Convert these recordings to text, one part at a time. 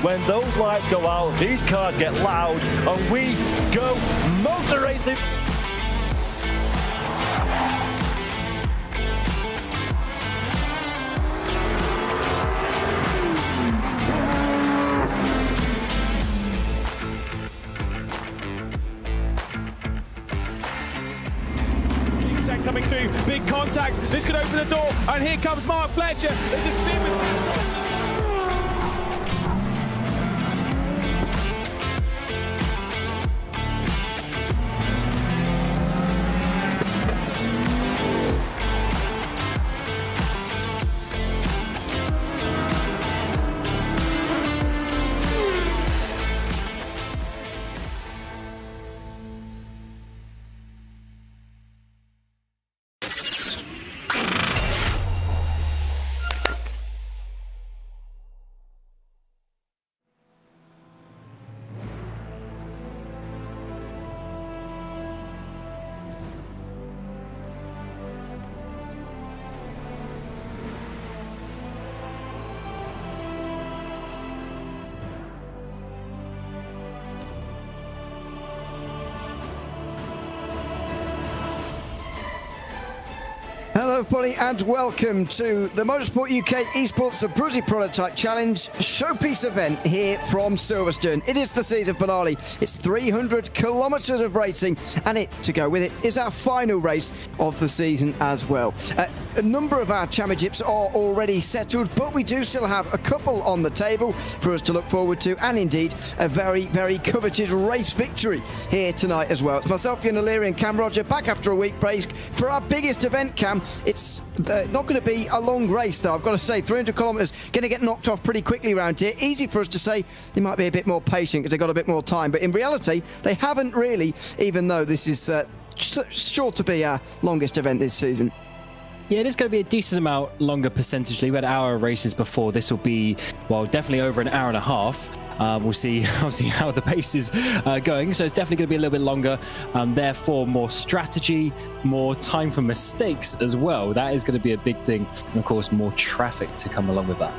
when those lights go out, these cars get loud, and we go motor racing. Coming through, big contact, this could open the door, and here comes Mark Fletcher. There's a spin with Samson. Hello everybody and welcome to the Motorsport UK Esports Abruzzi Prototype Challenge showpiece event here from Silverstone. It is the season finale. It's 300 kilometres of racing, and it to go with it is our final race of the season as well. A number of our championships are already settled, but we do still have a couple on the table for us to look forward to, and indeed a very, very coveted race victory here tonight as well. It's myself, Ian O'Leary, and Cam Roger back after a week break for our biggest event, Cam. It's not going to be a long race, though. I've got to say, 300 kilometres going to get knocked off pretty quickly around here. Easy for us to say they might be a bit more patient because they've got a bit more time, but in reality, they haven't really, even though this is sure to be our longest event this season. Yeah, it is going to be a decent amount longer percentagely. We had hour races before. This will be, well, definitely over an hour and a half. We'll see obviously how the pace is going. So it's definitely going to be a little bit longer. Therefore, more strategy, more time for mistakes as well. That is going to be a big thing. And of course, more traffic to come along with that.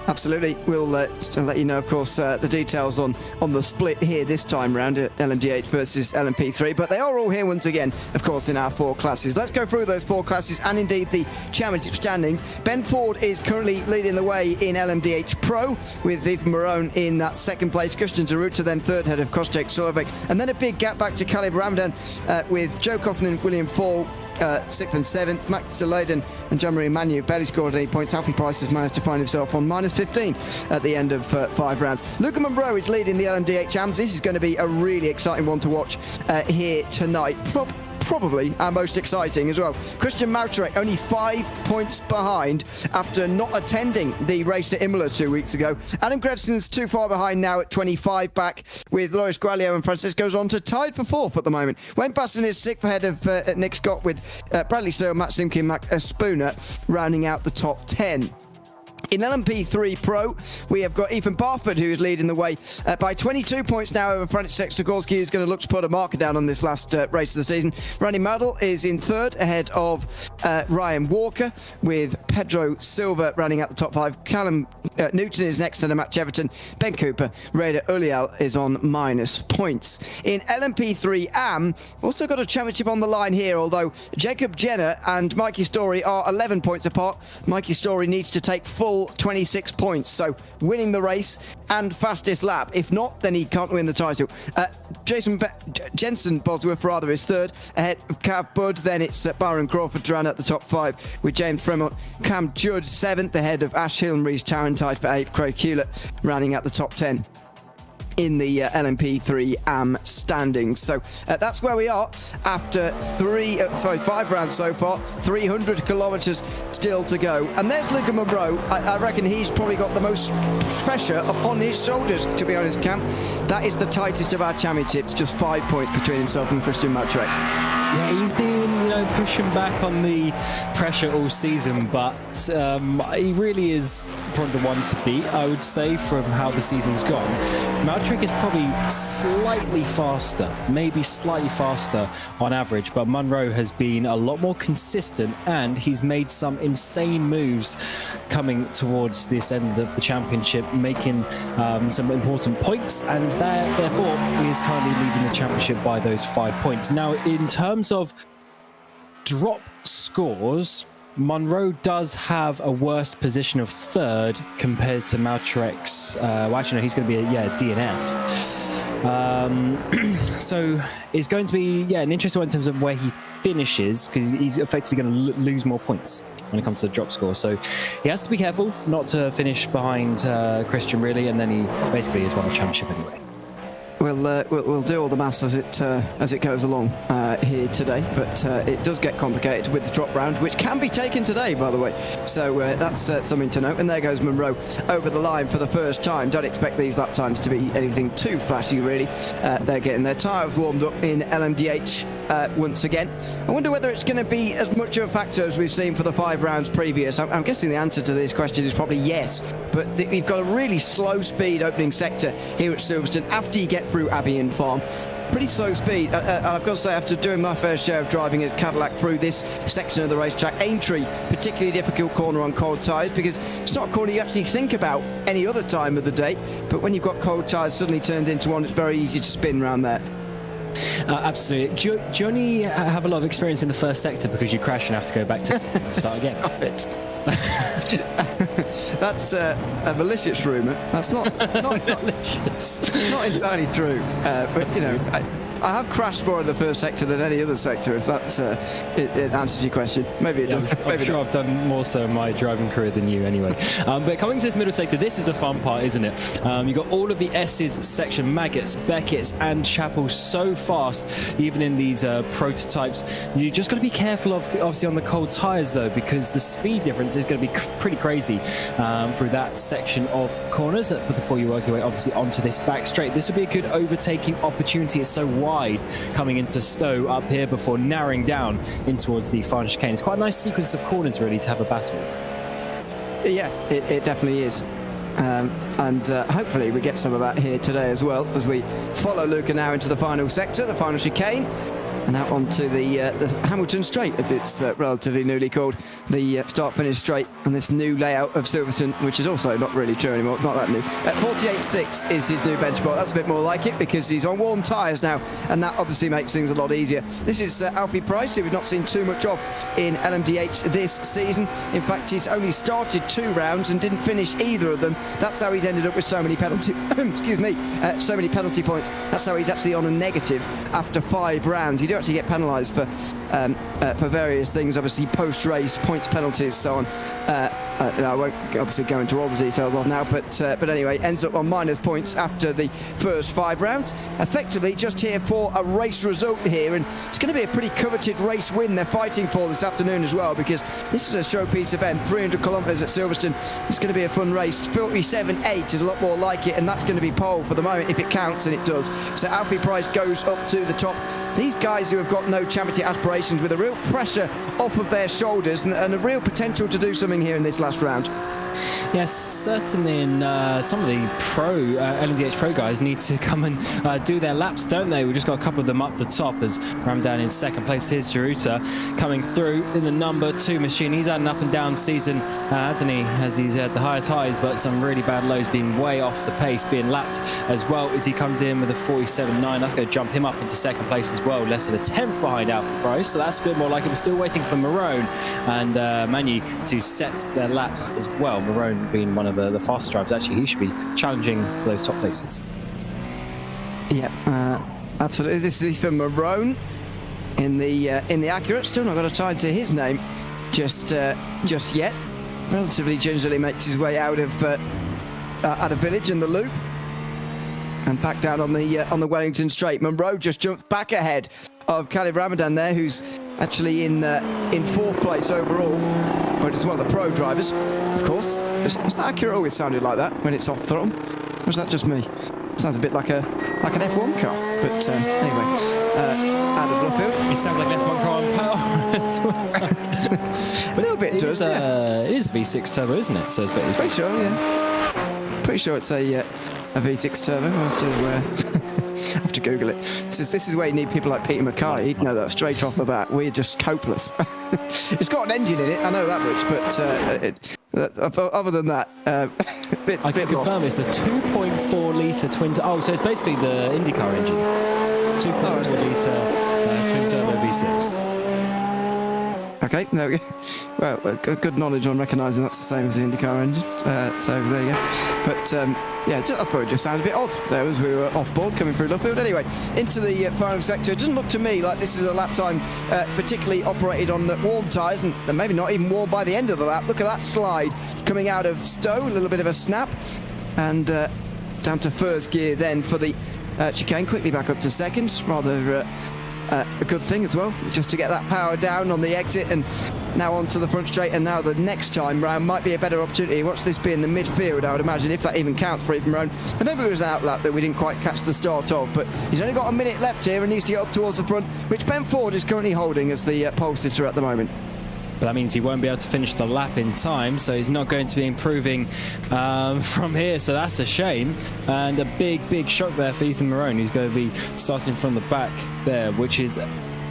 Absolutely. We'll let you know, of course, the details on the split here this time round at Lmdh versus LMP3. But they are all here once again, of course, in our four classes. Let's go through those four classes and indeed the championship standings. Ben Ford is currently leading the way in Lmdh Pro with Ethan Marone in that second place. Christian Zaruta then third, head of Kostek Solovek. And then a big gap back to Khalid Ramadan with Joe Coughlin and William Fall 6th and 7th. Max Delayden and Jean-Marie Manu have barely scored any points. Alfie Price has managed to find himself on minus 15 at the end of 5 rounds. Luca Monroe is leading the Lmdh Champs. This is going to be a really exciting one to watch here tonight. Probably our most exciting as well. Christian Mautrek only 5 points behind after not attending the race at Imola 2 weeks ago. Adam Grevson's too far behind now at 25 back, with Loris Gualio and Francisco Zonta tied for 4th at the moment. Wayne Basson is 6th ahead of Nick Scott, with Bradley Searle, Matt Simkin, Matt Spooner rounding out the top 10. In LMP3 Pro, we have got Ethan Barford, who is leading the way by 22 points now over Francis Sikorsky, who's going to look to put a marker down on this last race of the season. Randy Madel is in third, ahead of Ryan Walker, with Pedro Silva running out the top 5. Callum Newton is next, and Matt Cheverton. Ben Cooper, Reda Ulial is on minus points. In LMP3 AM, also got a championship on the line here, although Jacob Jenner and Mikey Story are 11 points apart. Mikey Story needs to take full 26 points, so winning the race and fastest lap. If not, then he can't win the title. Jensen Bosworth rather is third, ahead of Cav Budd. Then it's Byron Crawford to round out the top 5, with James Fremont, Cam Judd 7th, ahead of Ash Hill and Reece Tarrantide for 8th. Craig Hewlett rounding out the top 10 in the LMP3 AM standings. So that's where we are after 5 rounds so far. 300 kilometres still to go. And there's Luca Monroe. I reckon he's probably got the most pressure upon his shoulders, to be honest, Cam. That is the tightest of our championships, just 5 points between himself and Christian Mautrek. Yeah, he's been, pushing back on the pressure all season, but he really is probably the one to beat, I would say, from how the season's gone. Maltrick is probably slightly faster, maybe slightly faster on average, but Munro has been a lot more consistent, and he's made some insane moves coming towards this end of the championship, making some important points, and therefore he is currently leading the championship by those 5 points. Now, in terms of drop scores, Munro does have a worse position of third compared to Maltrick's. Well, actually, no, he's going to be a DNF. So it's going to be an interesting one in terms of where he finishes, because he's effectively going to lose more points when it comes to the drop score. So he has to be careful not to finish behind Christian, really, and then he basically has won the championship anyway. We'll do all the maths as it goes along here today, but it does get complicated with the drop round, which can be taken today, by the way. So that's something to note. And there goes Munro over the line for the first time. Don't expect these lap times to be anything too flashy, really. They're getting their tyres warmed up in Lmdh once again. I wonder whether it's going to be as much of a factor as we've seen for the 5 rounds previous. I'm guessing the answer to this question is probably yes, but we've got a really slow speed opening sector here at Silverstone after you get through Abbey Farm. Pretty slow speed, and I've got to say, after doing my fair share of driving a Cadillac through this section of the racetrack, Aintree, particularly difficult corner on cold tyres, because it's not a corner you actually think about any other time of the day, but when you've got cold tyres, suddenly turns into one. It's very easy to spin around there. Absolutely. Do you only have a lot of experience in the first sector because you crash and have to go back to start again? Stop it. That's a malicious rumour. That's not malicious. Not entirely true. But I have crashed more in the first sector than any other sector, if that it answers your question. Maybe it does. I'm sure I've done more so in my driving career than you anyway. But coming to this middle sector, this is the fun part, isn't it? You've got all of the S's section, Maggots, Beckett's and Chapels so fast, even in these prototypes. You just got to be careful of, obviously, on the cold tyres, though, because the speed difference is going to be pretty crazy through that section of corners. But before you work your way, obviously, onto this back straight, this would be a good overtaking opportunity. It's so wide coming into Stowe up here before narrowing down in towards the final chicane. It's quite a nice sequence of corners, really, to have a battle. Yeah, it definitely is. And hopefully we get some of that here today as well, as we follow Luca now into the final sector, the final chicane, and out onto the Hamilton Straight, as it's relatively newly called, the start-finish straight, and this new layout of Silverstone, which is also not really true anymore. It's not that new. 48.6 is his new benchmark. That's a bit more like it, because he's on warm tyres now, and that obviously makes things a lot easier. This is Alfie Price, who we've not seen too much of in Lmdh this season. In fact, he's only started 2 rounds and didn't finish either of them. That's how he's ended up with so many penalty so many penalty points. That's how he's actually on a negative after 5 rounds. You do actually get penalised for various things, obviously post-race points, penalties, so on. I won't obviously go into all the details of now, but anyway, ends up on minus points after the first 5 rounds. Effectively just here for a race result here, and it's going to be a pretty coveted race win they're fighting for this afternoon as well, because this is a showpiece event, 300 kilometres at Silverstone. It's going to be a fun race. 47.8 is a lot more like it, and that's going to be pole for the moment if it counts, and it does. So Alfie Price goes up to the top. These guys who have got no championship aspirations, with a real pressure off of their shoulders and a real potential to do something here in this last round. Yes, certainly. In some of the Lmdh Pro guys need to come and do their laps, don't they? We've just got a couple of them up the top, as Ramdan in second place. Here's Giruta coming through in the number 2 machine. He's had an up and down season, hasn't he? As he's had the highest highs, but some really bad lows, being way off the pace, being lapped as well as he comes in with a 47.9. That's going to jump him up into second place as well, less than a 10th behind Alfie Price. So that's a bit more like it. We're still waiting for Marone and Manu to set their laps as well. Marone being one of the fast drivers, actually, he should be challenging for those top places. Yeah, absolutely. This is Ethan Marone in the Accurate. Still not got a tie to his name just yet. Relatively gingerly makes his way out of Village in the loop and back down on the Wellington Straight. Munro just jumps back ahead of Khalid Ramadan there, who's actually in 4th place overall, but it's one of the pro drivers, of course. Has that Acura always sounded like that when it's off throttle? Or is that just me? Sounds a bit like an F1 car, but anyway. out of Luffield. It sounds like F1 car on power as well. A little bit does, yeah. It is V6 turbo, isn't it? So it's Pretty sure, yeah. Pretty sure it's a V6 turbo. We'll have to have to Google it. This is where you need people like Peter Mackay. He'd know that straight off the bat. We're just hopeless. It's got an engine in it, I know that much, but other than that, I can confirm it's a 2.4 litre twin. So it's basically the IndyCar engine. 2.4 litre twin turbo V6. Okay, there we go. Well, good knowledge on recognising that's the same as the IndyCar engine. So there you go. But yeah, I thought it just sounded a bit odd there as we were off board coming through Luffield. Anyway, into the final sector. It doesn't look to me like this is a lap time particularly operated on warm tyres, and maybe not even warm by the end of the lap. Look at that slide coming out of Stowe, a little bit of a snap, and down to first gear then for the chicane, quickly back up to second. Rather a good thing as well, just to get that power down on the exit, and now onto the front straight, and now the next time round might be a better opportunity. Watch this be in the midfield, I would imagine, if that even counts for even round. And maybe it was an outlap that we didn't quite catch the start of, but he's only got a minute left here and needs to get up towards the front, which Ben Ford is currently holding as the pole sitter at the moment. But that means he won't be able to finish the lap in time, so he's not going to be improving from here, so that's a shame. And a big shock there for Ethan Marone, who's going to be starting from the back there, which is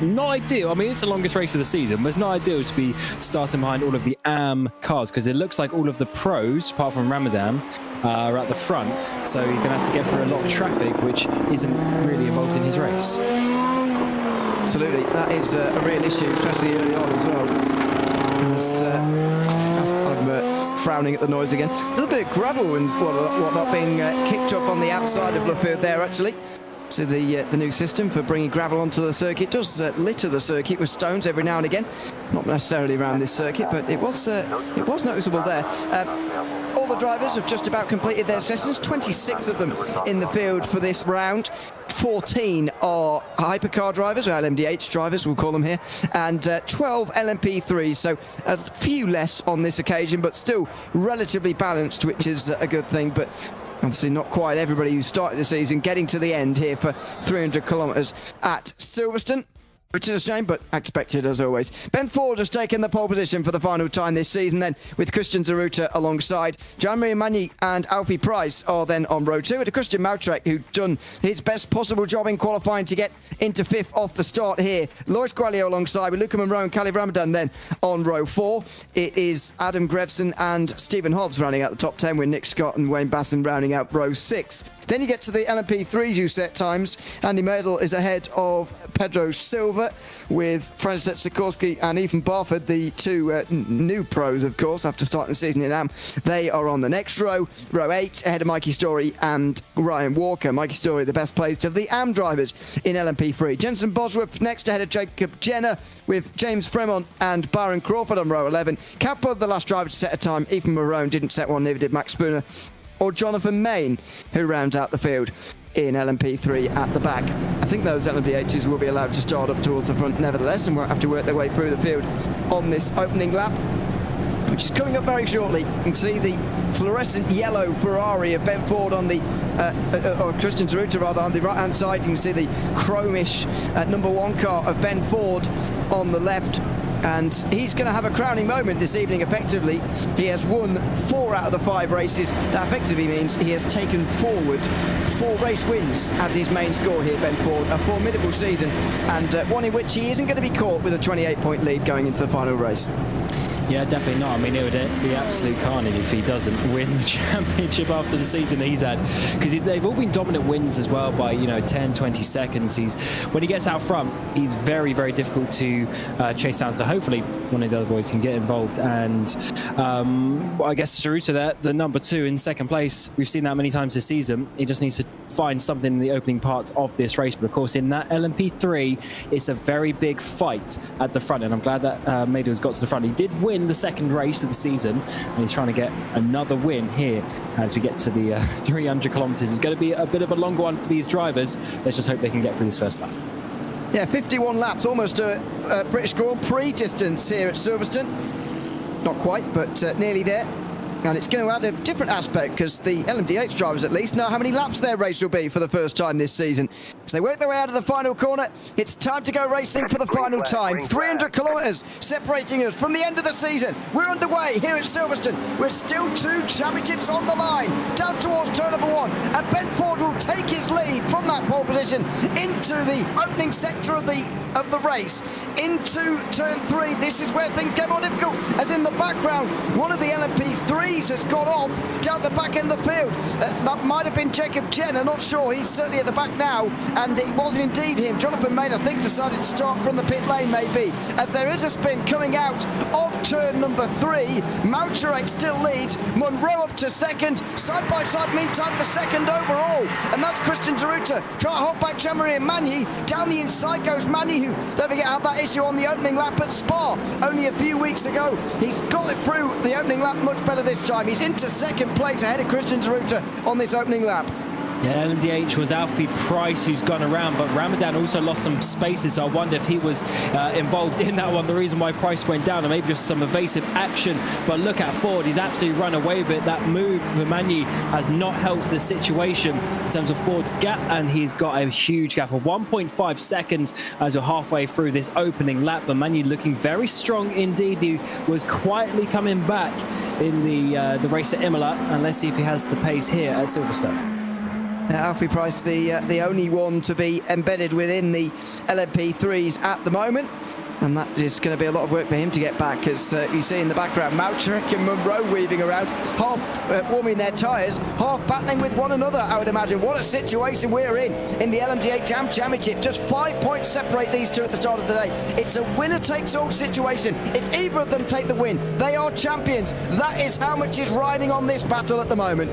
not ideal. I mean, it's the longest race of the season, but it's not ideal to be starting behind all of the AM cars, because it looks like all of the pros, apart from Ramadan, are at the front, so he's going to have to get through a lot of traffic, which isn't really involved in his race. Absolutely, that is a real issue, especially early on as well. I'm frowning at the noise again. A little bit of gravel and whatnot being kicked up on the outside of Luffield there, actually. So the new system for bringing gravel onto the circuit does litter the circuit with stones every now and again. Not necessarily around this circuit, but it was noticeable there. All the drivers have just about completed their sessions, 26 of them in the field for this round. 14 are hypercar drivers, or Lmdh drivers, we'll call them here, and 12 LMP3s, so a few less on this occasion, but still relatively balanced, which is a good thing. But obviously not quite everybody who started the season getting to the end here for 300 kilometres at Silverstone, which is a shame, but expected as always. Ben Ford has taken the pole position for the final time this season then, with Christian Zaruta alongside. Jean-Marie Magny and Alfie Price are then on row 2. And Christian Mautrek, who's done his best possible job in qualifying to get into 5th off the start here. Loris Gualio alongside with Luca Monroe and Caleb Ramadan then on row 4. It is Adam Grevson and Stephen Hobbs rounding out the top 10, with Nick Scott and Wayne Basson rounding out row 6. Then you get to the LMP3 USET times. Andy Madel is ahead of Pedro Silva, with Francis Sikorsky and Ethan Barford, the two new pros, of course, after starting the season in AM. They are on the next row, row 8, ahead of Mikey Story and Ryan Walker. Mikey Story, the best placed of the AM drivers in LMP3. Jensen Bosworth next ahead of Jacob Jenner, with James Fremont and Byron Crawford on row 11. Capper, the last driver to set a time. Ethan Marone didn't set one, neither did Max Spooner or Jonathan Main, who rounds out the field in LMP3 at the back. I think those LMDHs will be allowed to start up towards the front nevertheless, and won't have to work their way through the field on this opening lap, which is coming up very shortly. You can see the fluorescent yellow Ferrari of Ben Ford on the, or Christian Zaruta rather, on the right-hand side. You can see the chromish number 1 car of Ben Ford on the left. And he's going to have a crowning moment this evening, effectively. He has won 4 out of the 5 races. That effectively means he has taken forward 4 race wins as his main score here, Ben Ford. A formidable season, and one in which he isn't going to be caught with a 28-point lead going into the final race. Yeah, definitely not. I mean, it would be absolute carnage if he doesn't win the championship after the season that he's had, because they've all been dominant wins as well by 10, 20 seconds. When he gets out front, he's very, very difficult to chase down. So hopefully one of the other boys can get involved. And I guess Zaruta there, the number 2 in second place. We've seen that many times this season. He just needs to find something in the opening part of this race. But of course, in that LMP3, it's a very big fight at the front, and I'm glad that Mado's got to the front. He did win the second race of the season, and he's trying to get another win here as we get to the 300 kilometers. It's going to be a bit of a longer one for these drivers. Let's just hope they can get through this first lap. Yeah, 51 laps, almost a British Grand Prix distance here at Silverstone. Not quite, but nearly there. and it's going to add a different aspect because the Lmdh drivers at least know how many laps their race will be for the first time this season. So they work their way out of the final corner. It's time to go racing for the final time. 300 kilometres separating us from the end of the season. We're underway here at Silverstone. We're still 2 championships on the line, down towards turn number 1, and Ben Ford will take his lead from that pole position into the opening sector of the race, into turn 3. This is where things get more difficult, as in the background, one of the LMP3s has got off down the back end of the field. That might have been Jacob Jenner, not sure. He's certainly at the back now, and it was indeed him. Jonathan Main, I think, decided to start from the pit lane, maybe, as there is a spin coming out of turn number 3. Mautarek still leads, Munro up to second, side by side meantime for second overall, and that's Christian Zeruta trying to hold back Jean-Marie Magny. Down the inside goes Magny, who, don't forget, had that issue on the opening lap at Spa only a few weeks ago. He's got it through the opening lap much better this time. He's into second place ahead of Christian Zeruta on this opening lap. Yeah, Lmdh was Alfie Price who's gone around, but Ramadan also lost some spaces, so I wonder if he was involved in that one, the reason why Price went down, and maybe just some evasive action. But look at Ford, he's absolutely run away with it. That move for Magny has not helped the situation in terms of Ford's gap, and he's got a huge gap of 1.5 seconds as we're halfway through this opening lap. But Magny looking very strong indeed. He was quietly coming back in the race at Imola, and let's see if he has the pace here at Silverstone. Alfie Price, the only one to be embedded within the LMP3s at the moment. And that is going to be a lot of work for him to get back, as you see in the background, Mautarek and Munro weaving around, half warming their tyres, half battling with one another, I would imagine. What a situation we're in the Lmdh Am Championship. Just 5 points separate these two at the start of the day. It's a winner-takes-all situation. If either of them take the win, they are champions. That is how much is riding on this battle at the moment.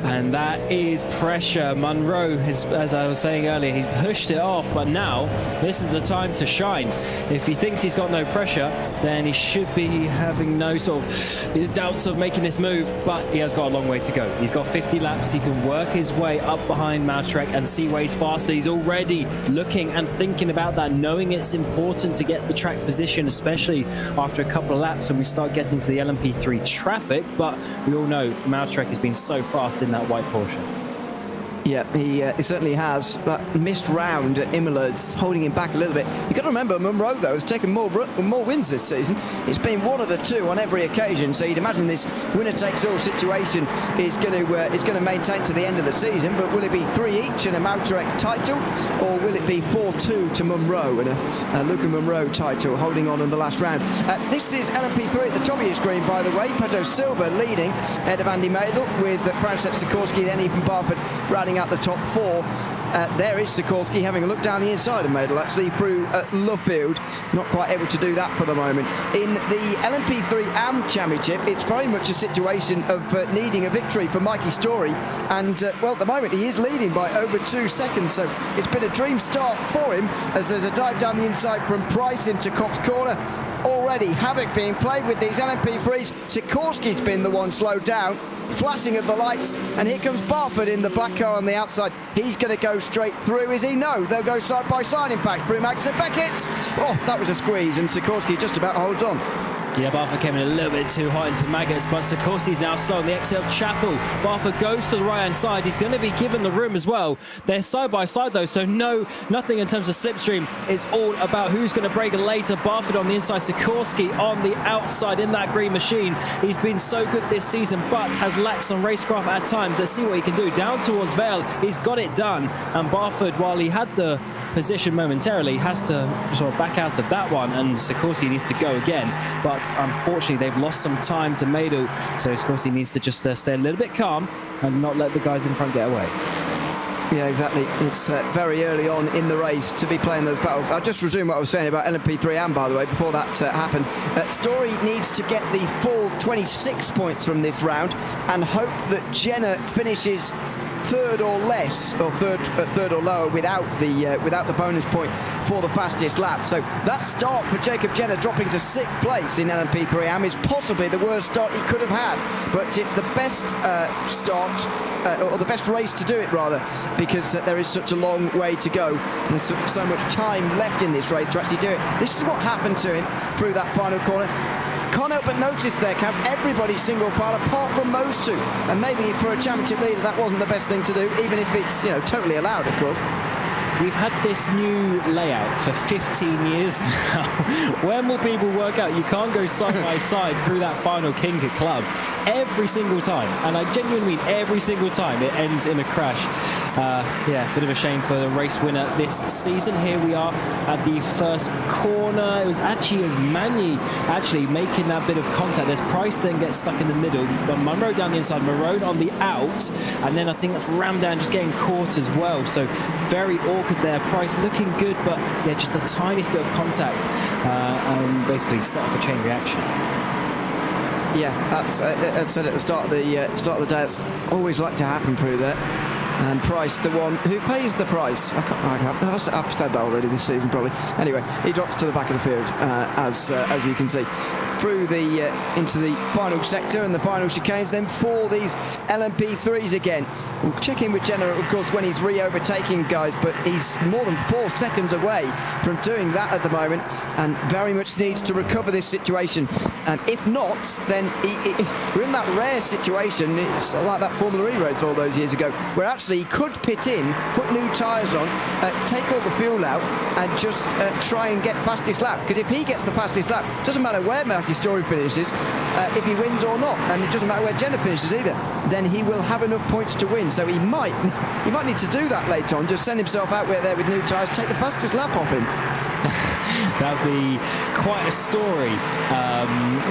And that is pressure. Munro, as I was saying earlier, he's pushed it off, but now this is the time to shine. If he thinks he's got no pressure, then he should be having no sort of doubts of making this move, but he has got a long way to go. He's got 50 laps. He can work his way up behind Mautarek and see where he's faster. He's already looking and thinking about that, knowing it's important to get the track position, especially after a couple of laps when we start getting to the LMP3 traffic. But we all know Mautarek has been so fast in that white Porsche. Yeah, he certainly has. That missed round at Imola is holding him back a little bit. You've got to remember, Munro, though, has taken more wins this season. It's been one of the two on every occasion, so you'd imagine this winner-takes-all situation is going to maintain to the end of the season. But will it be 3 each and a Mautarek title, or will it be 4-2 to Munro and a Luca Munro title holding on in the last round? This is LMP3 at the top of your screen, by the way. Pedro Silva leading ahead of Andy Madel, with Francesc Sikorsky, then Ethan Barford rounding out the top 4. There is Sikorsky having a look down the inside of Madel, actually, through Luffield. Not quite able to do that for the moment. In the LMP3 Am Championship, it's very much a situation of needing a victory for Mikey Story. And, well, at the moment, he is leading by over 2 seconds. So it's been a dream start for him, as there's a dive down the inside from Price into Cops Corner. Already havoc being played with these LMP3s. Sikorsky's been the one slowed down, flashing of the lights, and here comes Barford in the black car on the outside. He's going to go straight through, is he? No, they'll go side by side, in fact, through Max and Beckett's. Oh, that was a squeeze, and Sikorsky just about holds on. Yeah, Barford came in a little bit too hot into Maggots, but Sikorsky's now slow on the exit of Chapel. Barford goes to the right-hand side. He's going to be given the room as well. They're side by side, though, so nothing in terms of slipstream. It's all about who's going to break it later. Barford on the inside, Sikorsky on the outside in that green machine. He's been so good this season, but has lacked some racecraft at times. Let's see what he can do. Down towards Vale, he's got it done. And Barford, while he had the position momentarily, has to sort of back out of that one, and Sikorsky needs to go again. But unfortunately, they've lost some time to Madel, so Sikorsky needs to just stay a little bit calm and not let the guys in front get away. Yeah, exactly. It's very early on in the race to be playing those battles. I'll just resume what I was saying about LMP3 Am, by the way, before that happened. Story needs to get the full 26 points from this round and hope that Jenner finishes third or less, or third or lower, without the bonus point for the fastest lap. So that start for Jacob Jenner, dropping to 6th place in LMP3 Am, is possibly the worst start he could have had. But it's the best start, or the best race to do it, rather, because there is such a long way to go. And there's so much time left in this race to actually do it. This is what happened to him through that final corner. can't help but notice there, Cam, everybody's single file apart from those two. And maybe for a championship leader, that wasn't the best thing to do, even if it's, totally allowed, of course. We've had this new layout for 15 years now. When will people work out you can't go side by side through that final kink at club every single time? And I genuinely mean every single time it ends in a crash. Bit of a shame for the race winner this season. Here we are at the first corner. It was Manny actually making that bit of contact. There's Price then gets stuck in the middle, but Munro down the inside, Marone on the out, and then I think that's Ramdan just getting caught as well. So very awkward there. Price looking good, but yeah, just the tiniest bit of contact and basically set off a chain reaction. Yeah, that's as I said at the start of the day. That's always like to happen through there. And Price, the one who pays the price. I've said that already this season, probably. Anyway, he drops to the back of the field, as you can see, through the into the final sector and the final chicanes. Then for these LMP3s again, we'll check in with Jenna, of course, when he's re-overtaking guys, but he's more than 4 seconds away from doing that at the moment, and very much needs to recover this situation. If not, then we're in that rare situation. It's like that Formula E race all those years ago, where actually he could pit in, put new tyres on, take all the fuel out, and just try and get fastest lap. Because if he gets the fastest lap, it doesn't matter where Marky Story finishes, if he wins or not, and it doesn't matter where Jenna finishes either, then he will have enough points to win. So he might need to do that later on, just send himself out there with new tyres, take the fastest lap off him. That would be quite a story,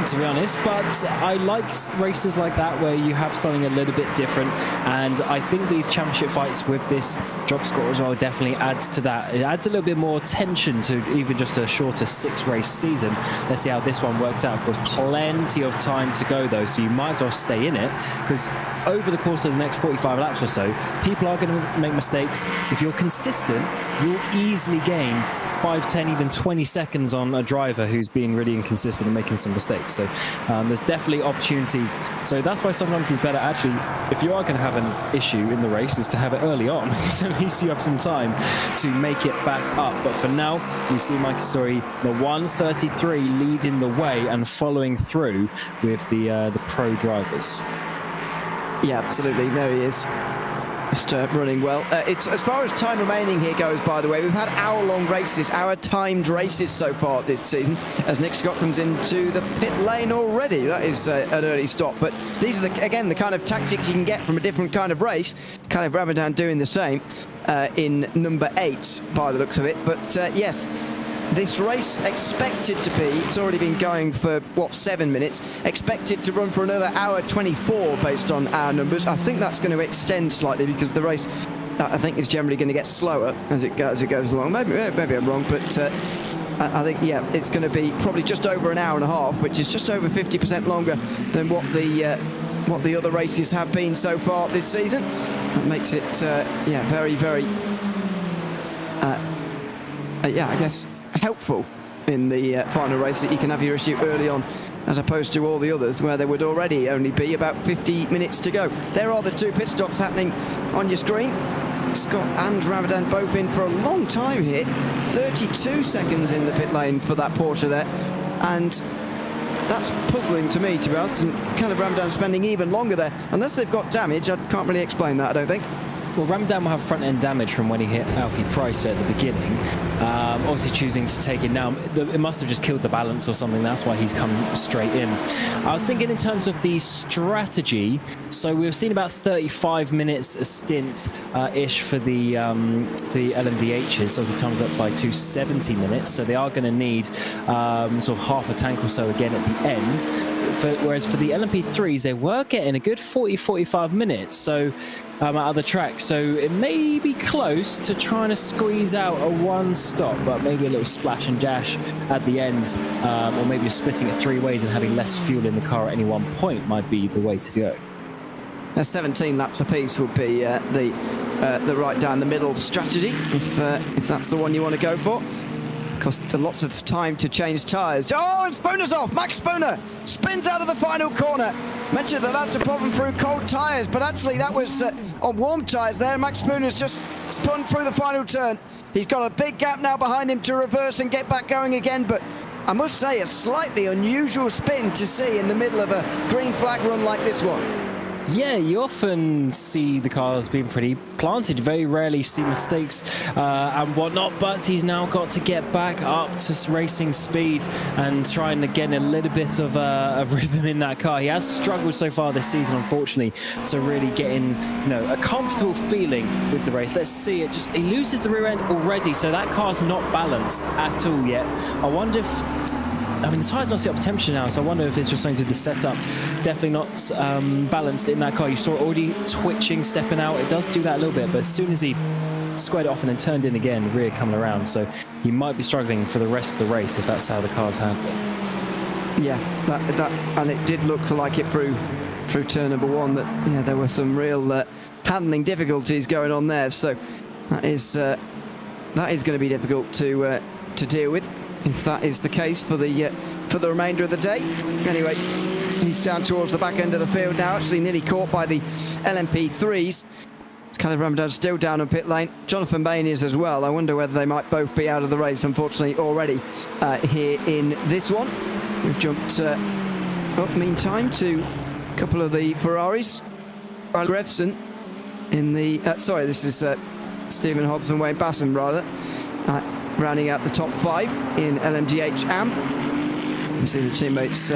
to be honest, but I like races like that where you have something a little bit different, and I think these championship fights with this drop score as well definitely adds to that. It adds a little bit more tension to even just a shorter 6-race season. Let's see how this one works out. Of course, plenty of time to go though, so you might as well stay in it, because over the course of the next 45 laps or so, people are going to make mistakes. If you're consistent, you'll easily gain 5, 10, even 20 seconds on a driver who's being really inconsistent and making some mistakes. So there's definitely opportunities. So that's why sometimes it's better, actually, if you are going to have an issue in the race, is to have it early on. So at least you have some time to make it back up. But for now, we see Mikey Story, the 133, leading the way and following through with the pro drivers. Yeah, absolutely. There he is. Just running well. It's as far as time remaining here goes, by the way, we've had hour-long races, hour-timed races so far this season, as Nick Scott comes into the pit lane already. That is an early stop. But these are, again, the kind of tactics you can get from a different kind of race. Kind of Ramadan doing the same in number 8, by the looks of it. But yes, this race expected to be, it's already been going for, 7 minutes, expected to run for another hour 24 based on our numbers. I think that's going to extend slightly because the race, I think, is generally going to get slower as it goes along. Maybe I'm wrong, but I think, yeah, it's going to be probably just over an hour and a half, which is just over 50% longer than what the other races have been so far this season. That makes it, very, very, I guess, helpful in the final race that you can have your issue early on, as opposed to all the others where there would already only be about 50 minutes to go. There are the 2 pit stops happening on your screen. Scott and Ramadan both in for a long time here. 32 seconds in the pit lane for that Porsche there, and that's puzzling to me, to be honest. And Caleb Ramadan spending even longer there, unless they've got damage. I can't really explain that, I don't think. Well, Ramadan will have front-end damage from when he hit Alfie Price at the beginning. Obviously choosing to take it now. It must have just killed the balance or something. That's why he's come straight in. I was thinking in terms of the strategy. So we've seen about 35 minutes a stint-ish for the LMDHs. So it times up by 270 minutes. So they are going to need sort of half a tank or so again at the end. Whereas for the LMP3s, they were getting a good 40-45 minutes. So out of the track, so it may be close to trying to squeeze out a 1 stop, but maybe a little splash and dash at the end, or maybe just splitting it 3 ways and having less fuel in the car at any one point might be the way to go. 17 laps apiece would be the right down the middle strategy, if that's the one you want to go for. Cost lots of time to change tyres. Oh, and Spooner's off. Max Spooner spins out of the final corner. Mentioned that's a problem through cold tyres, but actually that was on warm tyres there. Max Spooner's just spun through the final turn. He's got a big gap now behind him to reverse and get back going again, but I must say, a slightly unusual spin to see in the middle of a green flag run like this one. Yeah, you often see the cars being pretty planted. Very rarely see mistakes and whatnot, but he's now got to get back up to racing speed and trying to get a little bit of rhythm in that car. He has struggled so far this season, unfortunately, to really get in, a comfortable feeling with the race. Let's see it. He loses the rear end already, so that car's not balanced at all yet. I wonder if... the tyres must be up temperature now, so I wonder if it's just something to do with the setup. Definitely not balanced in that car. You saw it already twitching, stepping out. It does do that a little bit, but as soon as he squared it off and then turned in again, rear coming around, so he might be struggling for the rest of the race if that's how the car's handling. Yeah, that and it did look like it through turn number one that there were some real handling difficulties going on there. So that is going to be difficult to deal with, if that is the case for the remainder of the day. Anyway, he's down towards the back end of the field now, actually nearly caught by the LMP3s. It's Khalid Ramadan still down on pit lane. Jonathan Bain is as well. I wonder whether they might both be out of the race, unfortunately, already here in this one. We've jumped up, meantime, to a couple of the Ferraris. Grevson in the... this is Stephen Hobbs and Wayne Bassam, rather. Rounding out the top 5 in LMDH AM. You see the teammates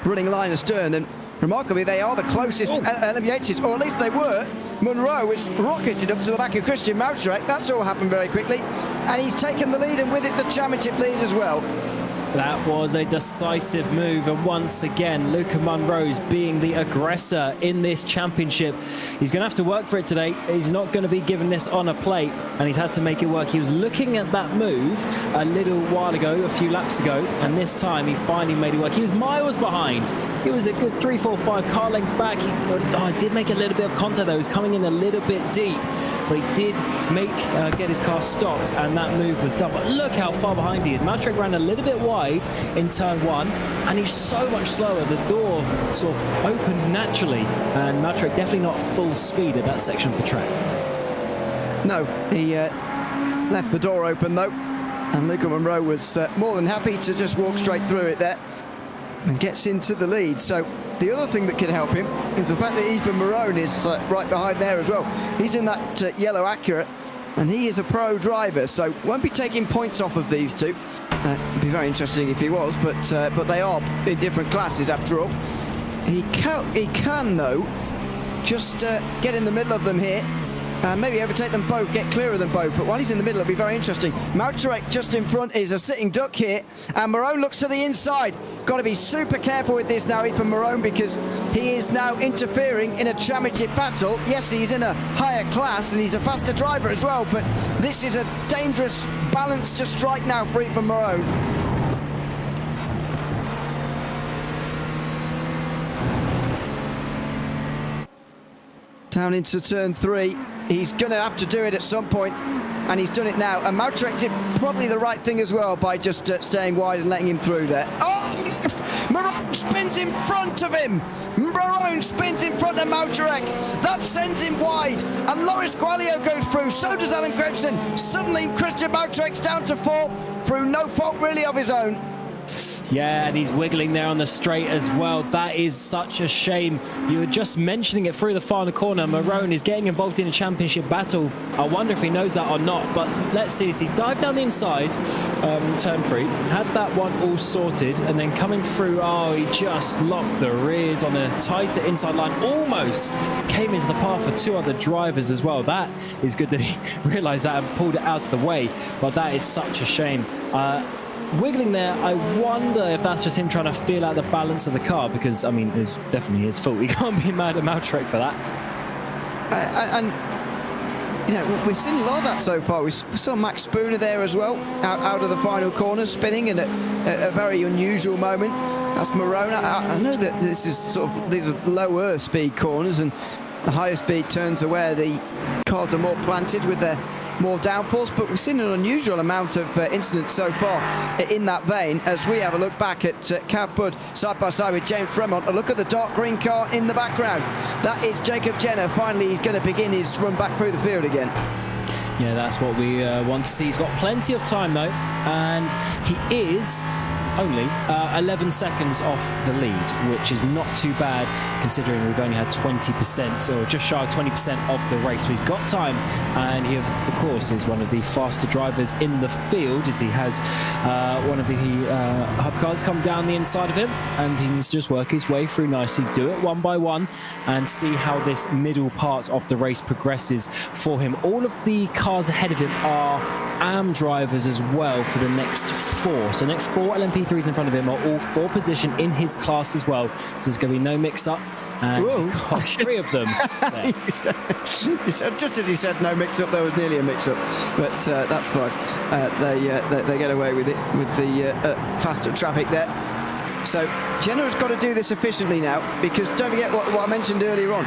running line astern, and remarkably they are the closest LMDHs, or at least they were. Munro, which rocketed up to the back of Christian Mautrek. That's all happened very quickly, and he's taken the lead, and with it the championship lead as well. That was a decisive move, and once again, Luca Munro's being the aggressor in this championship. He's going to have to work for it today. He's not going to be given this on a plate, and he's had to make it work. He was looking at that move a little while ago, a few laps ago, and this time he finally made it work. He was miles behind. He was a good 3, 4, 5 car lengths back. He did make a little bit of contact, though. He was coming in a little bit deep, but he did get his car stopped, and that move was done. But look how far behind he is. Mautrek ran a little bit wide in turn 1, and he's so much slower. The door sort of opened naturally, and Mautrek definitely not full speed at that section of the track. No, he left the door open though, and Luca Munro was more than happy to just walk straight through it there and gets into the lead. So the other thing that could help him is the fact that Ethan Marone is right behind there as well. He's in that yellow Acura, and he is a pro driver, so won't be taking points off of these two. It'd be very interesting if he was, but they are in different classes after all. He can though just get in the middle of them here, maybe overtake them both, get clear of them both. But while he's in the middle, it'll be very interesting. Mautrek just in front is a sitting duck here, and Marone looks to the inside. Got to be super careful with this now, Ethan Marone, because he is now interfering in a championship battle. Yes, he's in a higher class and he's a faster driver as well, but this is a dangerous balance to strike now for Ethan Marone. Down into turn 3. He's going to have to do it at some point, and he's done it now. And Mautrek did probably the right thing as well by just staying wide and letting him through there. Oh! Marone spins in front of him! Marone spins in front of Mautrek. That sends him wide, and Loris Quaglio goes through. So does Alan Grevson. Suddenly, Christian Mautrek's down to 4th through no fault really of his own. Yeah, and he's wiggling there on the straight as well. That is such a shame. You were just mentioning it through the final corner. Marone is getting involved in a championship battle. I wonder if he knows that or not, but let's see. As he dived down the inside, turn 3, had that one all sorted, and then coming through, he just locked the rears on a tighter inside line. Almost came into the path for 2 other drivers as well. That is good that he realised that and pulled it out of the way, but that is such a shame. Wiggling there, I wonder if that's just him trying to feel out the balance of the car, because, I mean, it's definitely his fault. He can't be mad at Mautrek for that. And we've seen a lot of that so far. We saw Max Spooner there as well, out of the final corner, spinning in a very unusual moment. That's Marone. I know that this is these are lower speed corners, and the higher speed turns are where the cars are more planted with their more downforce, but we've seen an unusual amount of incidents so far in that vein, as we have a look back at Cav Budd side by side with James Fremont. A look at the dark green car in the background. That is Jacob Jenner. Finally, he's going to begin his run back through the field again. Yeah, that's what we want to see. He's got plenty of time though, and he is only 11 seconds off the lead, which is not too bad considering we've only had 20% or just shy of 20% of the race. So he's got time, and he of course is one of the faster drivers in the field, as he has one of the hypercars come down the inside of him, and he needs to just work his way through nicely, do it one by one, and see how this middle part of the race progresses for him. All of the cars ahead of him are AM drivers as well for the next 4. So the next 4 LMP3s in front of him are all 4 position in his class as well. So there's going to be no mix-up, and Whoa. he's got 3 of them there. you said, just as he said no mix-up, there was nearly a mix-up, but that's fine. They get away with it with the faster traffic there. So Jenna's got to do this efficiently now, because don't forget what I mentioned earlier on.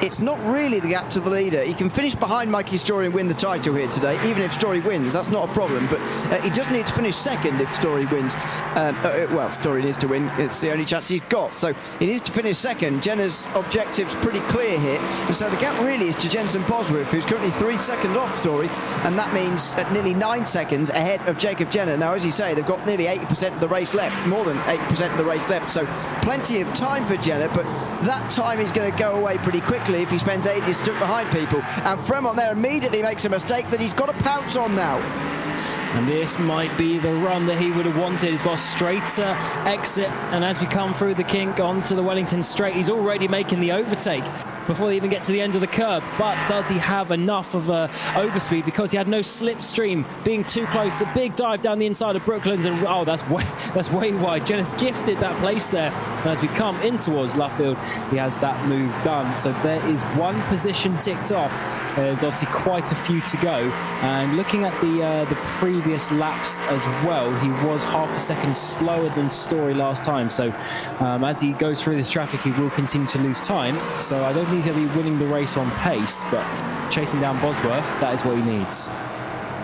It's not really the gap to the leader. He can finish behind Mikey Story and win the title here today, even if Story wins. That's not a problem, but he does need to finish second if Story wins. Well, Story needs to win. It's the only chance he's got. So he needs to finish second. Jenna's objective's pretty clear here. And so the gap really is to Jensen Bosworth, who's currently 3 seconds off Story, and that means at nearly 9 seconds ahead of Jacob Jenner. Now, as you say, they've got nearly 80% of the race left, more than 80% of the race left, so plenty of time for Jenner, but that time is going to go away pretty quickly if he spends ages stuck behind people. And Fremont there immediately makes a mistake that he's got to pounce on now. And this might be the run that he would have wanted. He's got a straighter exit, and as we come through the kink onto the Wellington straight, he's already making the overtake before they even get to the end of the curb. But does he have enough of a overspeed, because he had no slipstream being too close? A big dive down the inside of Brooklands, and oh, that's way wide. Jenner's gifted that place there. And as we come in towards Luffield, he has that move done. So there is 1 position ticked off. There's obviously quite a few to go. And looking at the previous laps as well, he was half a second slower than Story last time. So as he goes through this traffic, he will continue to lose time. So I don't think he's going to be winning the race on pace, but chasing down Bosworth, that is what he needs.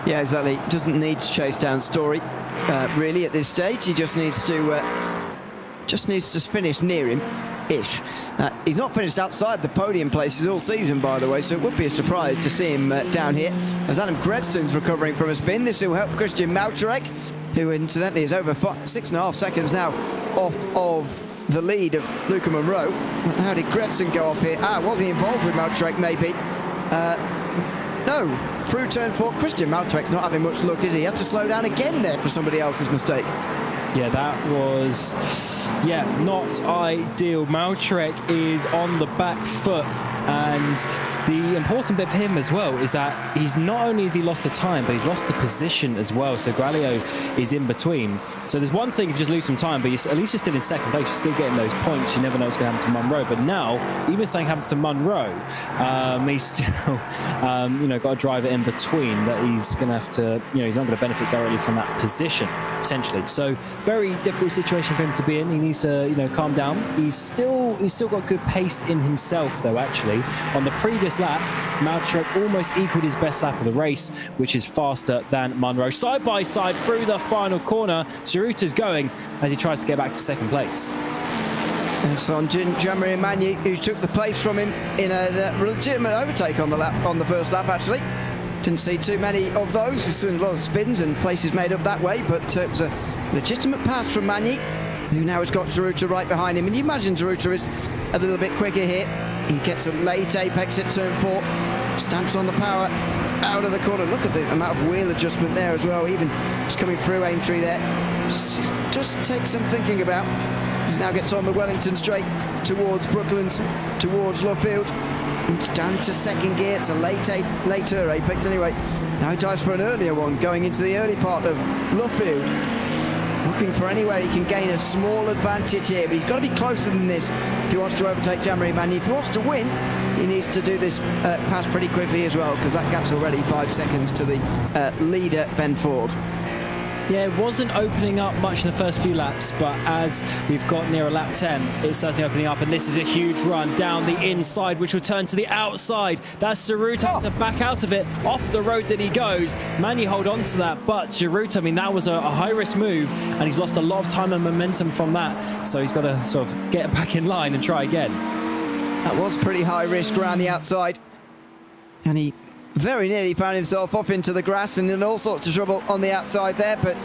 Yeah, exactly. Doesn't need to chase down Story really at this stage. He just needs to finish near him ish. He's not finished outside the podium places all season, by the way, so it would be a surprise to see him down here as Adam Gredson's recovering from a spin. This will help Christian Mautarek, who incidentally is over 6.5 seconds now off of the lead of Luca Monroe. How did Gretson go off here? Was he involved with Mautarek maybe? No, through turn 4. Christian Mauterek's not having much luck, is he? He had to slow down again there for somebody else's mistake. Yeah, that was, not ideal. Mautarek is on the back foot, and the important bit for him as well is that he's not only has he lost the time, but he's lost the position as well. So Gralio is in between. So there's one thing if you just lose some time, but at least you're still in second place. You're still getting those points. You never know what's going to happen to Monroe. But now, even if something happens to Monroe, he's still, got a driver in between that he's going to have to, he's not going to benefit directly from that position potentially. So very difficult situation for him to be in. He needs to, calm down. He's still got good pace in himself, though. Actually, on the previous lap, Mautarek almost equaled his best lap of the race, which is faster than Monroe. Side by side through the final corner, Ceruta's going as he tries to get back to second place. It's on Jean-Marie Magny, who took the place from him in a legitimate overtake on the first lap, actually. Didn't see too many of those. There's a lot of spins and places made up that way, but it was a legitimate pass from Magny, who now has got Ceruta right behind him. And you imagine Ceruta is a little bit quicker here. He gets a late apex at turn 4, stamps on the power out of the corner. Look at the amount of wheel adjustment there as well, even just coming through Aintree there. Just takes some thinking about. He now gets on the Wellington straight towards Brooklands, towards Luffield, down into second gear. It's a later apex anyway. Now he dives for an earlier one, going into the early part of Luffield. Looking for anywhere he can gain a small advantage here, but he's got to be closer than this if he wants to overtake Jean-Marie Magny. If he wants to win, he needs to do this pass pretty quickly as well, because that gap's already 5 seconds to the leader, Ben Ford. Yeah, it wasn't opening up much in the first few laps, but as we've got near a lap 10, it's starting opening up, and this is a huge run down the inside, which will turn to the outside. That's Ceruta to back out of it, off the road that he goes. Magny hold on to that, but Ceruta, that was a high-risk move, and he's lost a lot of time and momentum from that, so he's got to sort of get back in line and try again. That was pretty high risk around the outside, and he very nearly found himself off into the grass and in all sorts of trouble on the outside there, but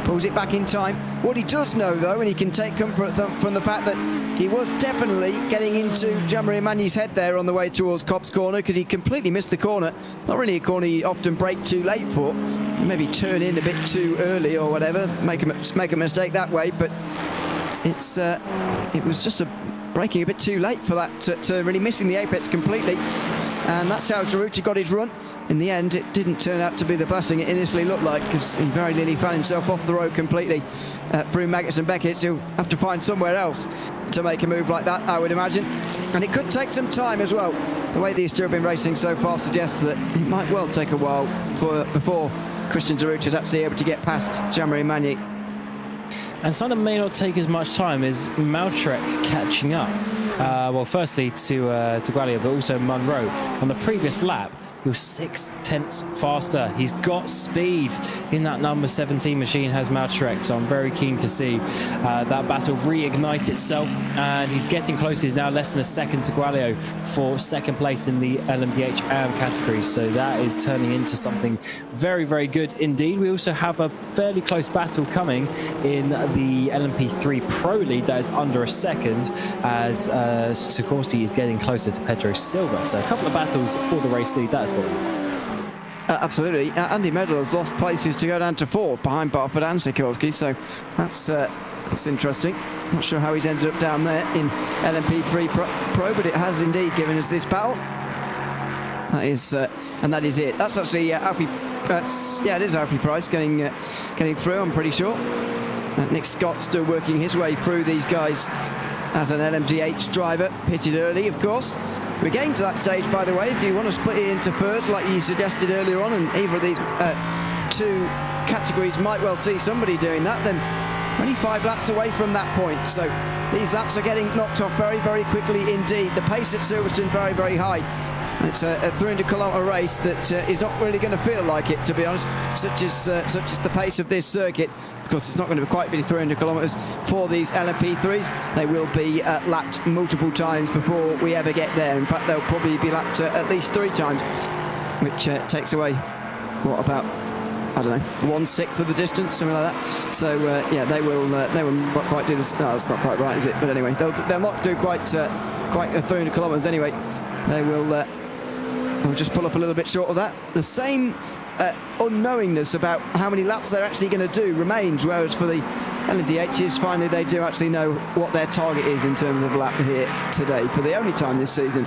pulls it back in time. What he does know, though, and he can take comfort from the fact that he was definitely getting into Jean-Marie Magny's head there on the way towards Cobb's corner, because he completely missed the corner. Not really a corner you often brake too late for. You maybe turn in a bit too early or whatever, make a mistake that way, but it was just braking a bit too late for that, to really missing the apex completely. And that's how Cerruti got his run. In the end, it didn't turn out to be the blessing it initially looked like, because he very nearly found himself off the road completely through Maggots and Beckett. He'll have to find somewhere else to make a move like that, I would imagine. And it could take some time as well. The way these two have been racing so far suggests that it might well take a while before Christian Cerruti is actually able to get past Jean-Marie Magny. And something that may not take as much time is Mautrek catching up. Well, firstly to Gualia, but also Munro. On the previous lap, he was 0.6 faster. He's got speed in that number 17 machine, has Mautrek, so I'm very keen to see that battle reignite itself. And he's getting close. He's now less than a second to Gualio for second place in the Lmdh AM category, so that is turning into something very, very good indeed. We also have a fairly close battle coming in the LMP3 Pro League that is under a second, as Sikorsky is getting closer to Pedro Silva. So a couple of battles for the race lead, that is what. Absolutely. Andy Medal has lost places to go down to 4th behind Barford and Sikorsky, so that's interesting. Not sure how he's ended up down there in LMP3 Pro, but it has indeed given us this battle. That is, and that is it. That's actually Alfie. It is Alfie Price getting through, I'm pretty sure. Nick Scott still working his way through these guys as an LMDH driver, pitted early, of course. We're getting to that stage, by the way, if you want to split it into thirds like you suggested earlier on, and either of these two categories might well see somebody doing that, then only 5 laps away from that point. So these laps are getting knocked off very, very quickly indeed. The pace at Silverstone very, very high. And it's a 300-kilometre race that is not really going to feel like it, to be honest, such as the pace of this circuit. Of course, it's not going to quite be 300 kilometres for these LMP3s. They will be lapped multiple times before we ever get there. In fact, they'll probably be lapped at least 3 times, which takes away, what, about, I don't know, 1/6 of the distance, something like that. So yeah, they will not quite do this. No, that's not quite right, is it? But anyway, they'll not do quite 300 kilometres anyway. They will. I'll just pull up a little bit short of that. The same unknowingness about how many laps they're actually going to do remains, whereas for the LMDHs, finally they do actually know what their target is in terms of lap here today, for the only time this season.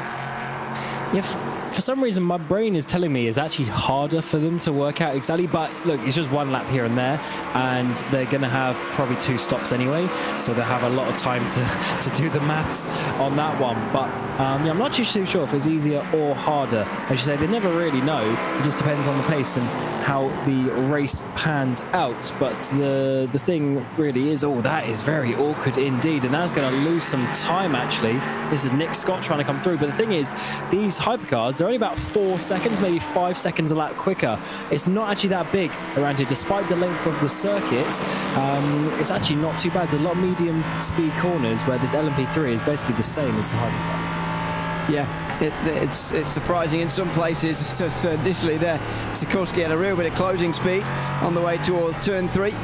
For some reason, my brain is telling me it's actually harder for them to work out exactly, but look, it's just 1 lap here and there, and they're going to have probably 2 stops anyway, so they'll have a lot of time to do the maths on that one. But yeah, I'm not too sure if it's easier or harder. As you say, they never really know. It just depends on the pace and how the race pans out. But the thing really is, that is very awkward indeed, and that's going to lose some time actually. This is Nick Scott trying to come through, but the thing is, these hypercars, they're only about 4 seconds, maybe 5 seconds a lap quicker. It's not actually that big around here, despite the length of the circuit. It's actually not too bad. There's a lot of medium speed corners where this LMP3 is basically the same as the hypercar. Yeah, it's surprising in some places. So initially there, Sikorsky had a real bit of closing speed on the way towards turn 3.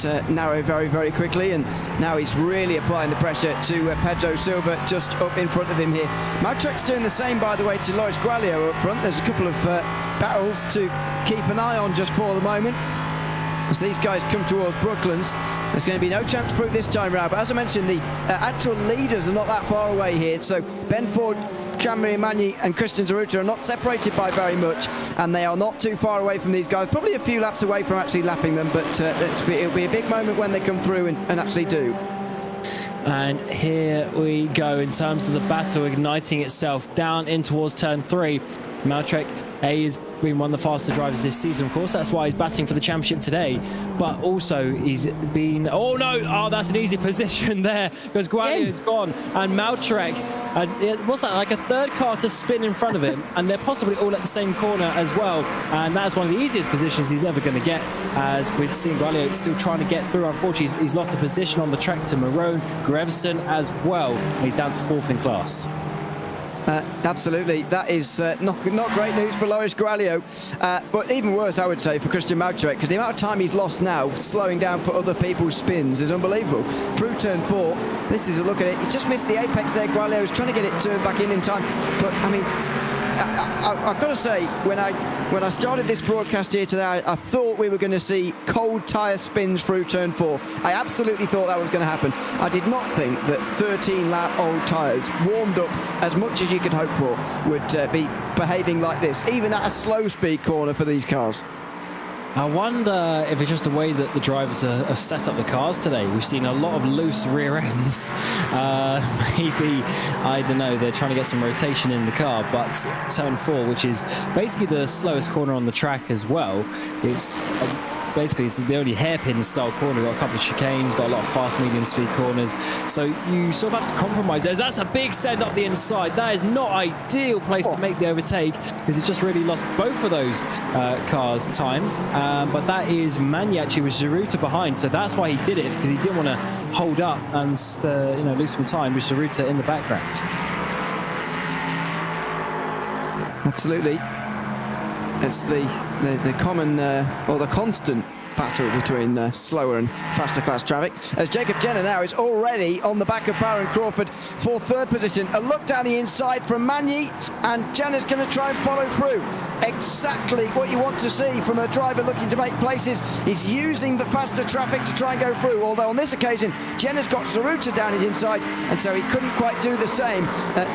That narrowed very, very quickly, and now he's really applying the pressure to Pedro Silva just up in front of him here. Mautrek's doing the same, by the way, to Loris Gualio up front. There's a couple of battles to keep an eye on just for the moment. As these guys come towards Brooklands, there's going to be no chance through this time round. But as I mentioned, the actual leaders are not that far away here. So Ben Ford, Jean-Marie Magny and Christian Cerruti are not separated by very much, and they are not too far away from these guys. Probably a few laps away from actually lapping them, but it'll be a big moment when they come through and actually do. And here we go in terms of the battle igniting itself down in towards turn 3. Mautrek has been one of the faster drivers this season, of course. That's why he's battling for the championship today. But also he's been... that's an easy position there, because Gualio's gone. And Mautrek, what's that, like a third car to spin in front of him, and they're possibly all at the same corner as well. And that's one of the easiest positions he's ever going to get, as we've seen Gualio still trying to get through. Unfortunately, he's lost a position on the track to Marone, Grevson as well. He's down to 4th in class. Absolutely, that is not great news for Loris Gralio, but even worse, I would say, for Christian Mautrek, because the amount of time he's lost now slowing down for other people's spins is unbelievable. Through turn 4, this is a look at it. He just missed the apex there. Gralio was trying to get it turned back in time, but I mean, I've got to say, when I started this broadcast here today, I thought we were going to see cold tyre spins through turn 4. I absolutely thought that was going to happen. I did not think that 13-lap old tyres, warmed up as much as you could hope for, would be behaving like this, even at a slow speed corner for these cars. I wonder if it's just the way that the drivers have set up the cars today. We've seen a lot of loose rear ends. Maybe, I don't know, they're trying to get some rotation in the car, but turn 4, which is basically the slowest corner on the track as well, it's basically it's the only hairpin style corner. Got a couple of chicanes, got a lot of fast medium speed corners, so you sort of have to compromise. That's a big send up the inside. That is not ideal place to make the overtake, because it just really lost both of those cars time, but that is Magny actually with Giruta behind, so that's why he did it, because he didn't want to hold up and lose some time with Giruta in the background. Absolutely. It's the common or the constant battle between slower and faster class traffic, as Jacob Jenner now is already on the back of Baron Crawford for third position. A look down the inside from Magny, and Jenner's going to try and follow through. Exactly what you want to see from a driver looking to make places. He's using the faster traffic to try and go through, although on this occasion Jenner's got Giruta down his inside, and so he couldn't quite do the same.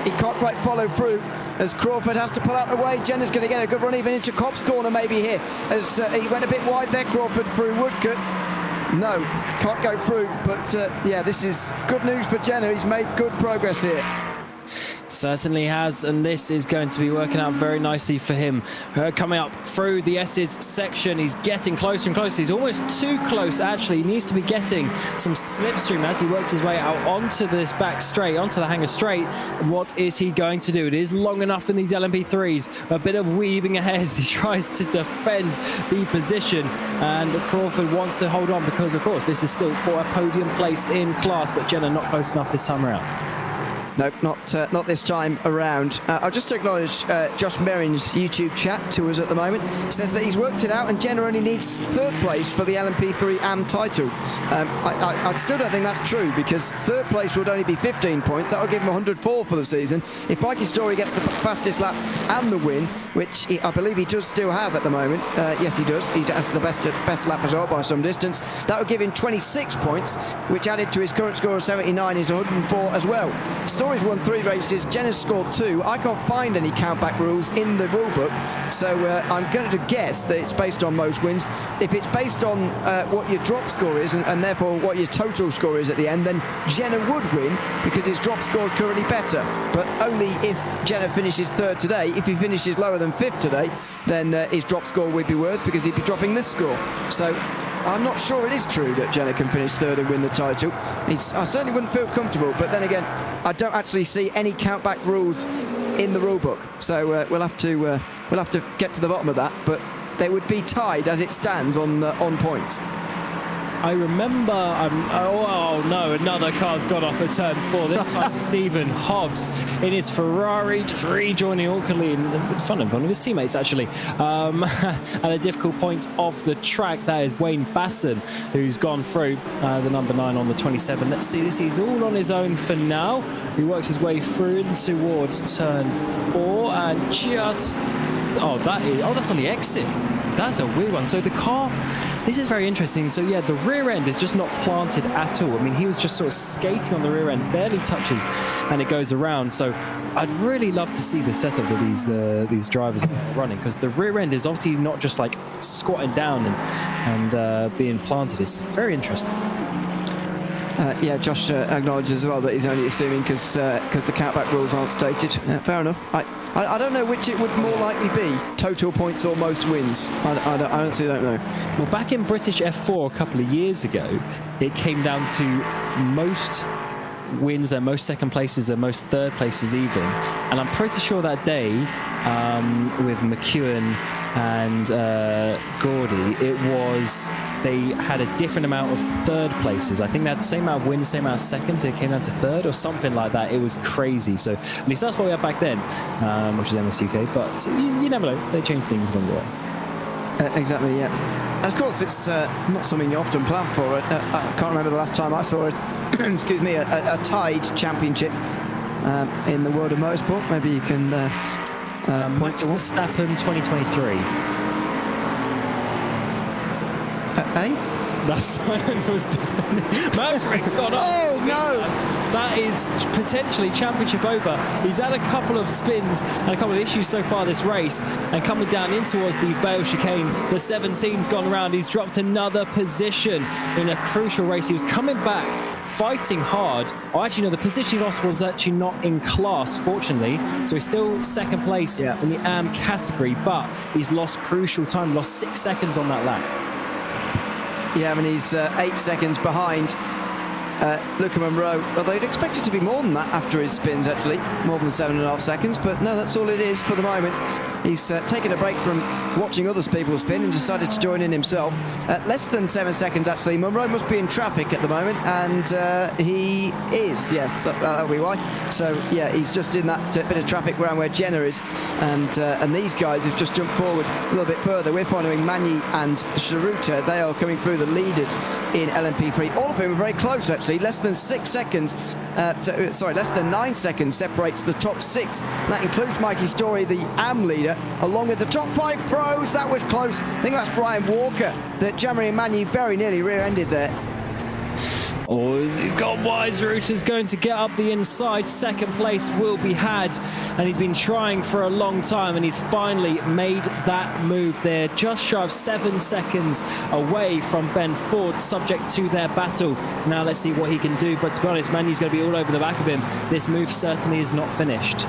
He can't quite follow through as Crawford has to pull out the way. Jenner's going to get a good run even into Kopp's corner maybe here, as he went a bit wide there, Crawford, through Woodcote. No, can't go through, but yeah, this is good news for Jenner. He's made good progress here. Certainly has, and this is going to be working out very nicely for him. Coming up through the S's section, he's getting closer and closer. He's almost too close, actually. He needs to be getting some slipstream as he works his way out onto this back straight, onto the hangar straight. What is he going to do? It is long enough in these LMP3s. A bit of weaving ahead as he tries to defend the position, and Crawford wants to hold on because, of course, this is still for a podium place in class, but Jenner not close enough this time around. Nope, not this time around. I'll just acknowledge Josh Merrin's YouTube chat to us at the moment. Says that he's worked it out and Jenner only needs third place for the LMP3 AM title. I still don't think that's true, because third place would only be 15 points. That would give him 104 for the season. If Mikey Story gets the fastest lap and the win, which I believe he does still have at the moment, yes he does. He has the best lap as well by some distance. That would give him 26 points, which added to his current score of 79 is 104 as well. Story's won 3 races, Jenner's scored 2. I can't find any countback rules in the rulebook, so I'm going to guess that it's based on most wins. If it's based on what your drop score is, and therefore what your total score is at the end, then Jenner would win, because his drop score is currently better, but only if Jenner finishes third today. If he finishes lower than 5th today, then his drop score would be worse, because he'd be dropping this score. So I'm not sure it is true that Jenner can finish third and win the title. I certainly wouldn't feel comfortable, but then again, I don't actually see any countback rules in the rulebook, so we'll have to get to the bottom of that. But they would be tied as it stands on points. I remember, oh no, another car's gone off at turn 4. This time Stephen Hobbs in his Ferrari, just rejoining awkwardly in front of one of his teammates, actually, at a difficult point off the track. That is Wayne Basson, who's gone through, the number 9 on the 27. Let's see, this is all on his own for now. He works his way through towards turn 4 and just, that's on the exit. That's a weird one. So the car, this is very interesting. So yeah, the rear end is just not planted at all. I mean, he was just sort of skating on the rear end, barely touches, and it goes around. So I'd really love to see the setup that these drivers are running, because the rear end is obviously not just like squatting down and being planted. It's very interesting. Yeah, Josh acknowledges as well that he's only assuming because the countback rules aren't stated. Fair enough. I don't know which it would more likely be, total points or most wins. I honestly don't know. Well, back in British F4 a couple of years ago, it came down to most wins, their most second places, their most third places even. And I'm pretty sure that day, with McEwen and Gordy, they had a different amount of third places. I think they had the same amount of wins, same amount of seconds. They came down to third or something like that. It was crazy. So at least that's what we had back then, which is MS UK. But you never know. They change things along the way. Exactly, yeah. And of course, it's not something you often plan for. I can't remember the last time I saw excuse me, a tied championship in the world of motorsport. Maybe you can point Max to one. Verstappen 2023. Eh? That silence was definitely... Mavericks got up. Oh, no! That is potentially championship over. He's had a couple of spins and a couple of issues so far this race, and coming down in towards the Vale chicane, the 17's gone around. He's dropped another position in a crucial race. He was coming back, fighting hard. Oh, actually, no, the position he lost was actually not in class, fortunately. So he's still second place in the AM category, but he's lost crucial time, lost 6 seconds on that lap. Yeah, I mean, he's 8 seconds behind Luca Monroe. Although you'd expect it to be more than that after his spins, actually. More than 7.5 seconds, but no, that's all it is for the moment. He's taken a break from watching other people spin and decided to join in himself. Less than 7 seconds, actually. Monroe must be in traffic at the moment, and he is, yes, that'll be why. So, yeah, he's just in that bit of traffic around where Jenna is, and these guys have just jumped forward a little bit further. We're following Magny and Sharuta. They are coming through the leaders in LMP3. All of them are very close, actually. Less than 6 seconds, less than 9 seconds separates the top 6. And that includes Mikey Story, the AM leader, along with the top 5 pros. That was close. I think that's Ryan Walker that Jamari and Magny very nearly rear-ended there. Oh, he's got wide. Ruta's going to get up the inside. Second place will be had, and he's been trying for a long time, and he's finally made that move there. Just shy of 7 seconds away from Ben Ford, subject to their battle. Now let's see what he can do, but to be honest, Manu's going to be all over the back of him. This move certainly is not finished.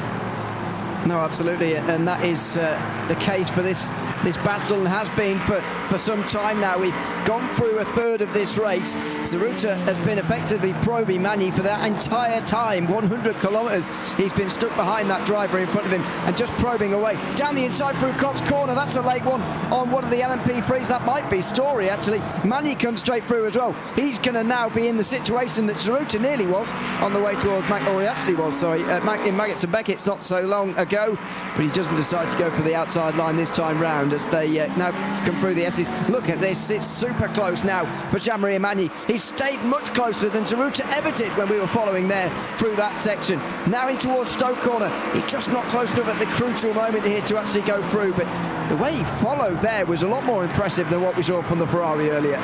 No, absolutely, and that is the case for this battle, and has been for some time now. We've gone through a third of this race. Zaruta has been effectively probing Magny for that entire time, 100 kilometres. He's been stuck behind that driver in front of him and just probing away. Down the inside through Cops Corner, that's a late one on one of the LMP3s. That might be Story, actually. Magny comes straight through as well. He's going to now be in the situation that Zaruta nearly was on the way towards or he actually was, sorry, in Maggots and Beckett's not so long ago, but he doesn't decide to go for the outside line this time round as they now come through the S's. Look at this, it's super close now for Jean-Marie Magny. He's stayed much closer than Zaruta ever did when we were following there through that section. Now in towards Stoke Corner, he's just not close enough at the crucial moment here to actually go through, but the way he followed there was a lot more impressive than what we saw from the Ferrari earlier.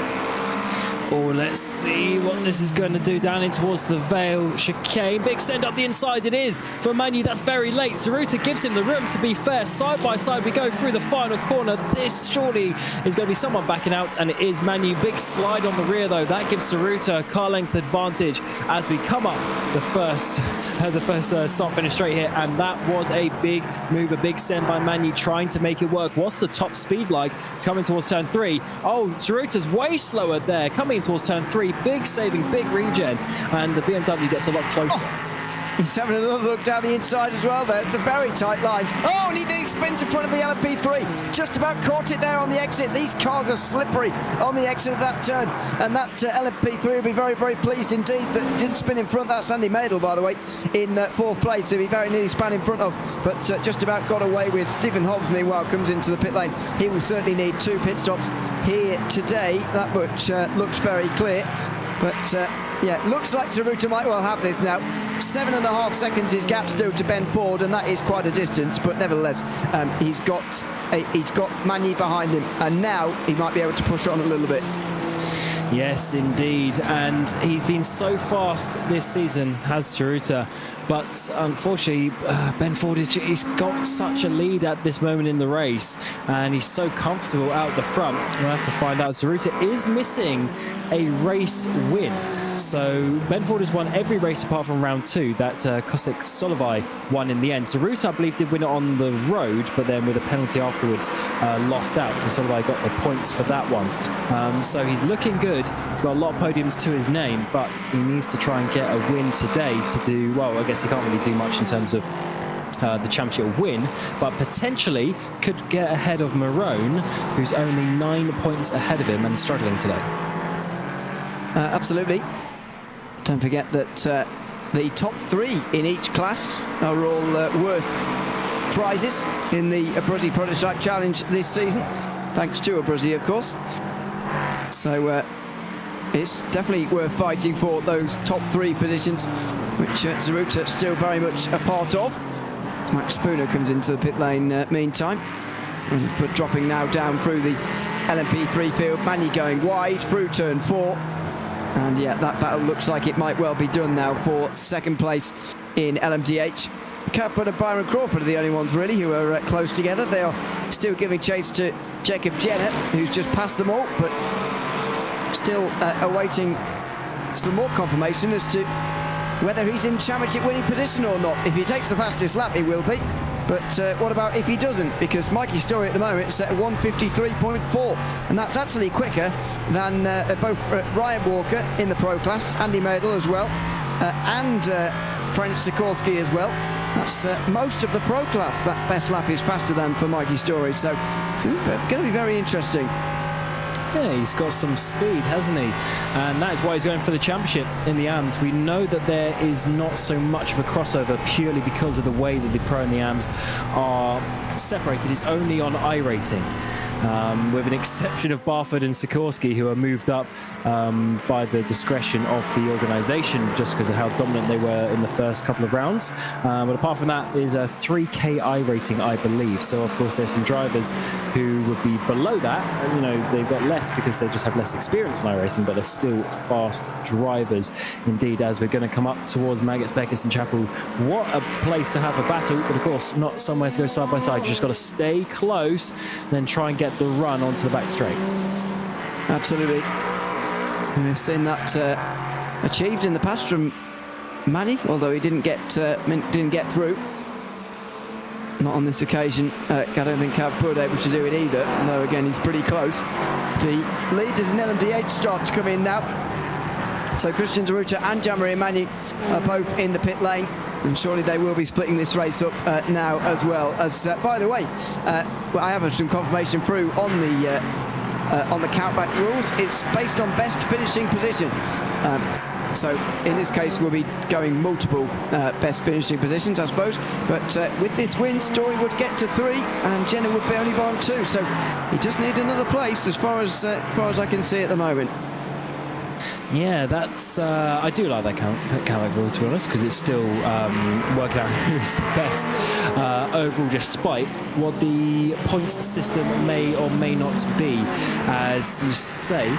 Oh, let's see what this is going to do down in towards the Vale chicane. Big send up the inside it is for Manu. That's very late. Zaruta gives him the room, to be fair. Side by side we go through the final corner. This surely is going to be someone backing out, and it is Manu. Big slide on the rear though. That gives Zaruta a car length advantage as we come up the first start finish straight here, and that was a big move, a big send by Manu trying to make it work. What's the top speed like? It's coming towards turn 3. Oh, Zaruta's way slower there, coming towards turn 3. Big saving, big regen, and the BMW gets a lot closer. He's having another look down the inside as well there. It's a very tight line. Oh, and he spins in front of the LMP3. Just about caught it there on the exit. These cars are slippery on the exit of that turn. And that LMP3 will be very, very pleased indeed that it didn't spin in front. That's Andy Madel, by the way, in 4th place. He'll be very nearly span in front of, but just about got away with. Stephen Hobbs, meanwhile, comes into the pit lane. He will certainly need 2 pit stops here today. That much looks very clear. But yeah, looks like Zaruta might well have this now. 7.5 seconds his gap still to Ben Ford, and that is quite a distance, but nevertheless he's got Magny behind him, and now he might be able to push on a little bit. Yes, indeed, and he's been so fast this season, has Zaruta. But unfortunately, Ben Ford he's got such a lead at this moment in the race, and he's so comfortable out the front. We'll have to find out. Zaruta is missing a race win. So Ben Ford has won every race apart from round 2 that Kosik Solovai won in the end. Zaruta, I believe, did win it on the road, but then with a penalty afterwards lost out. So Solovai got the points for that one. So he's looking good. He's got a lot of podiums to his name, but he needs to try and get a win today to do, well, I guess he can't really do much in terms of the championship win, but potentially could get ahead of Marone, who's only 9 points ahead of him and struggling today. Absolutely. Don't forget that the top 3 in each class are all worth prizes in the Abruzzi Prototype Challenge this season, thanks to Abruzzi, of course. So it's definitely worth fighting for those top 3 positions, which Zarruta still very much a part of. Max Spooner comes into the pit lane meantime, but dropping now down through the LMP3 field. Manny going wide through turn 4, and yeah, that battle looks like it might well be done now for second place in LMDH. Campbell and Byron Crawford are the only ones really who are close together. They are still giving chase to Jacob Jenner, who's just passed them all, but still awaiting some more confirmation as to whether he's in championship winning position or not. If he takes the fastest lap, he will be. But what about if he doesn't? Because Mikey Story at the moment is set at 1:53.4, and that's actually quicker than both Ryan Walker in the Pro class, Andy Madel as well, and French Sikorsky as well. That's most of the Pro class. That best lap is faster than for Mikey Story, so it's going to be very interesting. Yeah, he's got some speed, hasn't he? And that is why he's going for the championship in the AMS. We know that there is not so much of a crossover purely because of the way that the Pro and the AMS are separated. It's only on iRating, with an exception of Barford and Sikorsky, who are moved up by the discretion of the organisation just because of how dominant they were in the first couple of rounds. But apart from that, is a 3K iRating, I believe. So of course there's some drivers who would be below that. You know, they've got less because they just have less experience in iRacing, but they're still fast drivers. Indeed, as we're going to come up towards Maggots, Beckers and Chapel, what a place to have a battle, but of course not somewhere to go side by side. You just got to stay close, then try and get the run onto the back straight. Absolutely. We've seen that achieved in the past from Manny, although he didn't get through. Not on this occasion. I don't think Cav Bud able to do it either, though again he's pretty close. The leaders in LMDH start to come in now. So Christian Zarruta and Jean-Marie Manny are both in the pit lane, and surely they will be splitting this race up now as well. As by the way, I have had some confirmation through on the countback rules. It's based on best finishing position. So in this case, we'll be going multiple best finishing positions, I suppose. But with this win, Story would get to 3, and Jenner would be only on 2. So he just need another place, as far as I can see at the moment. Yeah, that's I do like that countback rule, to be honest, because it's still working out who's the best overall, despite what the points system may or may not be. As you say,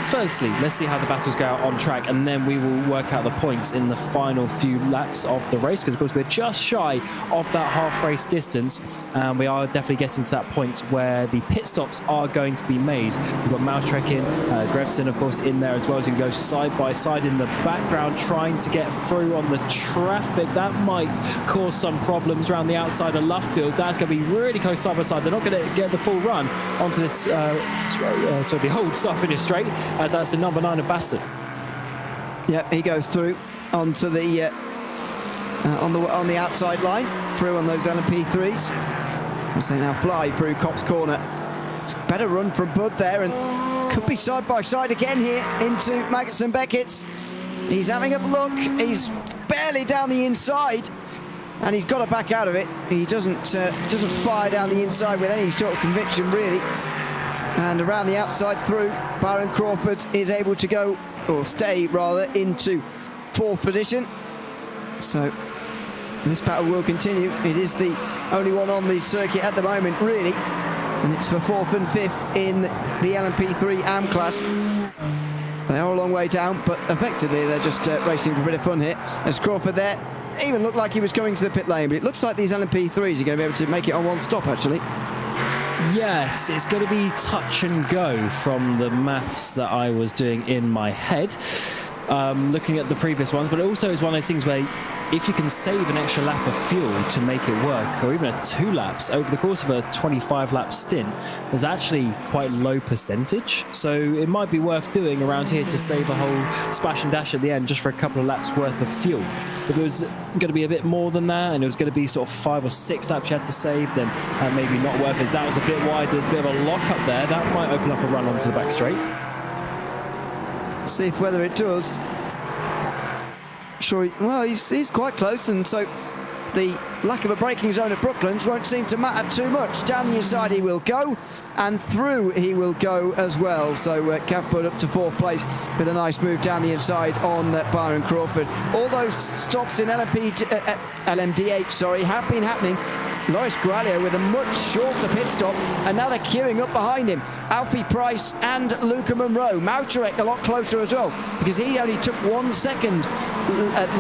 firstly, let's see how the battles go out on track, and then we will work out the points in the final few laps of the race, because of course we're just shy of that half race distance, and we are definitely getting to that point where the pit stops are going to be made. We've got Mousetrek in, Grevson of course in there as well, as you go side by side in the background trying to get through on the traffic. That might cause some problems around the outside of Luffield. That's going to be really close side by side. They're not going to get the full run onto this the old start finish straight, as that's the number 9 of Bassett. Yeah, he goes through onto the on the outside line, through on those LMP3s as they now fly through Copse Corner. It's a better run from Bud there, and could be side by side again here into Maggots and Beckett's. He's having a look. He's barely down the inside, and he's got to back out of it. He doesn't fire down the inside with any sort of conviction, really. And around the outside through, Byron Crawford is able to go, or stay rather, into 4th position. So this battle will continue. It is the only one on the circuit at the moment, really. And it's for 4th and 5th in the LMP3 AM class. They are a long way down, but effectively they're just racing for a bit of fun here. As Crawford there, even looked like he was going to the pit lane, but it looks like these LMP3s are going to be able to make it on one stop, actually. Yes, it's going to be touch and go from the maths that I was doing in my head. looking at the previous ones, but it also is one of those things where if you can save an extra lap of fuel to make it work, or even 2 laps over the course of a 25-lap stint, there's actually quite low percentage. So it might be worth doing around here to save a whole splash and dash at the end just for a couple of laps worth of fuel. If it was going to be a bit more than that, and it was going to be sort of 5 or 6 laps you had to save, then maybe not worth it. That was a bit wide. There's a bit of a lock up there. That might open up a run onto the back straight. See if whether it does. Sure, well, he's quite close, and so the lack of a braking zone at Brooklands won't seem to matter too much. Down the inside he will go, and through he will go as well. So Cav put up to 4th place with a nice move down the inside on Byron Crawford. All those stops in Lmdh, have been happening. Loris Gualio with a much shorter pit stop, and now they're queuing up behind him. Alfie Price and Luca Monroe. Mautarek a lot closer as well, because he only took 1 second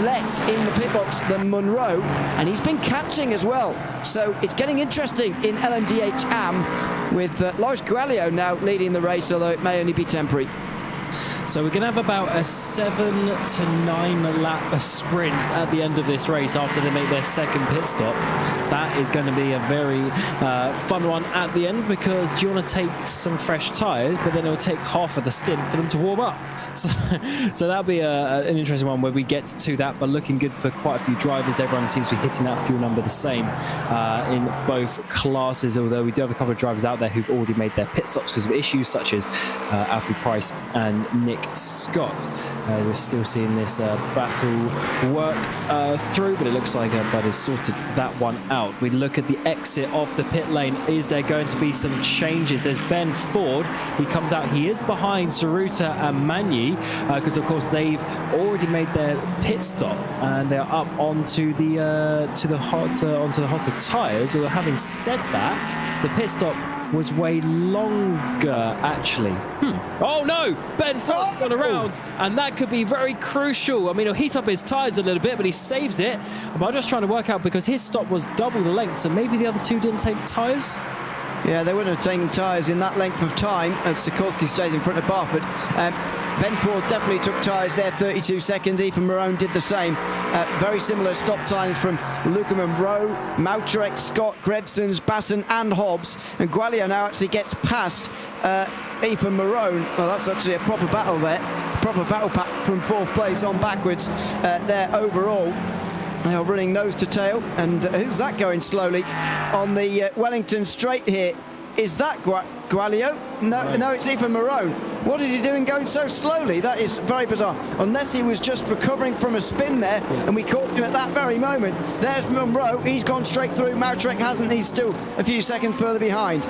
less in the pit box than Monroe, and he's been catching as well. So it's getting interesting in Lmdh AM, with Loris Gualio now leading the race, although it may only be temporary. So we're going to have about a 7 to 9 lap sprint at the end of this race after they make their second pit stop. That is going to be a very fun one at the end, because you want to take some fresh tyres, but then it will take half of the stint for them to warm up. So that'll be an interesting one where we get to that, but looking good for quite a few drivers. Everyone seems to be hitting that fuel number the same in both classes, although we do have a couple of drivers out there who've already made their pit stops because of issues such as Alfie Price and Nick Scott. We're still seeing this battle work through, but it looks like Bud has sorted that one out. We look at the exit of the pit lane. Is there going to be some changes? There's Ben Ford. He comes out. He is behind Saruta and Magny, because of course they've already made their pit stop and they're up onto the hotter tyres. Although having said that, the pit stop was way longer, actually. Oh no! Ben Ford got around, and that could be very crucial. I mean, he'll heat up his tyres a little bit, but he saves it. But I'm just trying to work out, because his stop was double the length, so maybe the other two didn't take tyres? Yeah, they wouldn't have taken tyres in that length of time, as Sikorsky stayed in front of Barford. Ben Ford definitely took tyres there, 32 seconds. Ethan Marone did the same. Very similar stop times from Luca Monroe, Mautarek, Scott, Grebsons, Basson and Hobbs. And Gualio now actually gets past Ethan Marone. Well, that's actually a proper battle there. Proper battle pack from 4th place on backwards there overall. They are running nose to tail. And who's that going slowly on the Wellington straight here? Is that Gualio? No, it's Ethan Marone. What is he doing going so slowly? That is very bizarre. Unless he was just recovering from a spin there, and we caught him at that very moment. There's Monroe. He's gone straight through. Mautarek hasn't. He's still a few seconds further behind.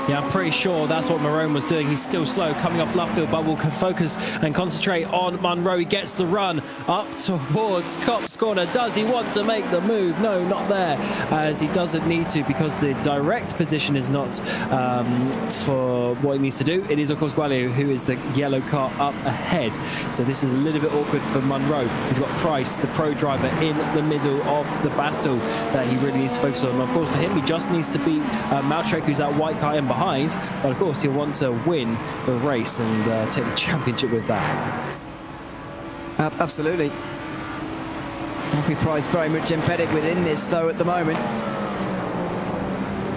Yeah, I'm pretty sure that's what Marone was doing. He's still slow coming off Luffield, but we'll focus and concentrate on Monroe. He gets the run up towards Copse Corner. Does he want to make the move? No, not there, as he doesn't need to, because the direct position is not for what he needs to do. It is, of course, Gualio, who is the yellow car up ahead. So this is a little bit awkward for Monroe. He's got Price, the pro driver, in the middle of the battle that he really needs to focus on. And of course, for him, he just needs to beat Mautarek, who's that white car in behind, but of course he'll want to win the race and take the championship with that. Absolutely. Alfie Price very much embedded within this though at the moment.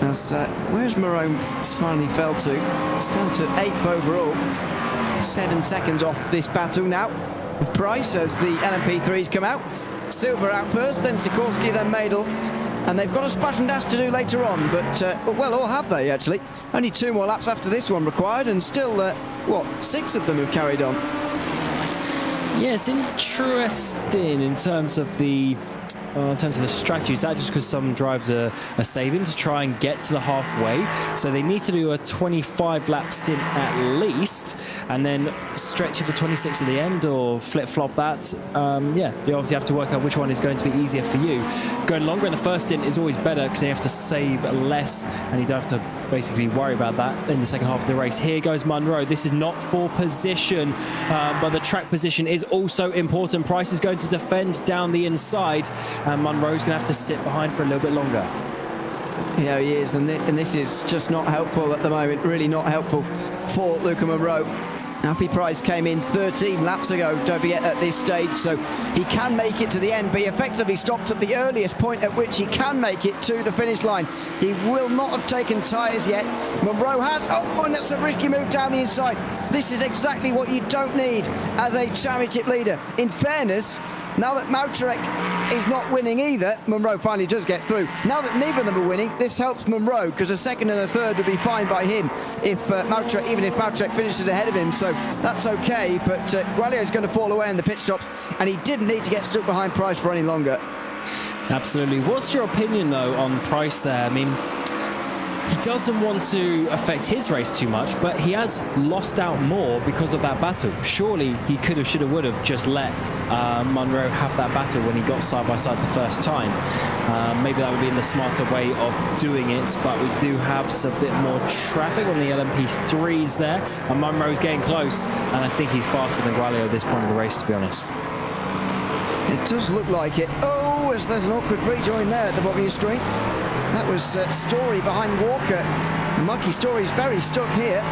As where's Marone finally fell to? It's down to 8th overall. 7 seconds off this battle now with Price as the LMP3s come out. Silver out first, then Sikorsky, then Madel. And they've got a splash and dash to do later on, but, well, or have they, actually? Only 2 more laps after this one required, and still, 6 of them have carried on. Yeah, it's interesting in terms of the strategy. Is that just because some drivers are saving to try and get to the halfway? So they need to do a 25-lap stint at least, and then stretch it for 26 at the end, or flip-flop that. Yeah, you obviously have to work out which one is going to be easier for you. Going longer in the first stint is always better, because you have to save less, and you don't have to basically worry about that in the second half of the race. Here goes Monroe. This is not for position, but the track position is also important. Price is going to defend down the inside, and Monroe's going to have to sit behind for a little bit longer. Yeah, he is, and this is just not helpful at the moment. Really not helpful for Luca Monroe. Alfie Price came in 13 laps ago, don't forget, at this stage, so he can make it to the end, but he effectively stopped at the earliest point at which he can make it to the finish line. He will not have taken tyres yet. Monroe has. Oh, and that's a risky move down the inside. This is exactly what you don't need as a championship leader. In fairness, now that Mautrek is not winning either, Monroe finally does get through. Now that neither of them are winning, this helps Monroe, because a second and a third would be fine by him if Mautrek, even if Mautrek finishes ahead of him, so that's okay. But Gualio is going to fall away in the pit stops, and he didn't need to get stuck behind Price for any longer. Absolutely. What's your opinion, though, on Price there? I mean, he doesn't want to affect his race too much, but he has lost out more because of that battle. Surely he could have, should have, would have just let Monroe have that battle when he got side by side the first time. Maybe that would be in the smarter way of doing it, but we do have a bit more traffic on the LMP3s there, and Monroe's getting close, and I think he's faster than Gualio at this point of the race, to be honest. It does look like it. Oh, there's an awkward rejoin there at the bottom of your screen. That was Story behind Walker. And Mikey Story's very stuck here.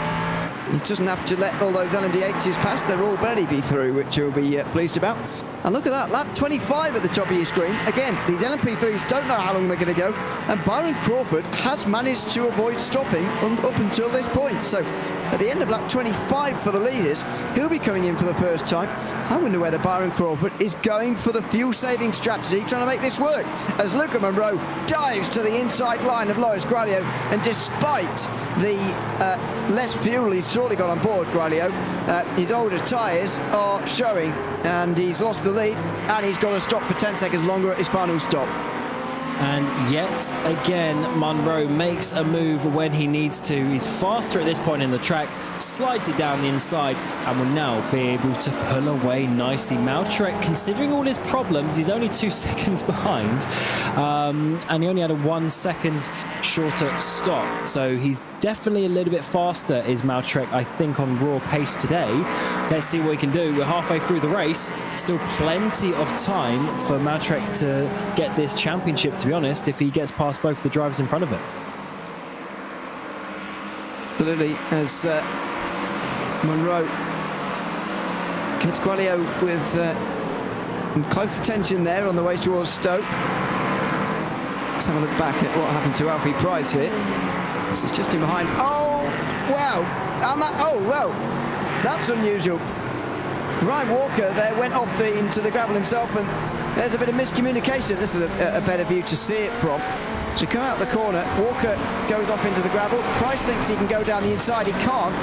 He doesn't have to let all those LMDHs pass. They'll already be through, which you'll be pleased about. And look at that, lap 25 at the top of your screen. Again, these LMP3s don't know how long they're going to go. And Byron Crawford has managed to avoid stopping up until this point. So at the end of lap 25 for the leaders, he'll be coming in for the first time. I wonder whether Byron Crawford is going for the fuel-saving strategy, trying to make this work, as Luca Monroe dives to the inside line of Loris Gualio, and despite the less fuel he's surely got on board, Gualio, his older tyres are showing, and he's lost the lead, and he's got to stop for 10 seconds longer at his final stop. And yet again, Monroe makes a move when he needs to. He's faster at this point in the track, slides it down the inside, and will now be able to pull away nicely. Mautrek, considering all his problems, he's only 2 seconds behind, and he only had a 1 second shorter stop. So he's definitely a little bit faster, is Mautrek, I think, on raw pace today. Let's see what he can do. We're halfway through the race. Still plenty of time for Mautrek to get this championship, to be honest, if he gets past both the drivers in front of him. Absolutely, as Monroe gets Gualio with close attention there on the way towards Stowe. Let's have a look back at what happened to Alfie Price here. This is just in behind. Oh, wow. And that, oh, wow. That's unusual. Ryan Walker there went off into the gravel himself, and there's a bit of miscommunication. This is a better view to see it from. So come out the corner, Walker goes off into the gravel. Price thinks he can go down the inside, he can't.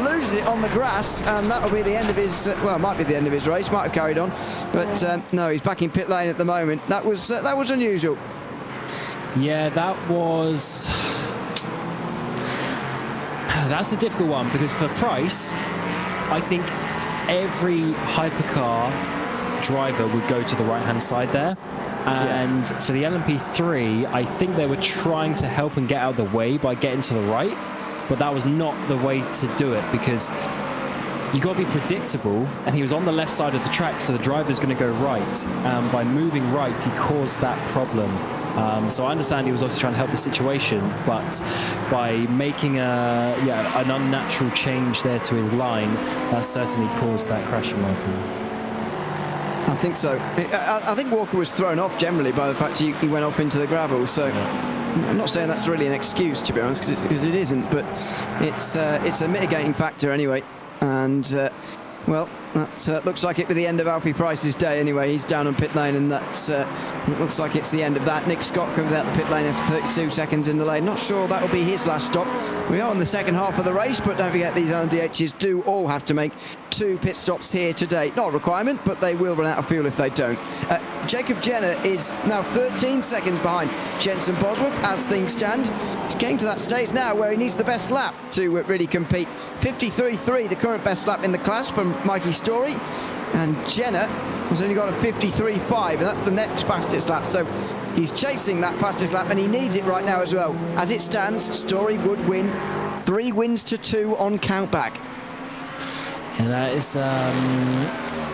Loses it on the grass, and that'll be the end of his, well, it might be the end of his race, might have carried on. But no, he's back in pit lane at the moment. That was unusual. Yeah, that was... That's a difficult one, because for Price, I think every hypercar driver would go to the right-hand side there. And for the LMP3, I think they were trying to help and get out of the way by getting to the right, but that was not the way to do it, because you got to be predictable, and he was on the left side of the track, so the driver's going to go right. By moving right, he caused that problem. So I understand he was also trying to help the situation, but by making an unnatural change there to his line, that certainly caused that crash, in my opinion. I think so. I think Walker was thrown off generally by the fact he went off into the gravel, so I'm not saying that's really an excuse, to be honest, because it isn't, but it's a mitigating factor anyway. And well, that looks like it be the end of Alfie Price's day anyway. He's down on pit lane, and it looks like it's the end of that. Nick Scott comes out the pit lane after 32 seconds in the lane. Not sure that'll be his last stop. We are in the second half of the race, but don't forget these LMDHs do all have to make 2 pit stops here today. Not a requirement, but they will run out of fuel if they don't. Jacob Jenner is now 13 seconds behind Jenson Bosworth as things stand. He's getting to that stage now where he needs the best lap to really compete. 53.3, the current best lap in the class from Mikey Story, and Jenner has only got a 53.5, and that's the next fastest lap. So he's chasing that fastest lap, and he needs it right now as well. As it stands, Story would win 3 wins to 2 on countback. And that is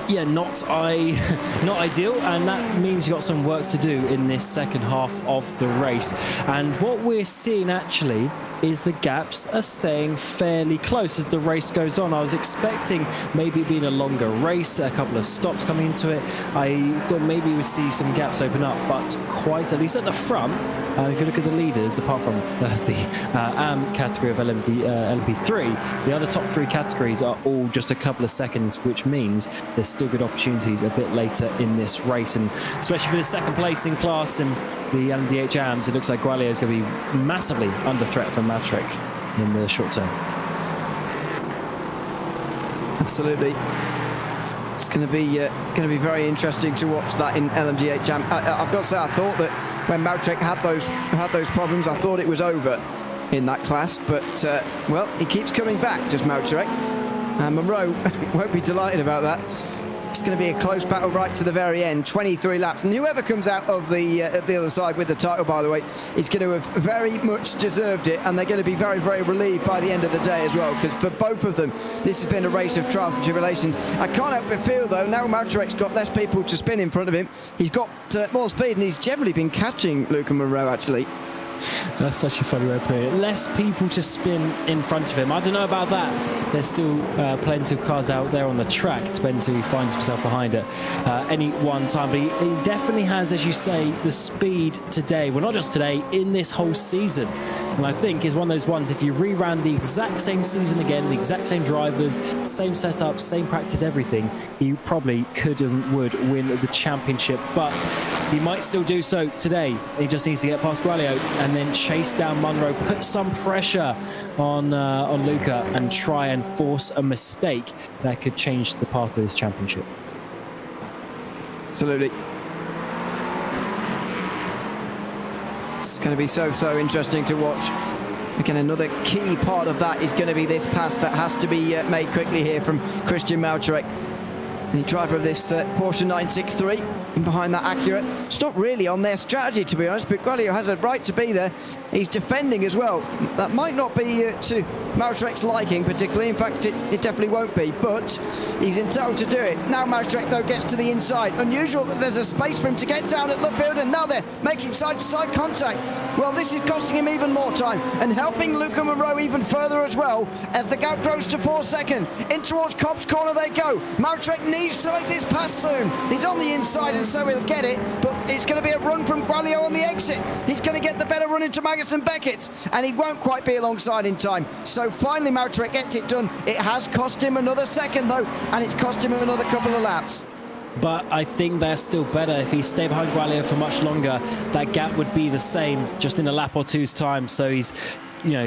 Yeah, not ideal, and that means you've got some work to do in this second half of the race. And what we're seeing actually is the gaps are staying fairly close as the race goes on. I was expecting maybe it being a longer race, a couple of stops coming into it. I thought maybe we'd see some gaps open up, but quite, at least at the front, if you look at the leaders, apart from the AM category of LMP3, the other top three categories are all just a couple of seconds, which means there's still good opportunities a bit later in this race, and especially for the second place in class in the Lmdh AMs, it looks like Gualio is going to be massively under threat from Matrek in the short term. Absolutely. It's going to be very interesting to watch that in Lmdh AM. I've got to say, I thought that when Matrek had those problems, I thought it was over in that class, but well, he keeps coming back, just Matrek. And Monroe won't be delighted about that. It's going to be a close battle right to the very end, 23 laps. And whoever comes out of the other side with the title, by the way, is going to have very much deserved it. And they're going to be very, very relieved by the end of the day as well, because for both of them, this has been a race of trials and tribulations. I can't help but feel, though, now Matrek's got less people to spin in front of him. He's got more speed, and he's generally been catching Luca Monroe, actually. That's such a funny way of putting it. Less people to spin in front of him. I don't know about that. There's still plenty of cars out there on the track. Depends who he finds himself behind at any one time. But he definitely has, as you say, the speed today. Well, not just today, in this whole season. And I think is one of those ones, if you reran the exact same season again, the exact same drivers, same setup, same practice, everything, he probably could and would win the championship. But he might still do so today. He just needs to get past Gualio and then chase down Monroe, put some pressure on Luca, and try and force a mistake that could change the path of this championship. Absolutely. It's going to be so interesting to watch. Again, another key part of that is going to be this pass that has to be made quickly here from Christian Matrek, the driver of this Porsche 963, in behind that Acura. It's not really on their strategy, to be honest, but Gualio has a right to be there. He's defending as well. That might not be to Matrek's liking particularly. In fact, it definitely won't be, but he's entitled to do it. Now Matrek, though, gets to the inside. Unusual that there's a space for him to get down at left field, and now they're making side-to-side contact. Well, this is costing him even more time and helping Luca Monroe even further as well, as the gap grows to 4 seconds. In towards Cobb's corner they go. Matrek needs to make this pass soon. He's on the inside, and so he'll get it, but it's going to be a run from Gualio on the exit. He's going to get the better run into Magnus and Beckett, and he won't quite be alongside in time. So finally Matrek gets it done. It has cost him another second, though, and it's cost him another couple of laps. But I think that's still better. If he stayed behind Gualio for much longer, that gap would be the same, just in a lap or two's time. So he's,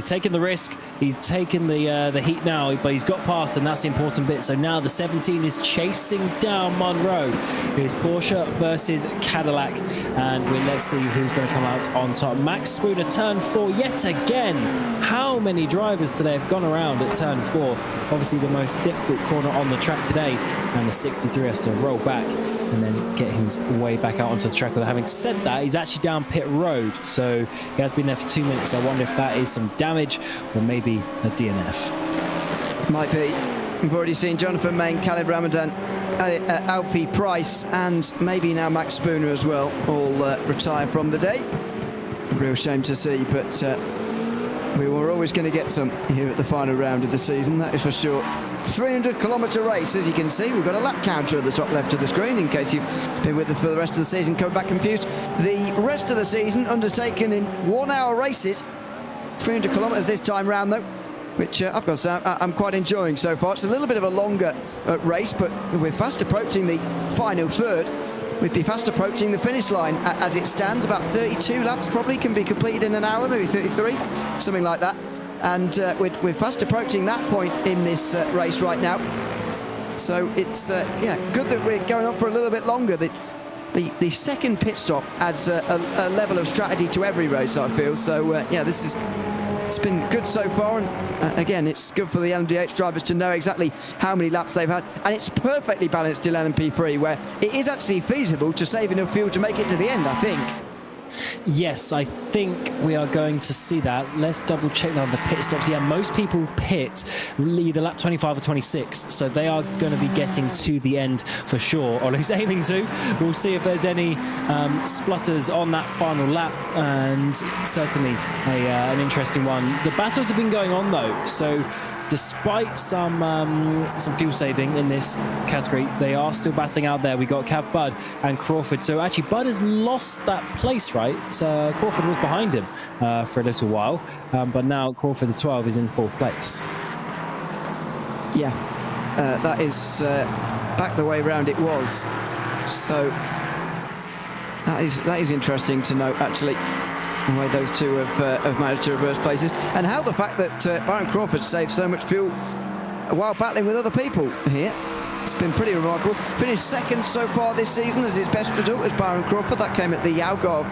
taking the risk. He's taken the heat now, but he's got past, and that's the important bit. So now the 17 is chasing down Monroe. It's Porsche versus Cadillac, and let's see who's going to come out on top. Max Spooner, turn 4 yet again. How many drivers today have gone around at turn 4? Obviously the most difficult corner on the track today, and the 63 has to roll back and then get his way back out onto the track. With having said that, he's actually down pit road, so he has been there for 2 minutes. So I wonder if that is some damage or maybe a DNF. Might be. We've already seen Jonathan Main, Khalid Ramadan, Alfie Price, and maybe now Max Spooner as well, all retire from the day. A real shame to see, but we were always going to get some here at the final round of the season, that is for sure. 300-kilometre race, as you can see. We've got a lap counter at the top left of the screen in case you've been with us for the rest of the season, come back confused. The rest of the season undertaken in 1-hour races, 300 kilometres this time round, though, which I've got to say I'm quite enjoying so far. It's a little bit of a longer race, but we're fast approaching the final third. We'd be fast approaching the finish line as it stands. About 32 laps probably can be completed in an hour, maybe 33, something like that. And we're fast approaching that point in this race right now. So it's good that we're going on for a little bit longer. The second pit stop adds a level of strategy to every race, I feel. So it's been good so far, and again, it's good for the Lmdh drivers to know exactly how many laps they've had, and it's perfectly balanced in LMP3, where it is actually feasible to save enough fuel to make it to the end, I think. Yes, I think we are going to see that. Let's double check that on the pit stops. Yeah, most people pit either lap 25 or 26, so they are going to be getting to the end for sure, or at least aiming to. We'll see if there's any splutters on that final lap, and certainly an interesting one. The battles have been going on though, so despite some fuel saving in this category, they are still battling out there. We got Cav Bud and Crawford. So actually, Bud has lost that place, right? Crawford was behind him for a little while, but now Crawford, the 12, is in 4th place. Yeah, that is back the way round it was. So that is interesting to note, actually, the way those two have managed to reverse places, and how the fact that Byron Crawford saved so much fuel while battling with other people here. It's been pretty remarkable. Finished 2nd so far this season as his best result as Byron Crawford. That came at the Algarve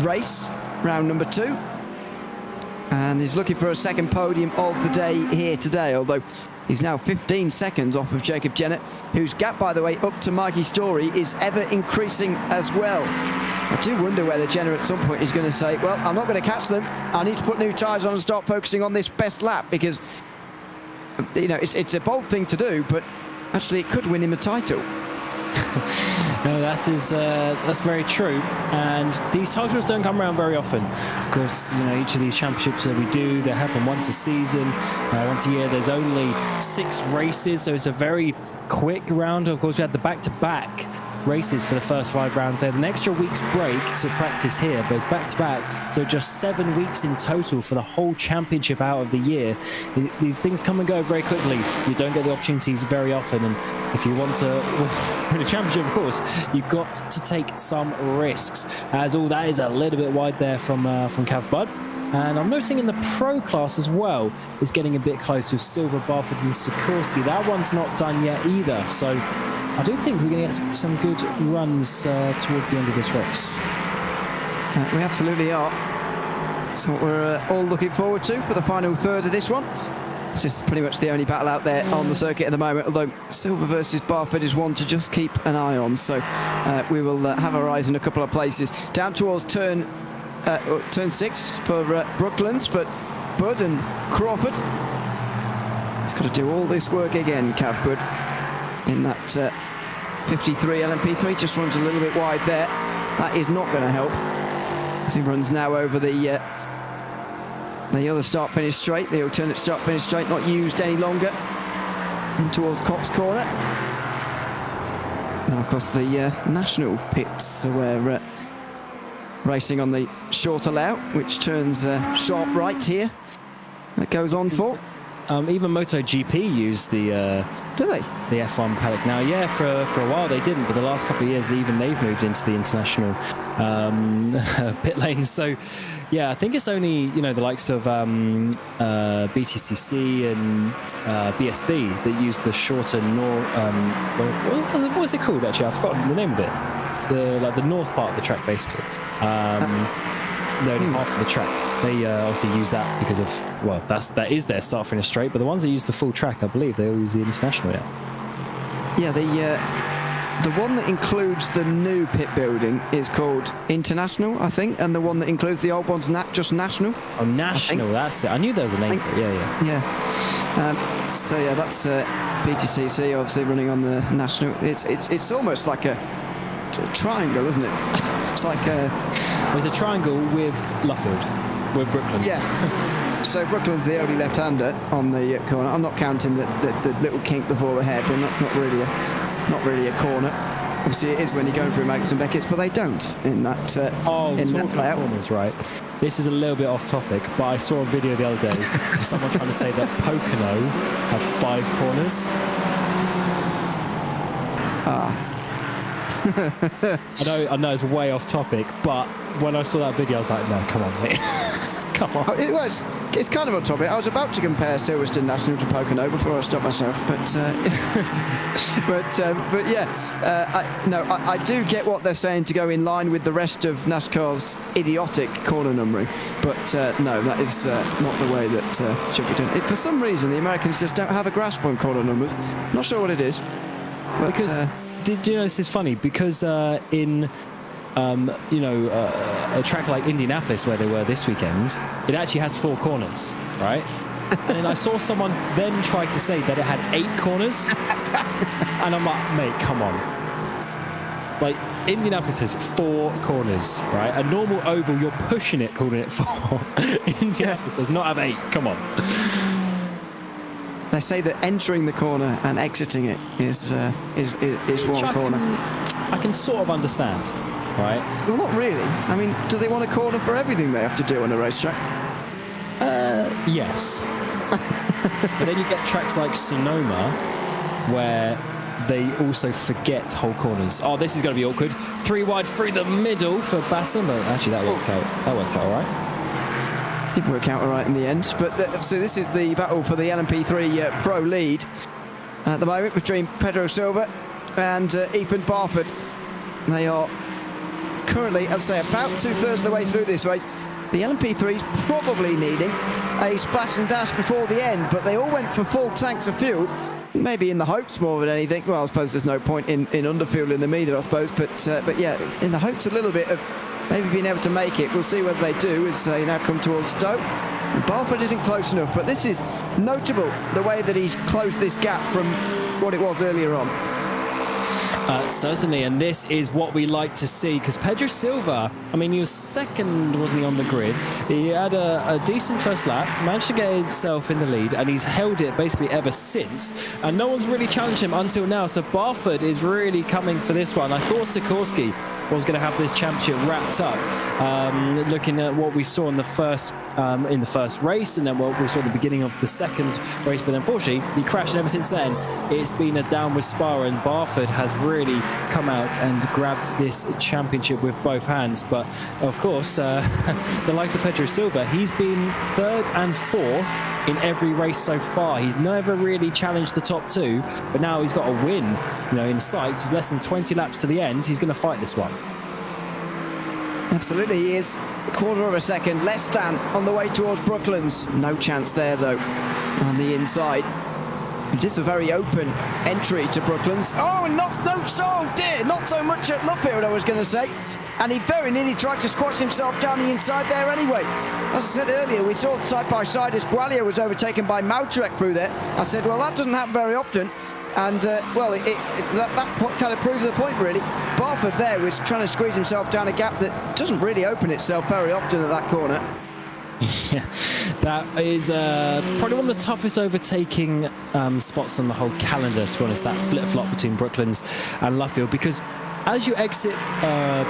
race, round number 2. And he's looking for a 2nd podium of the day here today, although he's now 15 seconds off of Jacob Jennett, whose gap, by the way, up to Mikey Story is ever increasing as well. I do wonder whether Jenner at some point is going to say, well, I'm not going to catch them. I need to put new tyres on and start focusing on this best lap, because, you know, it's a bold thing to do, but actually it could win him a title. No, that's very true, and these titles don't come around very often. Of course, you know, each of these championships that we do, they happen once a season, once a year. There's only 6 races, so it's a very quick round. Of course, we had the back-to-back races for the first 5 rounds. They had an extra week's break to practice here, but it's back-to-back, so just 7 weeks in total for the whole championship out of the year. These things come and go very quickly. You don't get the opportunities very often, and if you want to win a championship, of course, you've got to take some risks, as all that is a little bit wide there from Cav Bud. And I'm noticing in the pro class as well is getting a bit close with Silver, Barford and Sikorsky. That one's not done yet either, so I do think we're going to get some good runs towards the end of this race. We absolutely are. So what we're all looking forward to for the final third of this one. This is pretty much the only battle out there on the circuit at the moment, although Silver versus Barford is one to just keep an eye on. So we will have our eyes in a couple of places. Down towards turn 6 for Brooklands, for Bud and Crawford. He's got to do all this work again, Cav Bud, in that 53 LMP3. Just runs a little bit wide there. That is not going to help, as he runs now over the other start-finish straight, the alternate start-finish straight, not used any longer, in towards Copse Corner. Now, of course, the national pits where racing on the short allow, which turns sharp right here. That goes on for. Even MotoGP used the do they? The F1 paddock now. Yeah, for a while they didn't, but the last couple of years they've moved into the international pit lanes. So yeah, I think it's only, you know, the likes of BTCC and BSB that use the shorter what was it called actually? I've forgotten the name of it. The north part of the track, basically. Only half of the track. They obviously use that because of, well, that is their start finish straight. But the ones that use the full track, I believe, they all use the international. Yeah, the one that includes the new pit building is called International, I think, and the one that includes the old one's just National. Oh, National, that's it. I knew there was a name for it. Yeah. So yeah, that's BTCC obviously running on the National. It's almost like a triangle, isn't it? It's like it's a triangle with Luffield, with Brooklands. Yeah. So Brooklands the only left-hander on the corner. I'm not counting the little kink before the hairpin. That's not really a corner. Obviously, it is when you're going through Makes and Beckett's, but they don't in that. In that layout. Corners, right. This is a little bit off topic, but I saw a video the other day of someone trying to say that Pocono had 5 corners. I know it's way off topic, but when I saw that video, I was like, no, come on, mate. Come on. It's kind of on topic. I was about to compare Silverstone National to Pocono before I stopped myself, but yeah, I do get what they're saying to go in line with the rest of NASCAR's idiotic corner numbering, but no, that is not the way that should be done. For some reason, the Americans just don't have a grasp on corner numbers. Not sure what it is, but because did you know this is funny? Because in a track like Indianapolis where they were this weekend, it actually has 4 corners, right? And then I saw someone then try to say that it had 8 corners, and I'm like, mate, come on. Like, Indianapolis has 4 corners, right? A normal oval, you're pushing it, calling it 4. Indianapolis does not have 8. Come on. They say that entering the corner and exiting it is one corner. I can sort of understand, right? Well, not really. I mean, do they want a corner for everything they have to do on a racetrack? Yes. But then you get tracks like Sonoma, where they also forget whole corners. Oh, this is going to be awkward. 3 wide through the middle for Bassam, but actually that worked out. That worked out all right. Didn't work out all right in the end. But so this is the battle for the LMP3 Pro lead at the moment between Pedro Silva and Ethan Barford. They are currently, as I say, about 2/3 of the way through this race. The LMP3's probably needing a splash and dash before the end, but they all went for full tanks of fuel. Maybe in the hopes more than anything. Well, I suppose there's no point in underfueling them either, I suppose. But yeah, in the hopes a little bit of maybe being able to make it. We'll see whether they do as they now come towards Stowe. And Barford isn't close enough, but this is notable, the way that he's closed this gap from what it was earlier on. Certainly, and this is what we like to see, because Pedro Silva, I mean, he was second, wasn't he, on the grid? He had a decent first lap, managed to get himself in the lead, and he's held it basically ever since, and no one's really challenged him until now, so Barford is really coming for this one. I thought Sikorsky was going to have this championship wrapped up, looking at what we saw in the first race, and then what we saw at the beginning of the second race, but unfortunately he crashed, and ever since then it's been a downward spiral, and Barford has really come out and grabbed this championship with both hands. But of course, the likes of Pedro Silva, he's been 3rd and 4th in every race so far. He's never really challenged the top 2, but now he's got a win, in sight. He's less than 20 laps to the end. He's going to fight this one. Absolutely, he is. A quarter of a second less than on the way towards Brooklands. No chance there, though, on the inside. It is a very open entry to Brooklands. Oh, and not so much at Luffield, I was going to say. And he very nearly tried to squash himself down the inside there anyway. As I said earlier, we saw side by side as Gualia was overtaken by Mautrek through there. I said, well, that doesn't happen very often. And, that kind of proves the point, really. Barford there was trying to squeeze himself down a gap that doesn't really open itself very often at that corner. Yeah, that is probably one of the toughest overtaking spots on the whole calendar, to be honest, that flip-flop between Brooklands and Luffield, because as you exit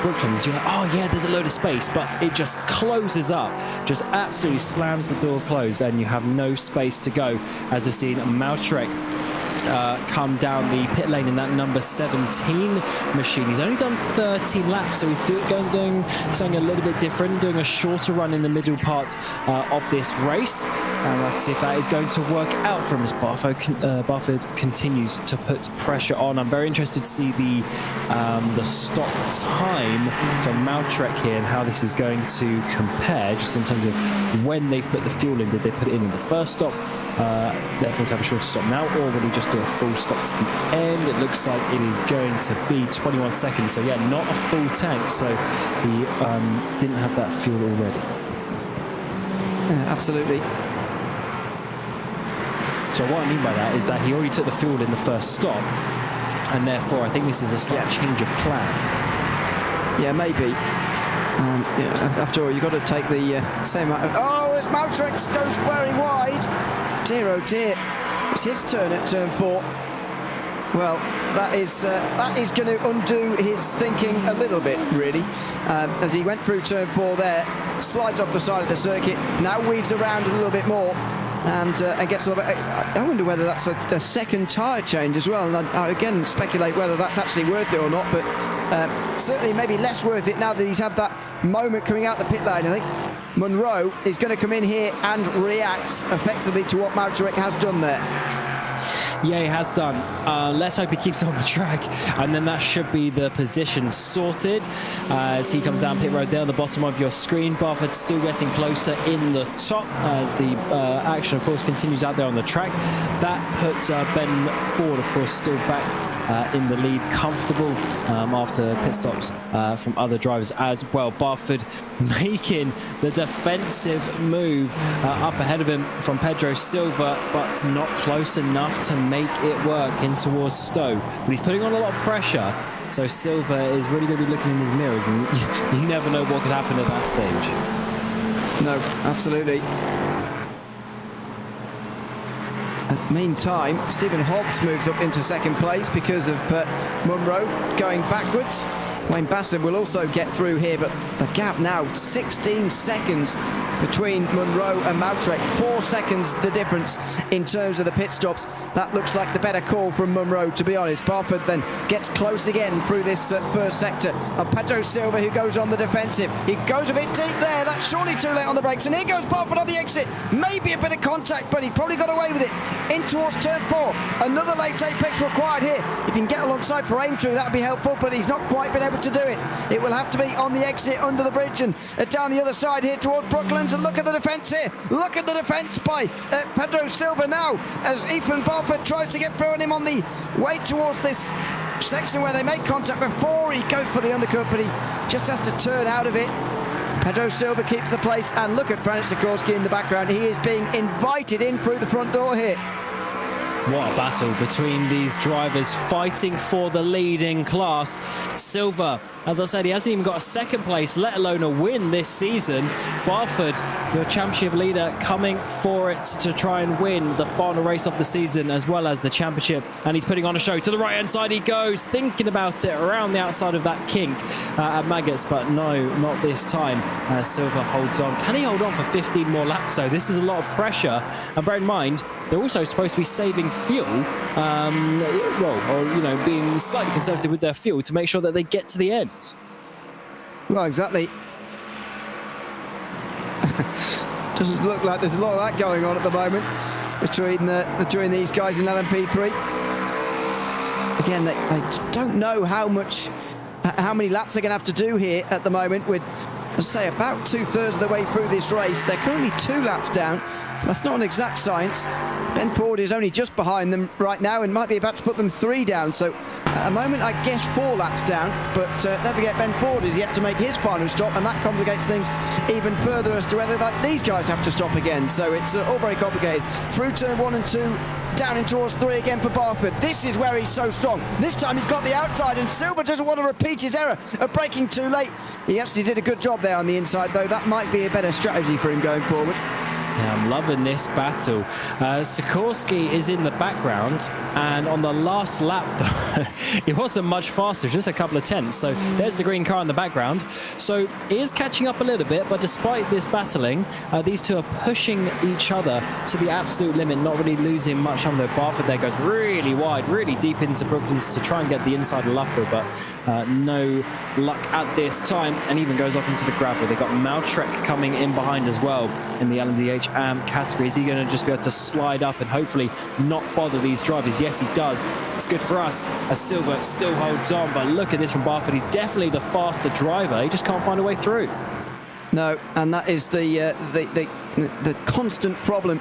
Brooklands, you're like, oh yeah, there's a load of space, but it just closes up, just absolutely slams the door closed, and you have no space to go, as we've seen Mautrek come down the pit lane in that number 17 machine. He's only done 13 laps, so he's doing something a little bit different, doing a shorter run in the middle part of this race. And we'll have to see if that is going to work out for him as Barford continues to put pressure on. I'm very interested to see the stop time for Mautrek here and how this is going to compare, just in terms of when they've put the fuel in. Did they put it in the first stop? Therefore to have a shorter stop now, or will he just do a full stop to the end? It looks like it is going to be 21 seconds, so yeah, not a full tank, so he didn't have that fuel already. Yeah, absolutely. So what I mean by that is that he already took the fuel in the first stop, and therefore I think this is a slight change of plan. Yeah, maybe. After all, you've got to take the same amount of... Oh, as Mautrek goes very wide. Dear, oh dear. It's his turn at turn 4. Well, that is going to undo his thinking a little bit, really. As he went through turn 4 there, slides off the side of the circuit, now weaves around a little bit more. And gets a little bit... I wonder whether that's a second tyre change as well. And I again speculate whether that's actually worth it or not. But certainly maybe less worth it now that he's had that moment coming out the pit lane. I think Munro is going to come in here and react effectively to what Mautrek has done there. Yeah, he has done. Let's hope he keeps on the track, and then that should be the position sorted as he comes down pit road there on the bottom of your screen. Barford still getting closer in the top as the action, of course, continues out there on the track. That puts Ben Ford, of course, still back in the lead, comfortable after pit stops from other drivers as well. Barford making the defensive move up ahead of him from Pedro Silva, but not close enough to make it work in towards Stowe. But he's putting on a lot of pressure, so Silva is really going to be looking in his mirrors, and you never know what could happen at that stage. No, absolutely. Meantime, Stephen Hobbs moves up into second place because of Munro going backwards. Wayne Bassett will also get through here, but the gap now 16 seconds between Munro and Mautrek. 4 seconds the difference in terms of the pit stops. That looks like the better call from Munro, to be honest. Barford then gets close again through this first sector. And Pedro Silva, who goes on the defensive. He goes a bit deep there. That's surely too late on the brakes. And here goes Barford on the exit. Maybe a bit of contact, but he probably got away with it. In towards turn 4. Another late apex required here. If he can get alongside for aim through, that would be helpful, but he's not quite been able to do it. It will have to be on the exit under the bridge and down the other side here towards Brooklands. And look at the defence here. Look at the defence by Pedro Silva now as Ethan Barford tries to get through on him on the way towards this section where they make contact before he goes for the undercut, but he just has to turn out of it. Pedro Silva keeps the place, and look at Franz Sikorsky in the background. He is being invited in through the front door here. What a battle between these drivers fighting for the lead in class. Silva, as I said, he hasn't even got a second place, let alone a win this season. Barford, your championship leader, coming for it to try and win the final race of the season as well as the championship. And he's putting on a show. To the right-hand side he goes, thinking about it around the outside of that kink at Maggots, but no, not this time. Silva holds on. Can he hold on for 15 more laps though? This is a lot of pressure. And bear in mind, they're also supposed to be saving fuel, or being slightly conservative with their fuel to make sure that they get to the end. Well, exactly. Doesn't look like there's a lot of that going on at the moment between these guys in LMP3. Again, they don't know how many laps they're going to have to do here at the moment. With, as I say, about 2/3 of the way through this race. They're currently 2 laps down. That's not an exact science. Ben Ford is only just behind them right now and might be about to put them 3 down. So at the moment, I guess 4 laps down. But don't forget, Ben Ford is yet to make his final stop, and that complicates things even further as to whether these guys have to stop again. So it's all very complicated. Through turn 1 and 2, down in towards 3 again for Barford. This is where he's so strong. This time he's got the outside, and Silva doesn't want to repeat his error of braking too late. He actually did a good job there on the inside, though. That might be a better strategy for him going forward. Yeah, I'm loving this battle. Sikorsky is in the background, and on the last lap, it wasn't much faster, just a couple of tenths. So there's the green car in the background. So he is catching up a little bit, but despite this battling, these two are pushing each other to the absolute limit, not really losing much on the Barford there goes really wide, really deep into Brooklands to try and get the inside of Luffer, but no luck at this time, and even goes off into the gravel. They've got Mautrek coming in behind as well in the Lmdh category. Is he going to just be able to slide up and hopefully not bother these drivers? Yes, he does. It's good for us as Silva still holds on, but look at this from Barford. He's definitely the faster driver. He just can't find a way through. No, and that is the constant problem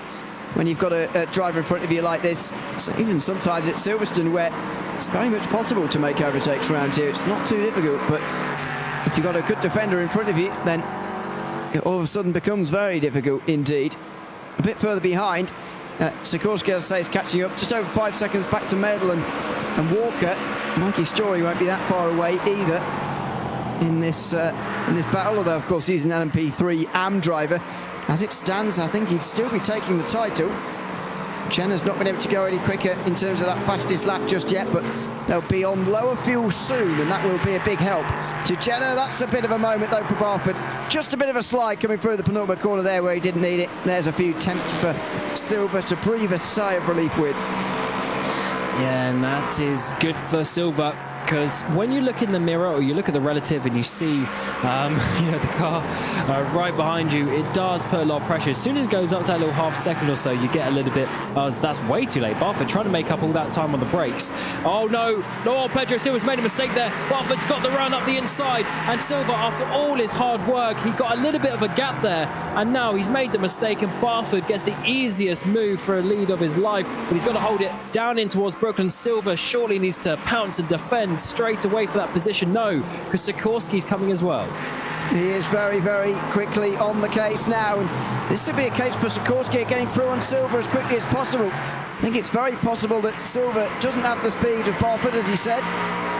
when you've got a driver in front of you like this. So even sometimes at Silverstone, where it's very much possible to make overtakes around here. It's not too difficult, but if you've got a good defender in front of you, then it all of a sudden becomes very difficult indeed. A bit further behind, Sikorsky, as I say, is catching up. Just over 5 seconds back to Medal and Walker. Mikey Story won't be that far away either in this battle, although of course he's an LMP3 AM driver. As it stands, I think he'd still be taking the title. Jenner's not been able to go any quicker in terms of that fastest lap just yet, but they'll be on lower fuel soon, and that will be a big help to Jenner. That's a bit of a moment though for Barford. Just a bit of a slide coming through the penultimate corner there where he didn't need it. There's a few attempts for Silva to breathe a sigh of relief with. Yeah, and that is good for Silva. because when you look in the mirror or you look at the relative and you see, the car right behind you, it does put a lot of pressure. As soon as it goes up to that little half second or so, you get a little bit, that's way too late. Barford trying to make up all that time on the brakes. Oh no, Pedro Silva's made a mistake there. Barford's got the run up the inside, and Silva, after all his hard work, he got a little bit of a gap there, and now he's made the mistake, and Barford gets the easiest move for a lead of his life, but he's got to hold it down in towards Brooklyn. Silva surely needs to pounce and defend straight away for that position. No, because Sikorsky's coming as well. He is very, very quickly on the case now, and this would be a case for Sikorsky getting through on Silva as quickly as possible. I think it's very possible that Silva doesn't have the speed of Barford, as he said,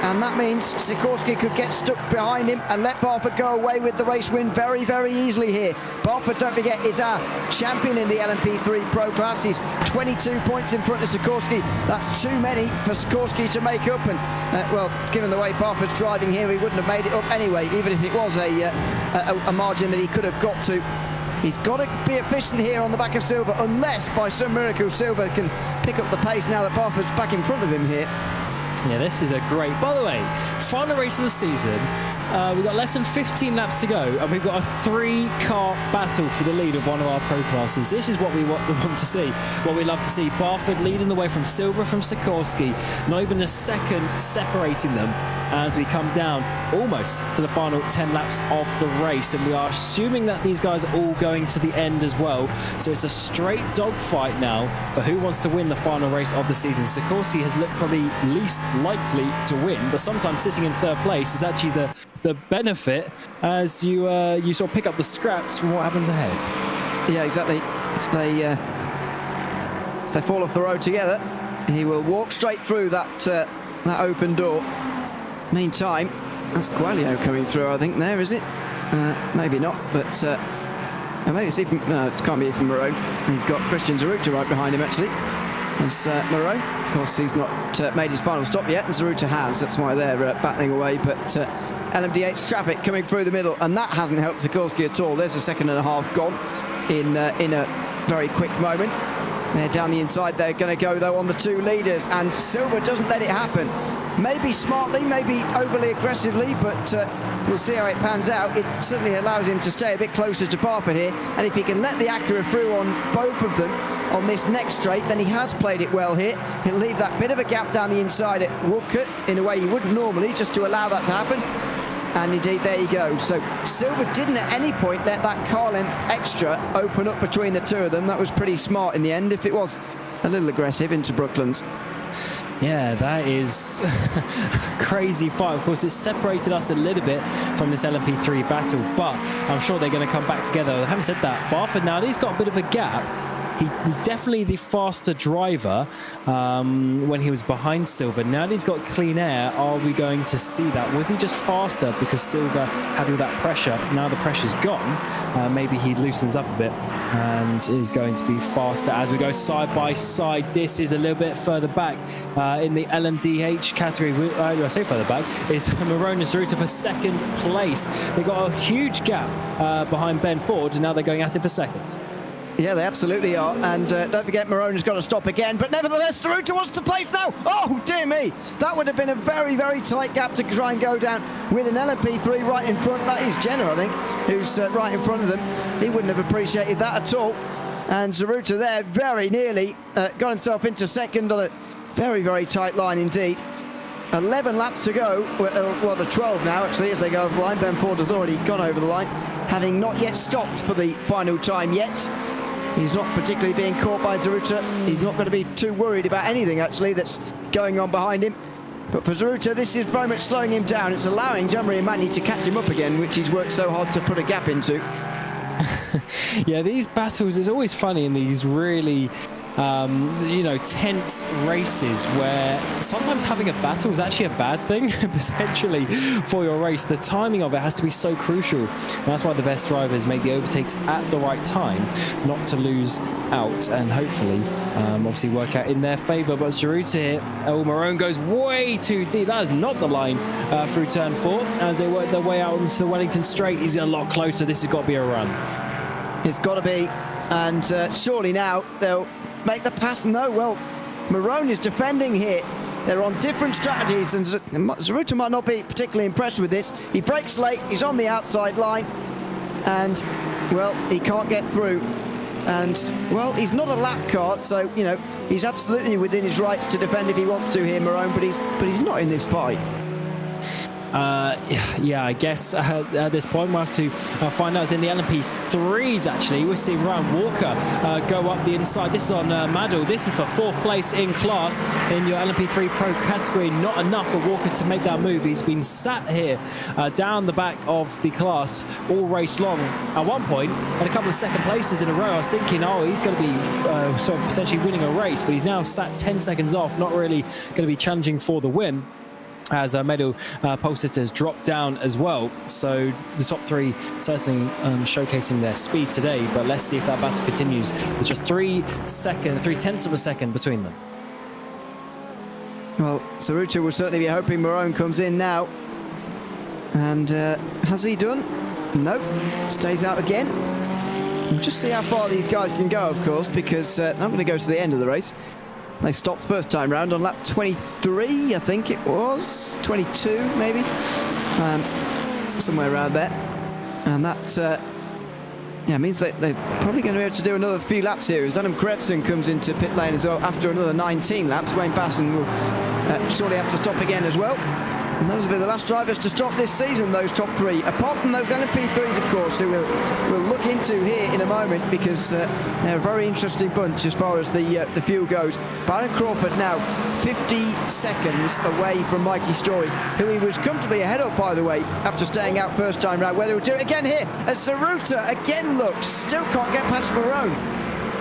and that means Sikorsky could get stuck behind him and let Barford go away with the race win very, very easily here. Barford, don't forget, is our champion in the LMP3 Pro class. He's 22 points in front of Sikorsky. That's too many for Sikorsky to make up, and well, given the way Barford's driving here, he wouldn't have made it up anyway, even if it was a margin that he could have got to. He's got to be efficient here on the back of Silva, unless by some miracle Silva can pick up the pace now that Barford's back in front of him here. Yeah, this is a great... By the way, final race of the season. We've got less than 15 laps to go, and we've got a 3-car battle for the lead of one of our pro classes. This is what we want to see, what we love to see. Barford leading the way from Silva, from Sikorsky, not even a second separating them as we come down almost to the final 10 laps of the race, and we are assuming that these guys are all going to the end as well. So it's a straight dogfight now for who wants to win the final race of the season. Sikorsky has looked probably least likely to win, but sometimes sitting in third place is actually the benefit as you sort of pick up the scraps from what happens ahead. Yeah, exactly. If they fall off the road together, he will walk straight through that open door. Meantime, that's Gualio coming through, I think, there, is it? Maybe not, but maybe it's even... No, it can't be from Marone. He's got Christian Zaruta right behind him, actually. As Marone, of course, he's not made his final stop yet, and Zaruta has. That's why they're battling away, but Lmdh traffic coming through the middle, and that hasn't helped Sikorsky at all. There's a second and a half gone in a very quick moment. They're down the inside. They're going to go, though, on the two leaders, and Silva doesn't let it happen. Maybe smartly, maybe overly aggressively, but we'll see how it pans out. It certainly allows him to stay a bit closer to Barford here, and if he can let the Acura through on both of them on this next straight, then he has played it well here. He'll leave that bit of a gap down the inside at Woodcote in a way you wouldn't normally, just to allow that to happen. And indeed, there you go. So Silva didn't at any point let that car length extra open up between the two of them. That was pretty smart in the end, if it was a little aggressive into Brooklands. Yeah, that is a crazy fight. Of course, it's separated us a little bit from this LMP3 battle, but I'm sure they're going to come back together. Having said that, Barford now, he's got a bit of a gap. He was definitely the faster driver when he was behind Silva. Now that he's got clean air, are we going to see that? Was he just faster because Silva had all that pressure? Now the pressure's gone. Maybe he loosens up a bit and is going to be faster as we go side by side. This is a little bit further back in the LMDH category. I say further back, is Marone and Zaruta for second place. They've got a huge gap behind Ben Ford, and now they're going at it for second. Yeah, they absolutely are. And don't forget, Marone has got to stop again. But nevertheless, Zaruta wants to place now. Oh, dear me. That would have been a very, very tight gap to try and go down with an LMP3 right in front. That is Jenner, I think, who's right in front of them. He wouldn't have appreciated that at all. And Zaruta there very nearly got himself into second on a very, very tight line indeed. 11 laps to go. Well, the 12 now, actually, as they go over the line. Ben Ford has already gone over the line, having not yet stopped for the final time yet. He's not particularly being caught by Zaruta. He's not going to be too worried about anything, actually, that's going on behind him. But for Zaruta, this is very much slowing him down. It's allowing Jean-Marie Magny to catch him up again, which he's worked so hard to put a gap into. Yeah, these battles, it's always funny in these really... tense races where sometimes having a battle is actually a bad thing potentially for your race. The timing of it has to be so crucial, and that's why the best drivers make the overtakes at the right time, not to lose out, and hopefully obviously work out in their favor. But Zaruta here, Marone goes way too deep. That is not the line through turn 4 as they work their way out into the Wellington straight. He's a lot closer. This has got to be a run. It's got to be, and surely now they'll make the pass. No, well, Marone is defending here. They're on different strategies, and Tsuruta might not be particularly impressed with this. He brakes late, he's on the outside line, and, well, he can't get through. And, well, he's not a lap car, so, you know, he's absolutely within his rights to defend if he wants to here, Marone, but he's not in this fight. Yeah, I guess at this point we'll have to find out. It's in the LMP3s, actually. We're seeing Ryan Walker go up the inside. This is on Madel. This is for 4th place in class in your LMP3 Pro category. Not enough for Walker to make that move. He's been sat here down the back of the class all race long. At one point, and a couple of second places in a row, I was thinking, oh, he's going to be sort of potentially winning a race, but he's now sat 10 seconds off, not really going to be challenging for the win, as Medal Pulsar has dropped down as well. So the top 3 certainly showcasing their speed today, but let's see if that battle continues. There's just 3/10 of a second between them. Well, Tsuruta will certainly be hoping Marone comes in now. And has he done? No, stays out again. We'll just see how far these guys can go, of course, because I'm going to go to the end of the race. They stopped first time round on lap 23, I think it was. 22, maybe. Somewhere around there. And that means that they're probably going to be able to do another few laps here as Adam Kretson comes into pit lane as well after another 19 laps. Wayne Basson will surely have to stop again as well. And those will be the last drivers to stop this season, those top 3. Apart from those LMP3s, of course, who we'll look into here in a moment, because they're a very interesting bunch as far as the fuel goes. Byron Crawford now 50 seconds away from Mikey Story, who he was comfortably ahead of, by the way, after staying out first time round. Whether he'll do it again here, as Tsuruta again looks, still can't get past Marone.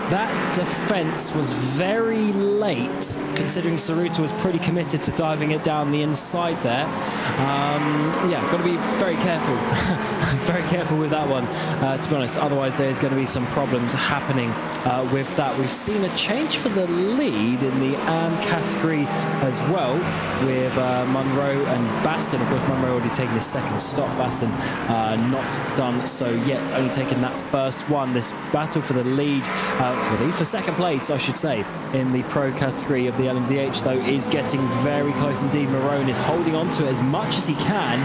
That defence was very late, considering Tsuruta was pretty committed to diving it down the inside there. Yeah, got to be very careful. Very careful with that one, to be honest. Otherwise, there's going to be some problems happening with that. We've seen a change for the lead in the AM category as well, with Munro and Basson. Of course, Munro already taking his second stop. Basson not done so yet, only taking that first one. This battle for the lead, for second place, I should say, in the pro category of the LMDH, though, is getting very close indeed. Marone is holding on to it as much as he can,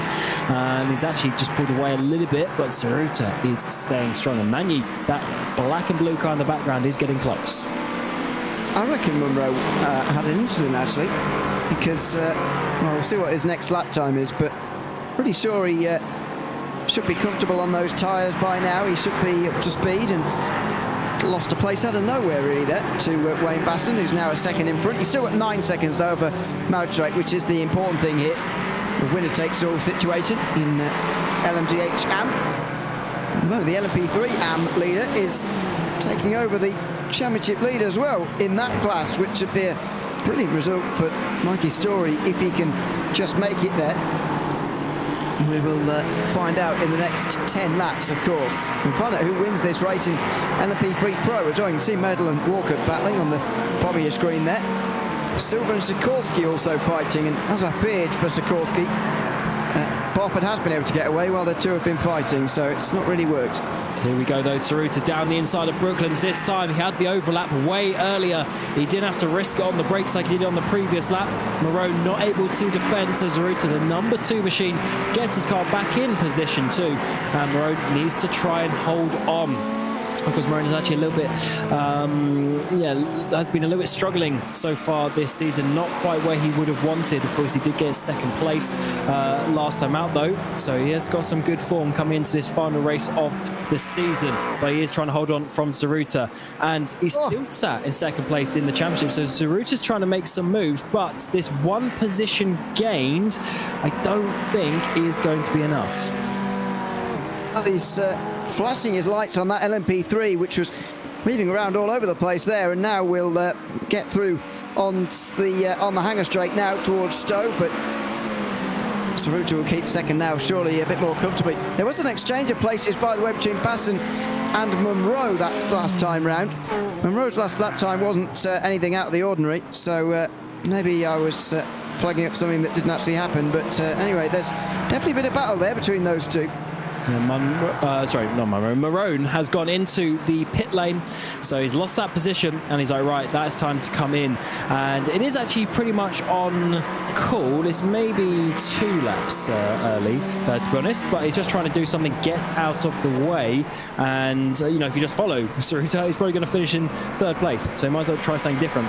and he's actually just pulled away a little bit, but Tsuruta is staying strong. And Manu, that black and blue car in the background, is getting close. I reckon Munro had an incident, actually, because, well, we'll see what his next lap time is, but pretty sure he should be comfortable on those tyres by now. He should be up to speed, and lost a place out of nowhere, really, there to Wayne Basson, who's now a second in front. He's still got 9 seconds over Mautrek, which is the important thing here. The winner-takes-all situation in LMDH AM. At the moment, the LMP3 AM leader is taking over the championship lead as well in that class, which would be a brilliant result for Mikey Story if he can just make it there. We will find out in the next 10 laps, of course. We'll find out who wins this race in LMP3 Pro as well. You can see Medal and Walker battling on the bottom of your screen there. Silver and Sikorsky also fighting, and as I feared for Sikorsky, Barford has been able to get away while the two have been fighting, so it's not really worked. Here we go, though. Tsuruta down the inside of Brooklands this time. He had the overlap way earlier. He didn't have to risk it on the brakes like he did on the previous lap. Marone not able to defend, so Tsuruta, the number 2 machine, gets his car back in position too. And Marone needs to try and hold on. Of course, Marone is actually a little bit, has been a little bit struggling so far this season. Not quite where he would have wanted. Of course, he did get second place last time out, though. So he has got some good form coming into this final race of the season. But he is trying to hold on from Tsuruta. And he's still sat in second place in the championship. So Tsuruta's trying to make some moves. But this one position gained, I don't think is going to be enough. Well, he's flashing his lights on that LMP3, which was weaving around all over the place there, and now we'll get through on the hangar straight now towards Stowe, but Tsuruta will keep second now, surely a bit more comfortably. There was an exchange of places, by the way, between Basson and Munro that last time round. Munro's last lap time wasn't anything out of the ordinary, so maybe I was flagging up something that didn't actually happen, but anyway, there's definitely been a battle there between those two. Marone has gone into the pit lane, so he's lost that position, and he's like, right, that's time to come in. And it is actually pretty much on call. It's maybe 2 laps early, to be honest, but he's just trying to do something, get out of the way. And you know, if you just follow Saruta, he's probably going to finish in 3rd place, so he might as well try something different.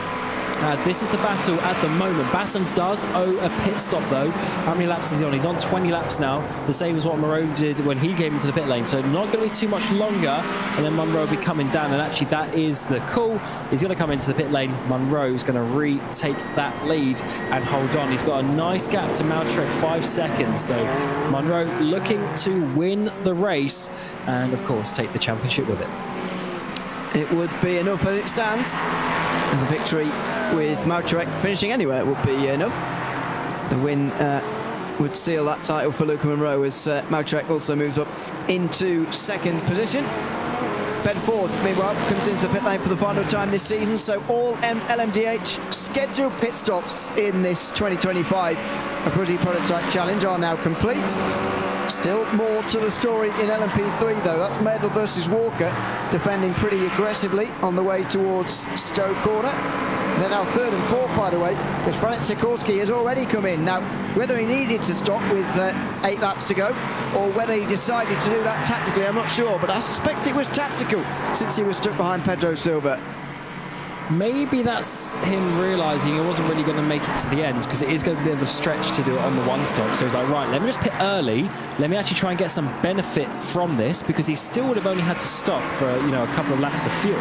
As this is the battle at the moment. Basson does owe a pit stop though. How many laps is he on? He's on 20 laps now, the same as what Marone did when he came into the pit lane, so not going to be too much longer, and then Munro will be coming down, and actually that is the call. He's going to come into the pit lane. Munro is going to retake that lead and hold on. He's got a nice gap to Mautrek, 5 seconds, so Munro looking to win the race and of course take the championship with it. It would be enough as it stands, and the victory with Mautrek finishing anywhere would be enough. The win would seal that title for Luca Munro, as Mautrek also moves up into 2nd position. Ben Ford, meanwhile, comes into the pit lane for the final time this season, so all LMDH scheduled pit stops in this 2025 Abruzzi Prototype Challenge are now complete. Still more to the story in LMP3 though. That's Medal versus Walker, defending pretty aggressively on the way towards Stowe Corner. They're now 3rd and 4th, by the way, because Franek Sikorsky has already come in. Now, whether he needed to stop with 8 laps to go, or whether he decided to do that tactically, I'm not sure, but I suspect it was tactical, since he was stuck behind Pedro Silva. Maybe that's him realising he wasn't really going to make it to the end, because it is going to be a bit of a stretch to do it on the 1 stop. So he's like, right, let me just pit early. Let me actually try and get some benefit from this, because he still would have only had to stop for, you know, a couple of laps of fuel,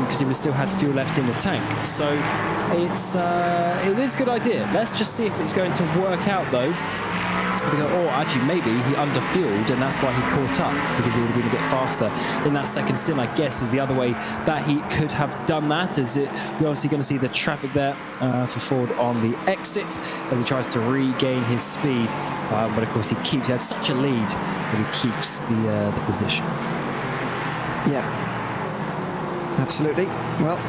because he would still had fuel left in the tank. So it is a good idea. Let's just see if it's going to work out though. Or actually maybe he underfueled and that's why he caught up, because he would have been a bit faster in that 2nd stint, I guess, is the other way that he could have done that. You're obviously going to see the traffic there for Ford on the exit as he tries to regain his speed, but of course he has such a lead that he keeps the position. Yeah, absolutely. Well,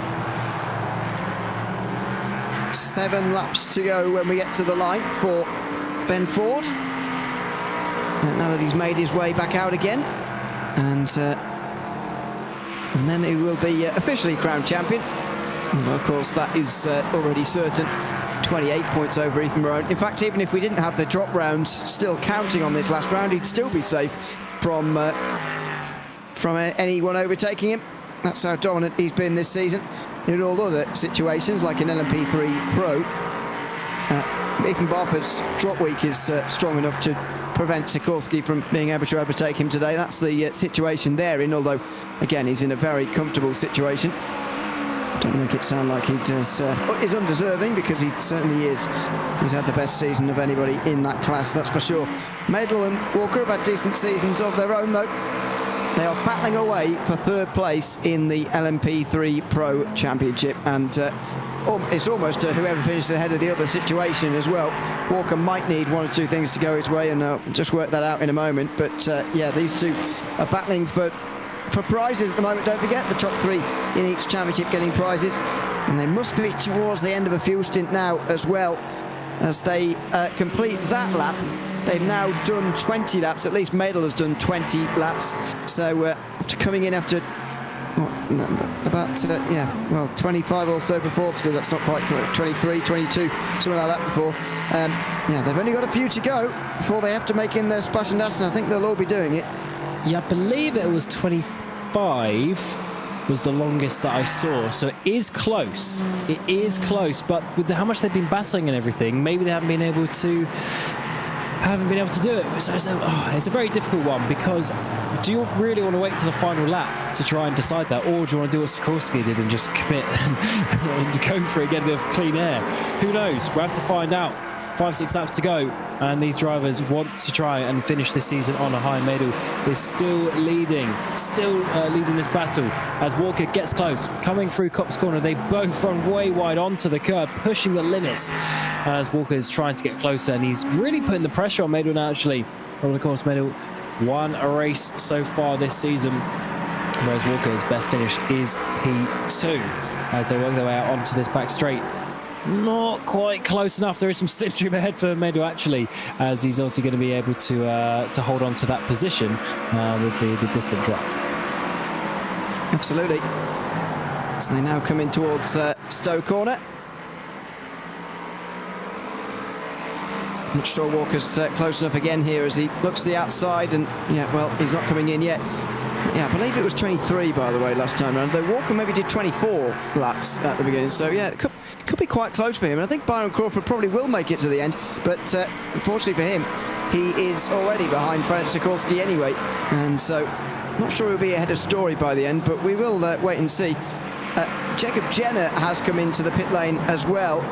7 laps to go when we get to the line for Ben Ford. Now that he's made his way back out again, and then he will be officially crowned champion. And of course, that is already certain. 28 points over Ethan Marone. In fact, even if we didn't have the drop rounds still counting on this last round, he'd still be safe from anyone overtaking him. That's how dominant he's been this season. In all other situations, like in LMP3 Pro, Ethan Barford's drop week is strong enough to prevent Sikorsky from being able to overtake him today. That's the situation they're in, although, again, he's in a very comfortable situation. Don't make it sound like he is undeserving, because he certainly is. He's had the best season of anybody in that class, that's for sure. Medal and Walker have had decent seasons of their own, though. They are battling away for 3rd place in the LMP3 Pro Championship, and it's almost whoever finishes ahead of the other situation as well. Walker might need 1 or 2 things to go his way, and I'll just work that out in a moment. But yeah, these two are battling for prizes at the moment. Don't forget, the top 3 in each championship getting prizes, and they must be towards the end of a fuel stint now as well, as they complete that lap. They've now done 20 laps, at least Medal has done 20 laps. So after coming in after about 25 or so before, so that's not quite correct, 23, 22, something like that before. Yeah, they've only got a few to go before they have to make in their splash and dash, and I think they'll all be doing it. Yeah, I believe it was 25 was the longest that I saw, so it is close. It is close, but with how much they've been battling and everything, maybe they haven't been able to do it. So it's a very difficult one, because do you really want to wait to the final lap to try and decide that, or do you want to do what Sikorsky did and just commit and go for it, get a bit of clean air? Who knows? We'll have to find out. 5-6 laps to go, and these drivers want to try and finish this season on a high. Medal is still leading this battle as Walker gets close, coming through Copse Corner. They both run way wide onto the curb, pushing the limits as Walker is trying to get closer, and he's really putting the pressure on Medal now, actually. Well, of course, Medal won a race so far this season, whereas Walker's best finish is P2 as they work their way out onto this back straight. not quite close enough. There is some slipstream ahead for Medal actually, as he's also going to be able to hold on to that position with the distant draft. Absolutely. So they now come in towards Stowe corner. Not sure Walker's close enough again here as he looks to the outside, and yeah, well, he's not coming in yet. Yeah, I believe it was 23 by the way last time around, though Walker maybe did 24 laps at the beginning, so yeah, it could be quite close for him, and I think Byron Crawford probably will make it to the end, but unfortunately for him, he is already behind Frank Sikorsky anyway, and so not sure he'll be ahead of Story by the end, but we will wait and see. Jacob Jenner has come into the pit lane as well.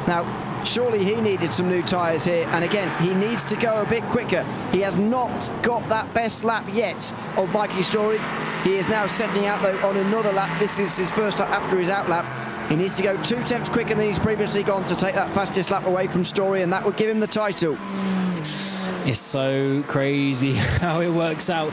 Now, surely he needed some new tyres here, and again, he needs to go a bit quicker. He has not got that best lap yet of Mikey Story. He is now setting out though on another lap. This is his first lap after his out lap. He needs to go 2 tenths quicker than he's previously gone to take that fastest lap away from Story, and that would give him the title. It's so crazy how it works out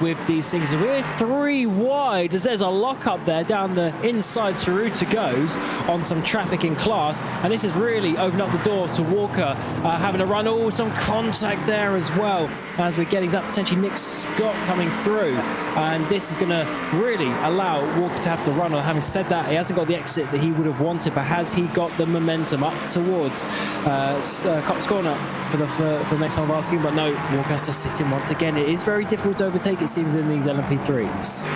with these things. We're 3 wide as there's a lock up there down the inside. Saruta goes on some traffic in class, and this has really opened up the door to Walker having a run. Oh, some contact there as well as we're getting that potentially Nick Scott coming through, and this is going to really allow Walker to have to run on. Having said that, he hasn't got the exit that he would have wanted, but has he got the momentum up towards Cops Corner for the next time of asking? But no, Walker has to sit in once again. It is very difficult to overtake, it seems, in these LMP3s.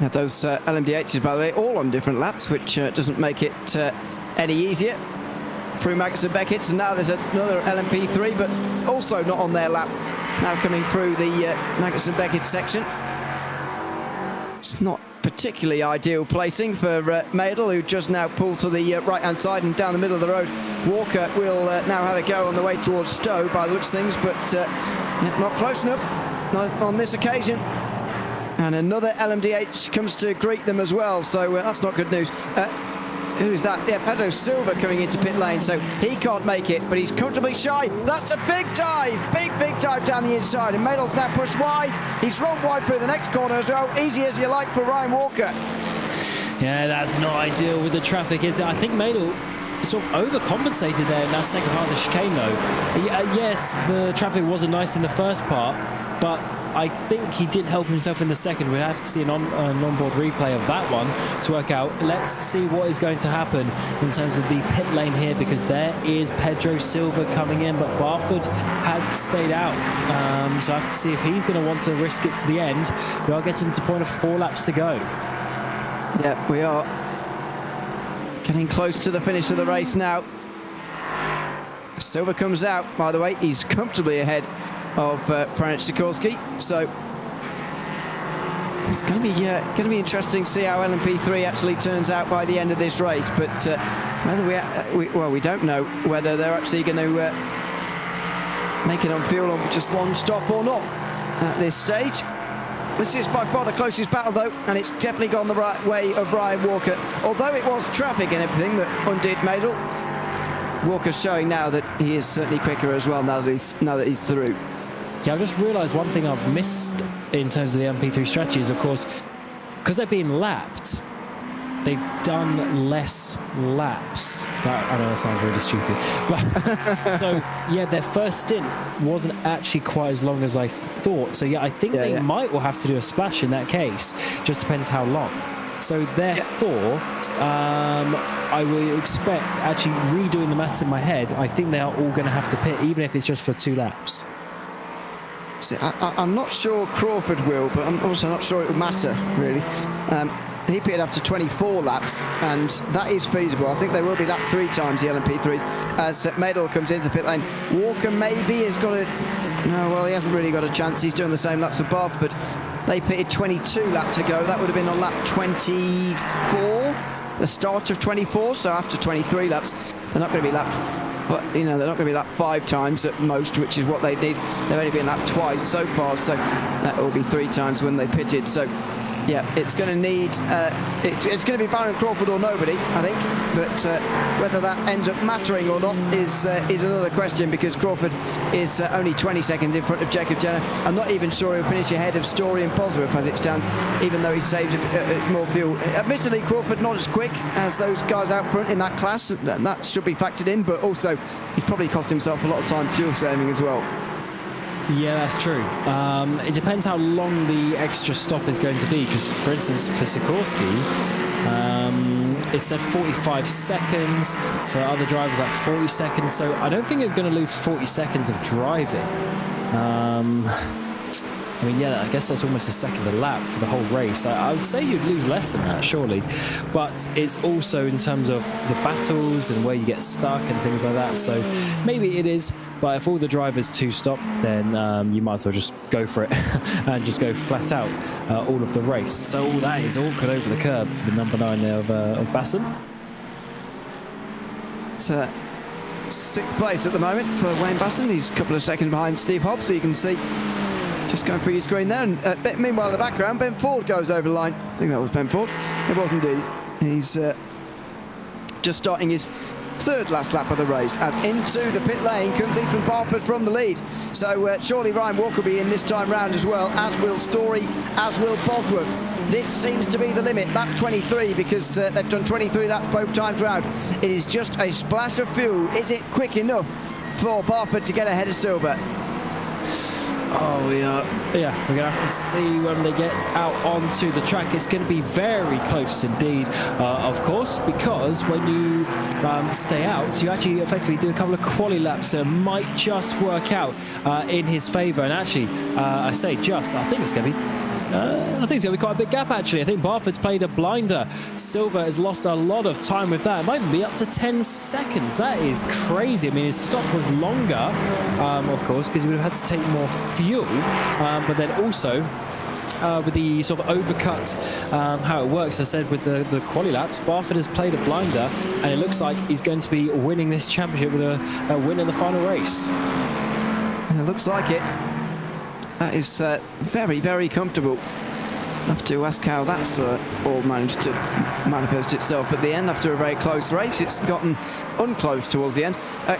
Now those LMDHs, by the way, all on different laps, which doesn't make it any easier. Through Magnussen Beckett's, and now there's another LMP3, but also not on their lap. Now coming through the Magnussen Beckett section. It's not particularly ideal placing for Madel, who just now pulled to the right-hand side and down the middle of the road. Walker will now have a go on the way towards Stowe by the looks of things, but yeah, not close enough on this occasion. And another LMDH comes to greet them as well, so that's not good news. Who's that? Yeah, Pedro Silva coming into pit lane, so he can't make it, but he's comfortably shy. That's a big dive, big dive down the inside, and Madel's now pushed wide. He's rolled wide through the next corner as well. Easy as you like for Ryan Walker. Yeah, that's not ideal with the traffic, is it? I think Madel sort of overcompensated there in that second part of the chicane, though. Yes, the traffic wasn't nice in the first part, but I think he did help himself in the second. We'll have to see an onboard replay of that one to work out. Let's see what is going to happen in terms of the pit lane here, because there is Pedro Silva coming in, but Barford has stayed out. So I have to see if he's going to want to risk it to the end. We are getting to the point of 4 laps to go. Yeah, we are getting close to the finish of the race now. Silva comes out, by the way. He's comfortably ahead of Frank Sikorsky, so it's going to be interesting to see how LMP3 actually turns out by the end of this race. But whether we don't know whether they're actually going to make it on fuel on just one stop or not at this stage. This is by far the closest battle though, and it's definitely gone the right way of Ryan Walker. Although it was traffic and everything that undid Madel, Walker's showing now that he is certainly quicker as well now that he's through. Yeah, I've just realised one thing I've missed in terms of the MP3 strategy is, of course, because they're being lapped, they've done less laps. I know that sounds really stupid. But, so, yeah, their first stint wasn't actually quite as long as I thought. So, yeah, I think they might well have to do a splash in that case. Just depends how long. So, therefore, I will expect, actually redoing the maths in my head, I think they are all going to have to pit, even if it's just for 2 laps. See, I'm not sure Crawford will, but I'm also not sure it will matter, really. He pitted after 24 laps, and that is feasible. I think they will be lapped 3 times, the LMP3s, as Madel comes into the pit lane. Walker maybe has got a... No, well, he hasn't really got a chance. He's doing the same laps as Barth, but they pitted 22 laps ago. That would have been on lap 24, the start of 24, so after 23 laps, they're not going to be lapped... But, you know, they're not going to be lapped 5 times at most, which is what they need. They've only been lapped twice so far, so that will be 3 times when they pitted. So, Yeah, it's going to need, it's going to be Baron Crawford or nobody, I think. But whether that ends up mattering or not is another question, because Crawford is only 20 seconds in front of Jacob Jenner. I'm not even sure he'll finish ahead of Story and Bosworth as it stands, even though he's saved more fuel. Admittedly, Crawford not as quick as those guys out front in that class. That should be factored in, but also he's probably cost himself a lot of time fuel saving as well. Yeah, that's true. It depends how long the extra stop is going to be, because, for instance, for Sikorsky, it said 45 seconds. For other drivers, like 40 seconds. So I don't think you're going to lose 40 seconds of driving. I mean, yeah, I guess that's almost a second a lap for the whole race. I would say you'd lose less than that, surely. But it's also in terms of the battles and where you get stuck and things like that. So maybe it is. But if all the drivers to stop, then you might as well just go for it and just go flat out all of the race. So all that is awkward over the curb for the number 9 there of Basson. It's sixth place at the moment for Wayne Basson. He's a couple of seconds behind Steve Hobbs, so you can see. Just going through your screen there, and meanwhile in the background, Ben Ford goes over the line. I think that was Ben Ford. It was indeed. He's just starting his third last lap of the race, as into the pit lane comes Ethan Barford from the lead. So surely Ryan Walker will be in this time round as well, as will Story, as will Bosworth. This seems to be the limit, lap 23, because they've done 23 laps both times round. It is just a splash of fuel. Is it quick enough for Barford to get ahead of Silver? Oh, we're going to have to see when they get out onto the track. It's going to be very close indeed, of course, because when you stay out, you actually effectively do a couple of quali laps, so it might just work out in his favour. And actually, I say just, I think it's going to be quite a big gap, actually. I think Barford's played a blinder. Silver has lost a lot of time with that. It might even be up to 10 seconds. That is crazy. I mean, his stop was longer, of course, because he would have had to take more fuel. But then also, with the sort of overcut, how it works, I said, with the quali laps, Barford has played a blinder, and it looks like he's going to be winning this championship with a win in the final race. It looks like it. That is very, very comfortable. I have to ask how that's all managed to manifest itself at the end after a very close race. It's gotten unclose towards the end.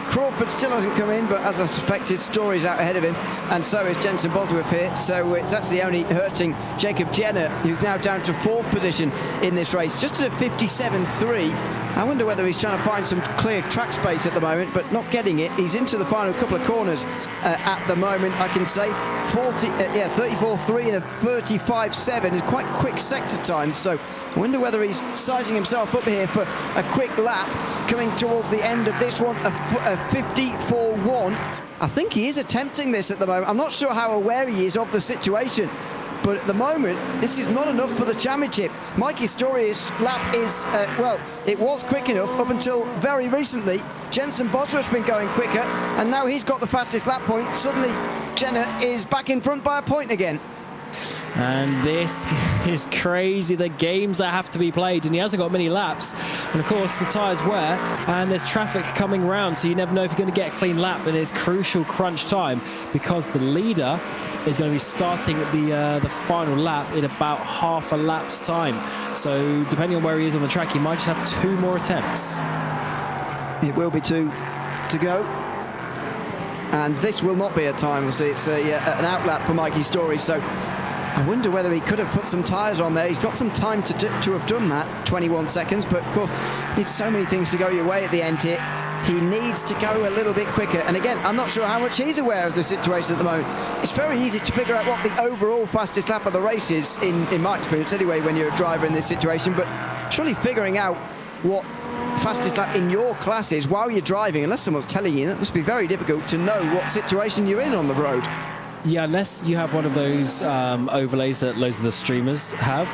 Crawford still hasn't come in, but as I suspected, Story's out ahead of him, and so is Jensen Bosworth here. So it's actually only hurting Jacob Jenner, who's now down to 4th position in this race, just at a 57.3. I wonder whether he's trying to find some clear track space at the moment, but not getting it. He's into the final couple of corners at the moment, I can say. 34.3 and a 35.7 is quite quick sector time, so I wonder whether he's sizing himself up here for a quick lap coming towards the end of this one, a 54.1. I think he is attempting this at the moment. I'm not sure how aware he is of the situation, but at the moment, this is not enough for the championship. Mikey Story's lap is, it was quick enough up until very recently. Jensen Bosworth's been going quicker, and now he's got the fastest lap point. Suddenly, Jenner is back in front by a point again. And this is crazy, the games that have to be played, and he hasn't got many laps, and of course the tyres wear, and there's traffic coming round, so you never know if you're going to get a clean lap, and it's crucial crunch time, because the leader is going to be starting the final lap in about half a lap's time. So depending on where he is on the track, he might just have 2 more attempts. It will be 2 to go. And this will not be a time, we'll see. It's an out lap for Mikey Story, so I wonder whether he could have put some tyres on there. He's got some time to have done that, 21 seconds, but of course, needs so many things to go your way at the end here. He needs to go a little bit quicker. And again, I'm not sure how much he's aware of the situation at the moment. It's very easy to figure out what the overall fastest lap of the race is, in my experience anyway, when you're a driver in this situation, but surely figuring out what fastest lap in your class is while you're driving, unless someone's telling you, that must be very difficult to know what situation you're in on the road. Yeah, unless you have one of those overlays that loads of the streamers have,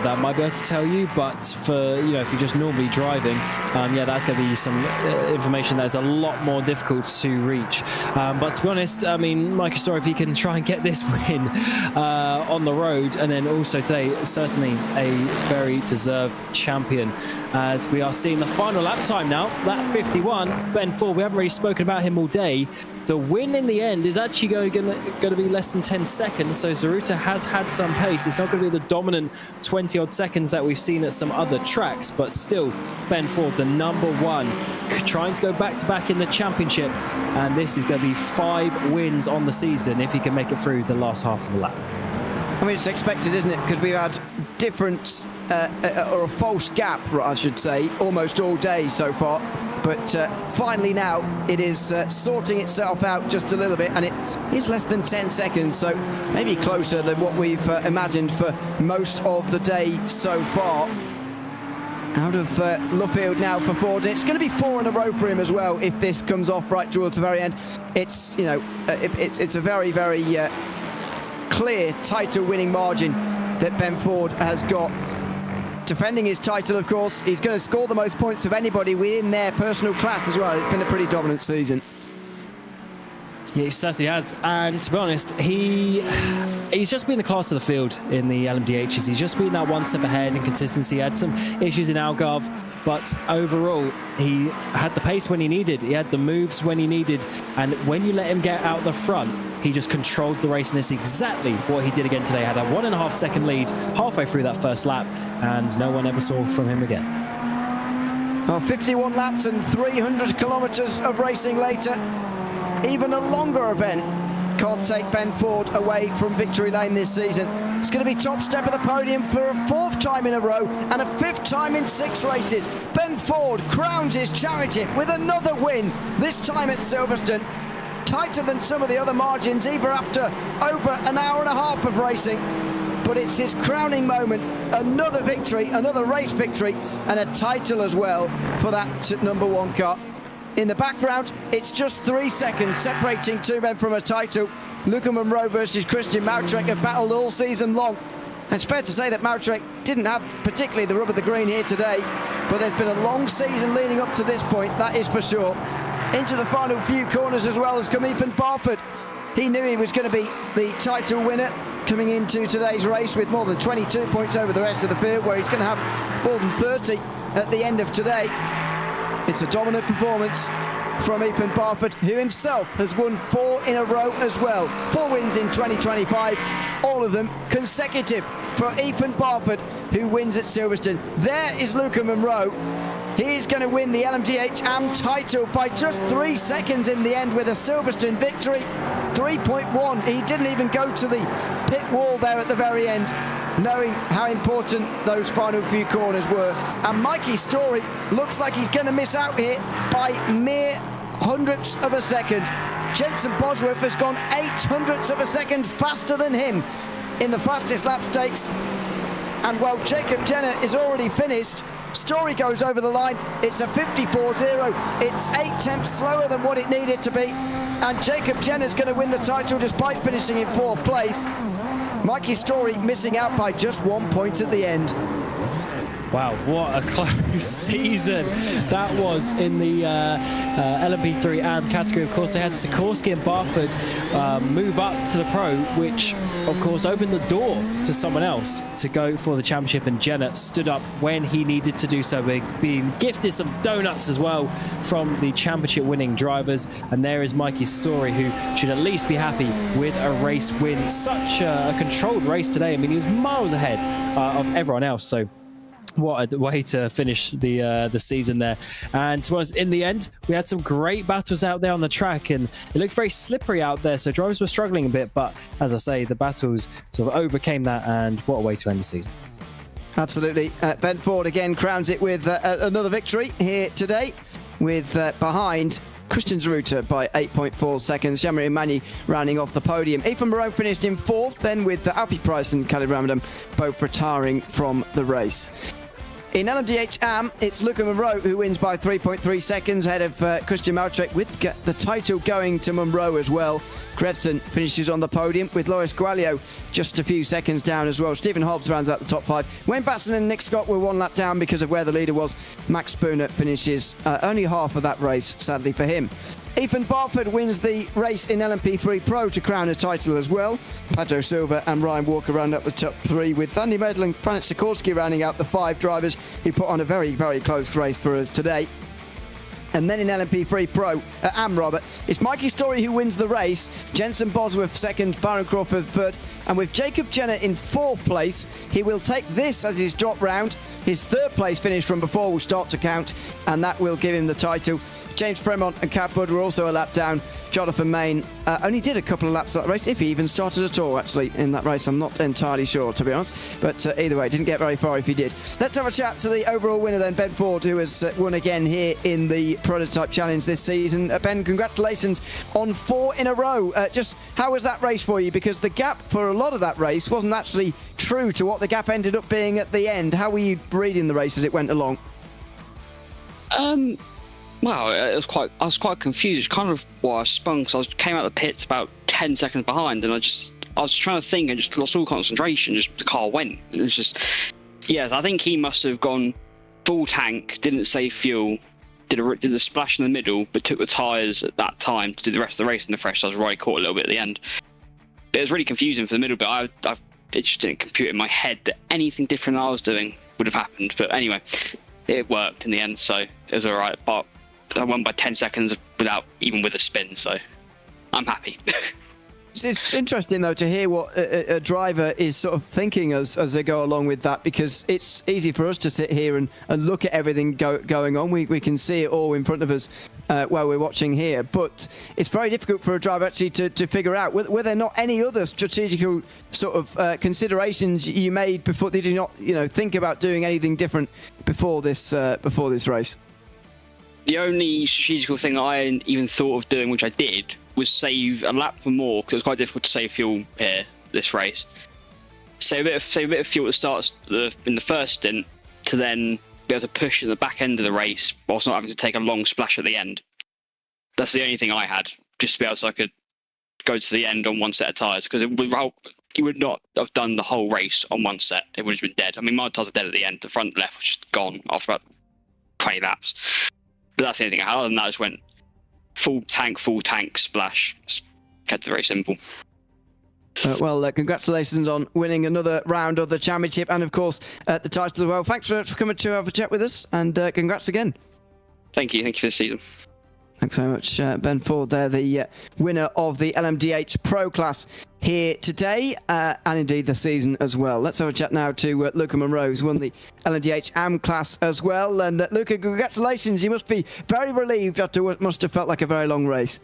that might be able to tell you. But for, if you're just normally driving, yeah, that's going to be some information that is a lot more difficult to reach. But to be honest, I mean, Mikey Story, if he can try and get this win on the road, and then also today, certainly a very deserved champion. As we are seeing the final lap time now, lap 51. Ben Ford, we haven't really spoken about him all day. the win in the end is actually going to be less than 10 seconds. So Zaruta has had some pace. It's not going to be the dominant 20-odd seconds that we've seen at some other tracks, but still, Ben Ford, the #1, trying to go back-to-back in the championship. And this is going to be 5 wins on the season if he can make it through the last half of the lap. I mean, it's expected, isn't it? Because we've had different, or a false gap, I should say, almost all day so far. But finally now, it is sorting itself out just a little bit, and it is less than 10 seconds, so maybe closer than what we've imagined for most of the day so far. Out of Luffield now for Ford. It's going to be 4 in a row for him as well if this comes off right towards the very end. It's, you know, it's a very, very clear title-winning margin that Ben Ford has got. Defending his title, of course, he's going to score the most points of anybody within their personal class as well. It's been a pretty dominant season. Yeah, he certainly has. And to be honest, he's just been the class of the field in the LMDHs. He's just been that one step ahead in consistency. He had some issues in Algarve, but overall, he had the pace when he needed. He had the moves when he needed. And when you let him get out the front, he just controlled the race, and it's exactly what he did again today. Had a 1.5 second lead halfway through that first lap, and no one ever saw from him again. Well, 51 laps and 300 kilometres of racing later, even a longer event can't take Ben Ford away from victory lane this season. It's going to be top step of the podium for a 4th time in a row and a 5th time in 6 races. Ben Ford crowns his championship with another win, this time at Silverstone. Tighter than some of the other margins, even after over an hour and a half of racing. But it's his crowning moment, another victory, another race victory, and a title as well for that #1 car. In the background, it's just 3 seconds separating 2 men from a title. Luca Munro versus Christian Mautrek have battled all season long. And it's fair to say that Mautrek didn't have particularly the rub of the green here today, but there's been a long season leading up to this point, that is for sure. Into the final few corners as well has come Ethan Barford. He knew he was going to be the title winner coming into today's race with more than 22 points over the rest of the field, where he's going to have more than 30 at the end of today. It's a dominant performance from Ethan Barford, who himself has won 4 in a row as well. 4 wins in 2025, all of them consecutive for Ethan Barford, who wins at Silverstone. There is Luca Munro. He's going to win the LMDH AM title by just 3 seconds in the end with a Silverstone victory. 3.1. He didn't even go to the pit wall there at the very end, knowing how important those final few corners were. And Mikey Story looks like he's going to miss out here by mere hundredths of a second. Jensen Bosworth has gone 800ths of a second faster than him in the fastest lap stakes. And while Jacob Jenner is already finished, Story goes over the line. It's a 54.0. It's 8 tenths slower than what it needed to be. And Jacob Jenner's going to win the title despite finishing in 4th place. Mikey Story missing out by just 1 point at the end. Wow, what a close season that was in the LMP3 AM category. Of course, they had Sikorsky and Barford move up to the Pro, which, of course, opened the door to someone else to go for the championship, and Jenner stood up when he needed to do so, being gifted some donuts as well from the championship-winning drivers. And there is Mikey's Story, who should at least be happy with a race win. Such a controlled race today. I mean, he was miles ahead of everyone else, so what a way to finish the season there. And to be honest, in the end, we had some great battles out there on the track, and it looked very slippery out there, so drivers were struggling a bit, but as I say, the battles sort of overcame that, and what a way to end the season. Absolutely. Ben Ford again crowns it with another victory here today, with behind Christian Zaruta by 8.4 seconds. Jean-Marie Magny rounding off the podium. Ethan Moreau finished in 4th, then with Alfie Price and Khalid Ramadan both retiring from the race. In LMDH AM, it's Luca Munro who wins by 3.3 seconds ahead of Christian Mautrek, with the title going to Munro as well. Grevson finishes on the podium with Loris Gualio just a few seconds down as well. Stephen Hobbs rounds out the top 5. Wayne Batson and Nick Scott were 1 lap down because of where the leader was. Max Spooner finishes only half of that race, sadly for him. Ethan Barford wins the race in LMP3 Pro to crown a title as well. Pedro Silva and Ryan Walker round up the top 3, with Andy Medel and Franz Sikorsky rounding out the 5 drivers who put on a very, very close race for us today. And then in LMP3 Pro, it's Mikey Story who wins the race. Jensen Bosworth second, Byron Crawford third. And with Jacob Jenner in fourth place, he will take this as his drop round. His third place finish from before will start to count, and that will give him the title. James Fremont and Cat Budd were also a lap down. Jonathan Main only did a couple of laps of that race, if he even started at all, actually, in that race. I'm not entirely sure, to be honest. But either way, didn't get very far if he did. Let's have a chat to the overall winner then, Ben Ford, who has won again here in the Prototype Challenge this season. Ben, congratulations on 4 in a row. Just how was that race for you? Because the gap for a lot of that race wasn't actually true to what the gap ended up being at the end. How were you reading the race as it went along? Well, I was quite confused. It's kind of why I spun, because I came out of the pits about 10 seconds behind, and I was trying to think and just lost all concentration. Just the car went. It was just, yes, I think he must have gone full tank, didn't save fuel, did the splash in the middle, but took the tyres at that time to do the rest of the race in the fresh. So I was right, caught a little bit at the end. But it was really confusing for the middle bit. It just didn't compute in my head that anything different than I was doing would have happened. But anyway, it worked in the end, so it was all right. But I won by 10 seconds even with a spin, so I'm happy. It's interesting, though, to hear what a driver is sort of thinking as they go along with that, because it's easy for us to sit here and look at everything going on. We can see it all in front of us while we're watching here, but it's very difficult for a driver actually to figure out. Were there not any other strategical sort of considerations you made before? Did you not, think about doing anything different before this race? The only strategical thing I even thought of doing, which I did, was save a lap for more, because it was quite difficult to save fuel here this race. Save a bit of fuel at the start in the first stint, to then be able to push at the back end of the race whilst not having to take a long splash at the end. That's the only thing I had, just to be able so I could go to the end on one set of tyres, because you would not have done the whole race on one set. It would have been dead. I mean, my tyres are dead at the end. The front left was just gone after about 20 laps. But that's the only thing I had. Other than that, I just went full tank, splash. Just kept it very simple. Congratulations on winning another round of the championship, and of course the title as well. Thanks for coming to have a chat with us, and congrats again. Thank you for the season. Thanks very much, Ben Ford there, the winner of the Lmdh Pro class here today, and indeed the season as well. Let's have a chat now to Luca Monroe, who's won the Lmdh AM class as well. And Luca, congratulations. You must be very relieved after what must have felt like a very long race.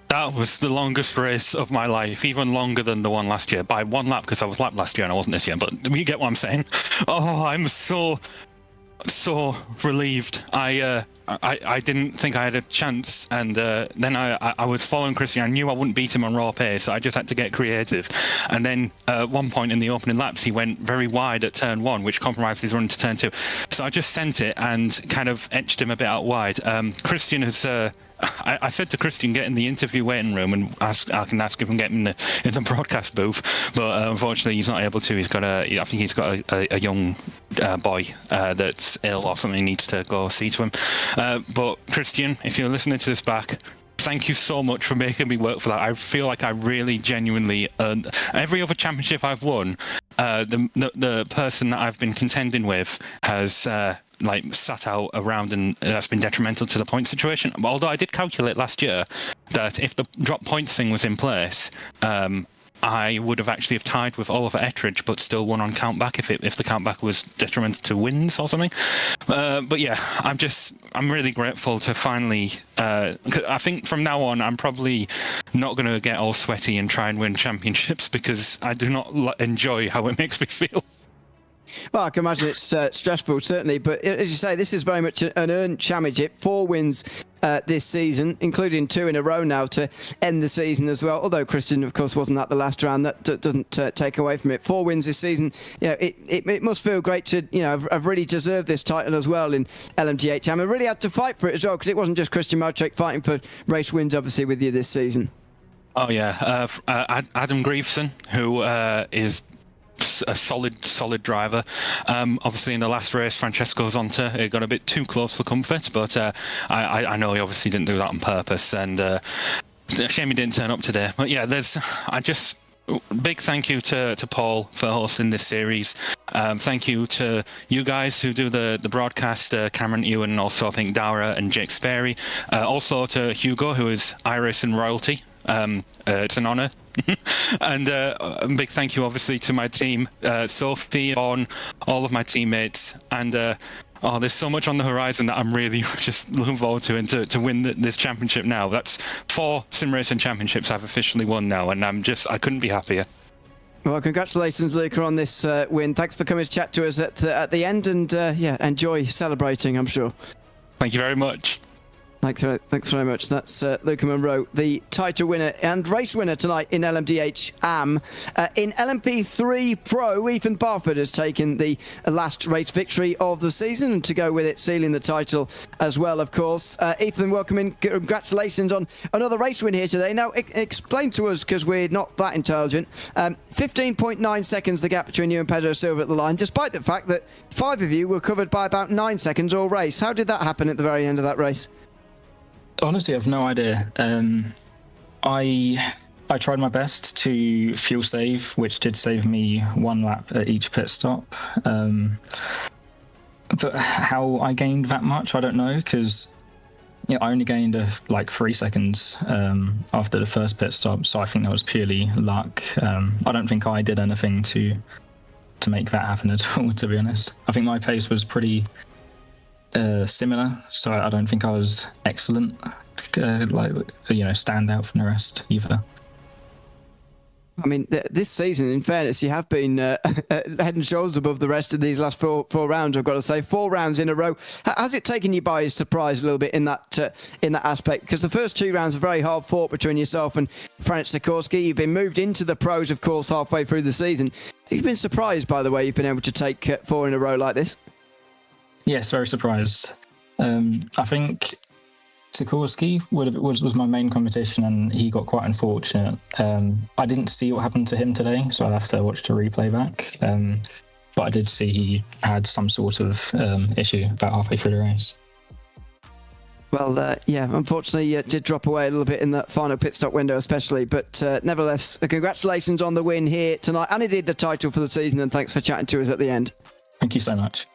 That was the longest race of my life, even longer than the one last year, by one lap, because I was lapped last year and I wasn't this year, but you get what I'm saying. Oh, I'm so relieved. I didn't think I had a chance, and then I was following Christian. I knew I wouldn't beat him on raw pace, so I just had to get creative. And then at one point in the opening laps, he went very wide at turn 1, which compromised his run to turn 2. So I just sent it and kind of edged him a bit out wide. Christian has... I said to Christian, get in the interview waiting room and I can ask if I can get him in the broadcast booth, but unfortunately he's not able to. I think he's got a young boy that's ill or something, he needs to go see to him. But Christian, if you're listening to this back, thank you so much for making me work for that. I feel like I really genuinely earned every other championship I've won. The person that I've been contending with has sat out around, and that's been detrimental to the point situation. Although I did calculate last year that if the drop points thing was in place, I would have actually have tied with Oliver Ettridge, but still won on countback if the countback was detrimental to wins or something. But yeah, I'm really grateful to finally. I think from now on, I'm probably not going to get all sweaty and try and win championships, because I do not enjoy how it makes me feel. Well, I can imagine it's stressful, certainly. But as you say, this is very much an earned championship. 4 wins this season, including 2 in a row now to end the season as well. Although Christian, of course, wasn't at the last round. That doesn't take away from it. 4 wins this season. It must feel great to, have really deserved this title as well in LMDH. I really had to fight for it as well, because it wasn't just Christian Motrek fighting for race wins, obviously, with you this season. Oh, yeah. Adam Greveson, who is a solid driver. Obviously in the last race, Francesco Zonta, it got a bit too close for comfort, but I know he obviously didn't do that on purpose, and a shame he didn't turn up today. But yeah, Big thank you to Paul for hosting this series. Thank you to you guys who do the broadcast, Cameron Ewan, and also I think Dara and Jake Sperry. Also to Hugo, who is Iris and royalty. It's an honour. And a big thank you obviously to my team, Sophie, on all of my teammates, and there's so much on the horizon that I'm really just looking forward to, and to win this championship now. That's 4 sim racing championships I've officially won now, and I couldn't be happier. Well, congratulations, Luca, on this win. Thanks for coming to chat to us at the end, and enjoy celebrating, I'm sure. Thank you very much. Thanks very much. That's Luca Monroe, the title winner and race winner tonight in LMDH AM. In LMP3 Pro, Ethan Barford has taken the last race victory of the season, and to go with it, sealing the title as well, of course. Ethan, welcome in. Congratulations on another race win here today. Now, explain to us, because we're not that intelligent, 15.9 seconds the gap between you and Pedro Silva at the line, despite the fact that 5 of you were covered by about 9 seconds all race. How did that happen at the very end of that race? Honestly, I have no idea. I tried my best to fuel save, which did save me 1 lap at each pit stop. But how I gained that much, I don't know, because I only gained like 3 seconds after the first pit stop, so I think that was purely luck. I don't think I did anything to make that happen at all, to be honest. I think my pace was pretty similar, so I don't think I was excellent, stand out from the rest either. I mean, this season, in fairness, you have been head and shoulders above the rest of these last four rounds, I've got to say. 4 rounds in a row. Has it taken you by surprise a little bit in that aspect? Because the first 2 rounds were very hard fought between yourself and Franz Sikorsky. You've been moved into the pros, of course, halfway through the season. Have you been surprised by the way you've been able to take 4 in a row like this? Yes, very surprised. I think Sikorsky was my main competition, and he got quite unfortunate. I didn't see what happened to him today, so I'll have to watch the replay back. But I did see he had some sort of issue about halfway through the race. Well, unfortunately, it did drop away a little bit in that final pit stop window especially, but nevertheless, congratulations on the win here tonight, and indeed the title for the season, and thanks for chatting to us at the end. Thank you so much.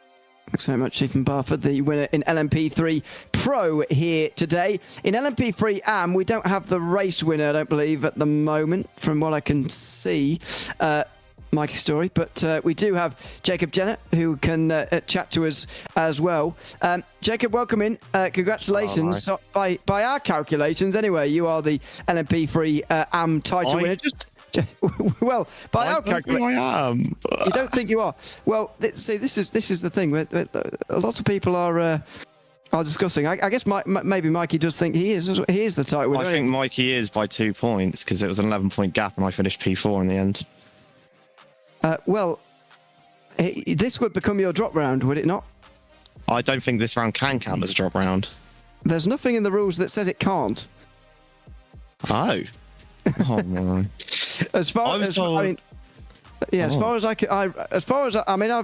Thanks very much, Ethan Barford, the winner in LMP3 Pro here today. In LMP3 AM, we don't have the race winner, I don't believe, at the moment, from what I can see, Mikey Story, but we do have Jacob Jenner, who can chat to us as well. Jacob, welcome in. Congratulations. So by our calculations, anyway, you are the LMP3 AM title winner. Well, by our calculation, I am. You don't think you are? Well, see, this is the thing. Lots of people are discussing. I guess maybe Mikey does think he is the title winner. I think Mikey is by 2 points, because it was an 11-point gap, and I finished P4 in the end. This would become your drop round, would it not? I don't think this round can count as a drop round. There's nothing in the rules that says it can't. Oh. Oh my! As far as I've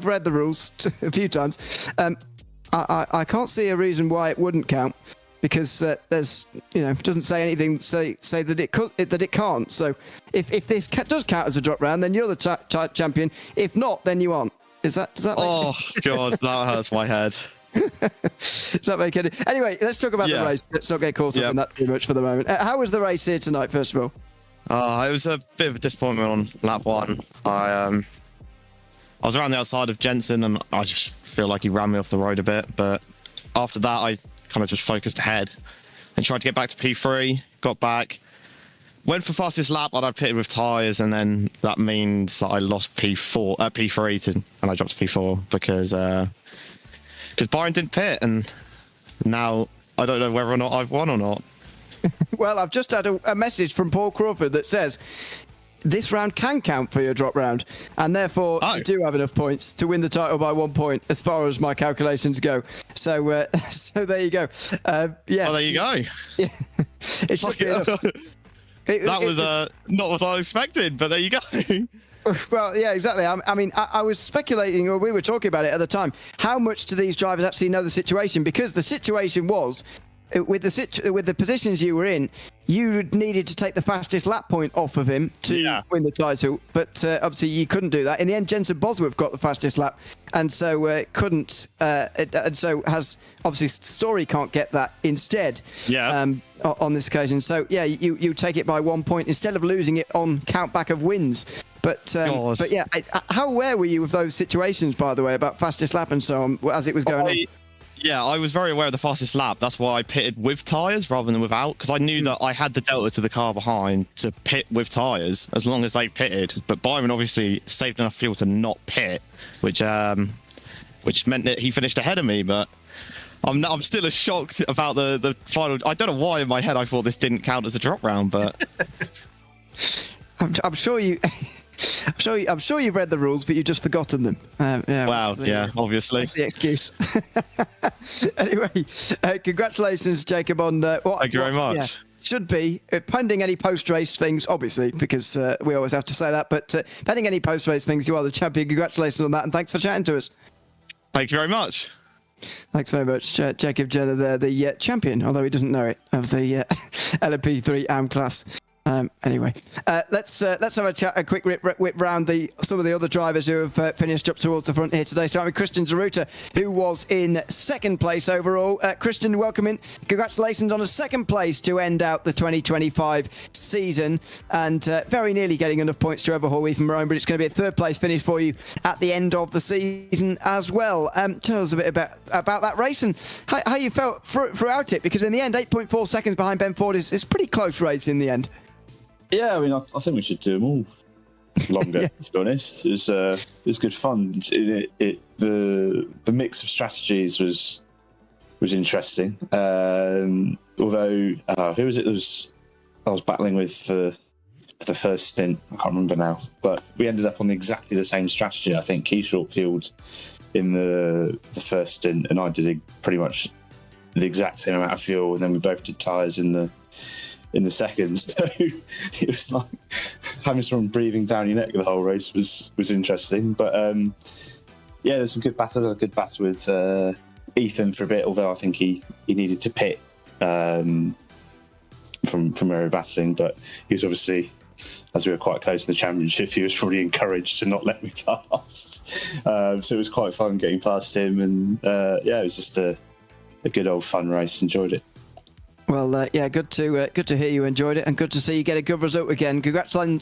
read the rules a few times. I can't see a reason why it wouldn't count, because there's doesn't say anything say that it can't. So if this does count as a drop round, then you're the champion. If not, then you aren't. Does that? Oh God, that hurts my head. Does that make any? Anyway, let's talk about the race. Let's not get caught up in that too much for the moment. How was the race here tonight, first of all? It was a bit of a disappointment on lap 1. I was around the outside of Jensen, and I just feel like he ran me off the road a bit. But after that, I kind of just focused ahead and tried to get back to P3. Got back, went for fastest lap, and I pitted with tyres, and then that means that I lost P3 and I dropped to P4 because Byron didn't pit, and now I don't know whether or not I've won or not. Well, I've just had a message from Paul Crawford that says this round can count for your drop round, and therefore you do have enough points to win the title by 1 point, as far as my calculations go. So, so there you go. Well, there you go. Yeah, it should be enough. That was not what I expected, but there you go. Well, yeah, exactly. I mean, I was speculating, or we were talking about it at the time, how much do these drivers actually know the situation? Because the situation was, with the positions you were in, you needed to take the fastest lap point off of him to win the title, but obviously you couldn't do that. In the end, Jensen Bosworth got the fastest lap, and so couldn't, and so has obviously Story can't get that instead. On this occasion. So yeah, you take it by 1 point instead of losing it on count back of wins. But yeah, how aware were you of those situations, by the way, about fastest lap and so on as it was going on? Yeah, I was very aware of the fastest lap. That's why I pitted with tyres rather than without, because I knew that I had the delta to the car behind to pit with tyres as long as they pitted. But Byron obviously saved enough fuel to not pit, which meant that he finished ahead of me. But I'm still as shocked about the final. I don't know why in my head I thought this didn't count as a drop round, but I'm sure you. I'm sure you've read the rules, but you've just forgotten them. Obviously. That's the excuse. Anyway, congratulations, Jacob, on Thank you very much. Should be, pending any post-race things, obviously, because we always have to say that, but pending any post-race things, you are the champion. Congratulations on that, and thanks for chatting to us. Thank you very much. Thanks very much, Jacob Jenner there, the champion, although he doesn't know it, of the LMP3 AM class. Anyway, let's have a quick whip round some of the other drivers who have finished up towards the front here today. Starting with Christian Zaruta, who was in second place overall. Christian, welcome in. Congratulations on a second place to end out the 2025 season, and very nearly getting enough points to overhaul Ethan Marone, but it's going to be a third place finish for you at the end of the season as well. Tell us a bit about that race and how you felt throughout it, because in the end, 8.4 seconds behind Ben Ford is a pretty close race in the end. Yeah, I mean, I think we should do them all longer. To be honest, it was good fun. The mix of strategies was interesting. Although who was it? I was battling with for the first stint. I can't remember now, but we ended up on exactly the same strategy. I think he short fueled in the first stint, and I did pretty much the exact same amount of fuel, and then we both did tyres in the second. So it was like having someone breathing down your neck the whole race was interesting. But there's some good battles. I had a good battle with Ethan for a bit, although I think he needed to pit from where we were battling. But he was obviously, as we were quite close to the championship, he was probably encouraged to not let me pass. So it was quite fun getting past him, and it was just a good old fun race. Enjoyed it. Well, good to hear you enjoyed it, and good to see you get a good result again. Congrats on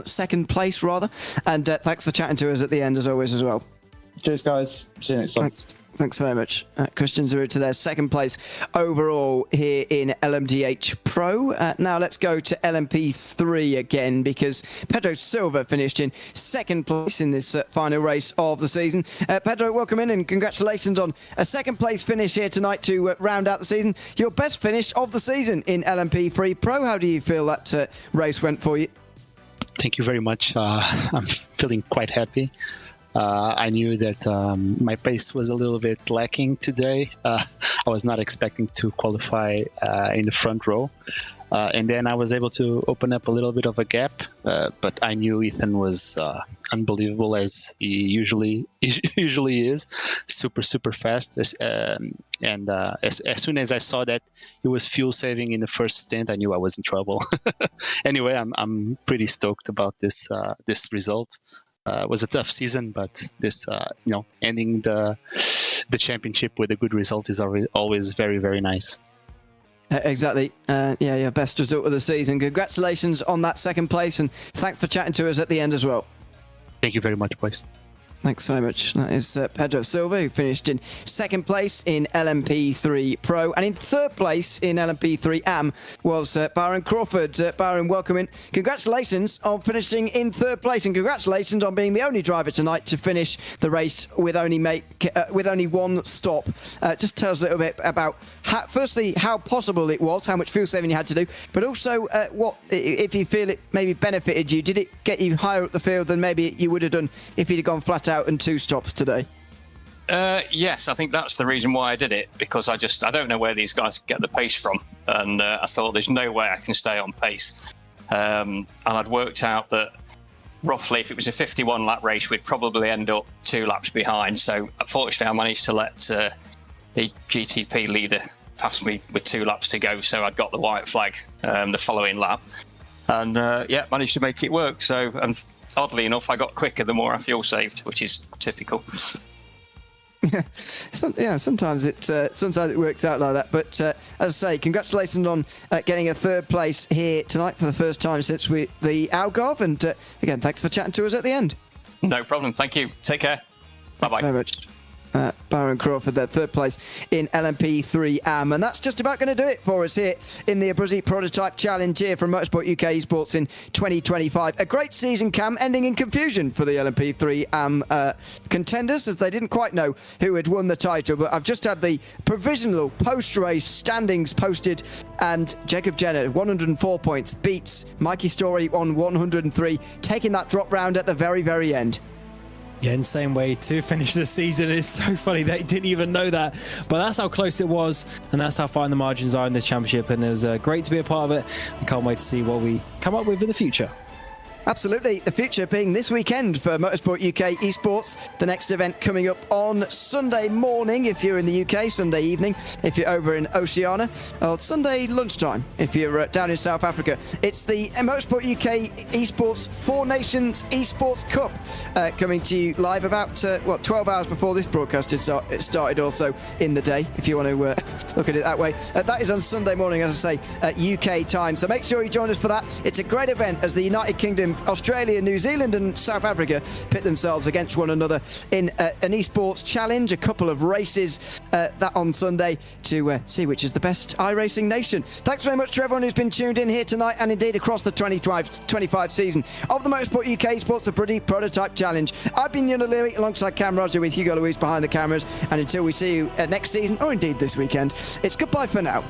second place, rather, and thanks for chatting to us at the end as always as well. Cheers, guys. See you next time. Thanks very much. Christian Zaruta to their second place overall here in Lmdh Pro. Now let's go to LMP3 again, because Pedro Silva finished in second place in this final race of the season. Pedro, welcome in and congratulations on a second place finish here tonight to round out the season. Your best finish of the season in LMP3 Pro. How do you feel that race went for you? Thank you very much. I'm feeling quite happy. I knew that my pace was a little bit lacking today. I was not expecting to qualify in the front row. And then I was able to open up a little bit of a gap, but I knew Ethan was unbelievable, as he usually is, super fast. And as soon as I saw that he was fuel saving in the first stint, I knew I was in trouble. Anyway, I'm pretty stoked about this result. It was a tough season, but this, ending the championship with a good result is always very, very nice. Exactly. Best result of the season. Congratulations on that second place, and thanks for chatting to us at the end as well. Thank you very much, boys. Thanks very much. That is Pedro Silva, who finished in second place in LMP3 Pro. And in third place in LMP3 AM was Byron Crawford. Byron, welcome in. Congratulations on finishing in third place, and congratulations on being the only driver tonight to finish the race with only one stop. Just tell us a little bit about, firstly, how possible it was, how much fuel saving you had to do, but also what, if you feel it maybe benefited you, did it get you higher up the field than maybe you would have done if you'd have gone flat out and two stops today? Yes, I think that's the reason why I did it, because I don't know where these guys get the pace from, and I thought there's no way I can stay on pace. And I'd worked out that roughly if it was a 51 lap race, we'd probably end up 2 laps behind. So unfortunately I managed to let the GTP leader passed me with 2 laps to go, so I'd got the white flag the following lap, and managed to make it work. So, and oddly enough, I got quicker the more I fuel saved, which is typical. Sometimes it works out like that. But as I say, congratulations on getting a 3rd place here tonight for the first time since the Algarve. And again, thanks for chatting to us at the end. No problem. Thank you. Take care. Bye bye. Thanks very much. Byron Crawford, their 3rd place in LMP3 AM. And that's just about going to do it for us here in the Abruzzi Prototype Challenge here from Motorsport UK Esports in 2025. A great season, Cam, ending in confusion for the LMP3 AM contenders, as they didn't quite know who had won the title. But I've just had the provisional post-race standings posted, and Jacob Jenner, 104 points, beats Mikey Story on 103, taking that drop round at the very, very end. Yeah, insane way to finish the season. It's so funny they didn't even know that, but that's how close it was, and that's how fine the margins are in this championship, and it was great to be a part of it. I can't wait to see what we come up with in the future. Absolutely. The future being this weekend for Motorsport UK Esports. The next event coming up on Sunday morning if you're in the UK, Sunday evening if you're over in Oceania, or Sunday lunchtime if you're down in South Africa. It's the Motorsport UK Esports 4 Nations Esports Cup coming to you live about 12 hours before this broadcast it started, also in the day, if you want to look at it that way. That is on Sunday morning, as I say, UK time. So make sure you join us for that. It's a great event as the United Kingdom, Australia, New Zealand and South Africa pit themselves against one another in an esports challenge, a couple of races that on Sunday to see which is the best iRacing nation. Thanks very much to everyone who's been tuned in here tonight and indeed across the 2025 season of the Motorsport UK Esports Abruzzi Prototype Challenge. I've been Ian O'Leary alongside Cam Roger with Hugo Luis behind the cameras, and until we see you next season or indeed this weekend, it's goodbye for now.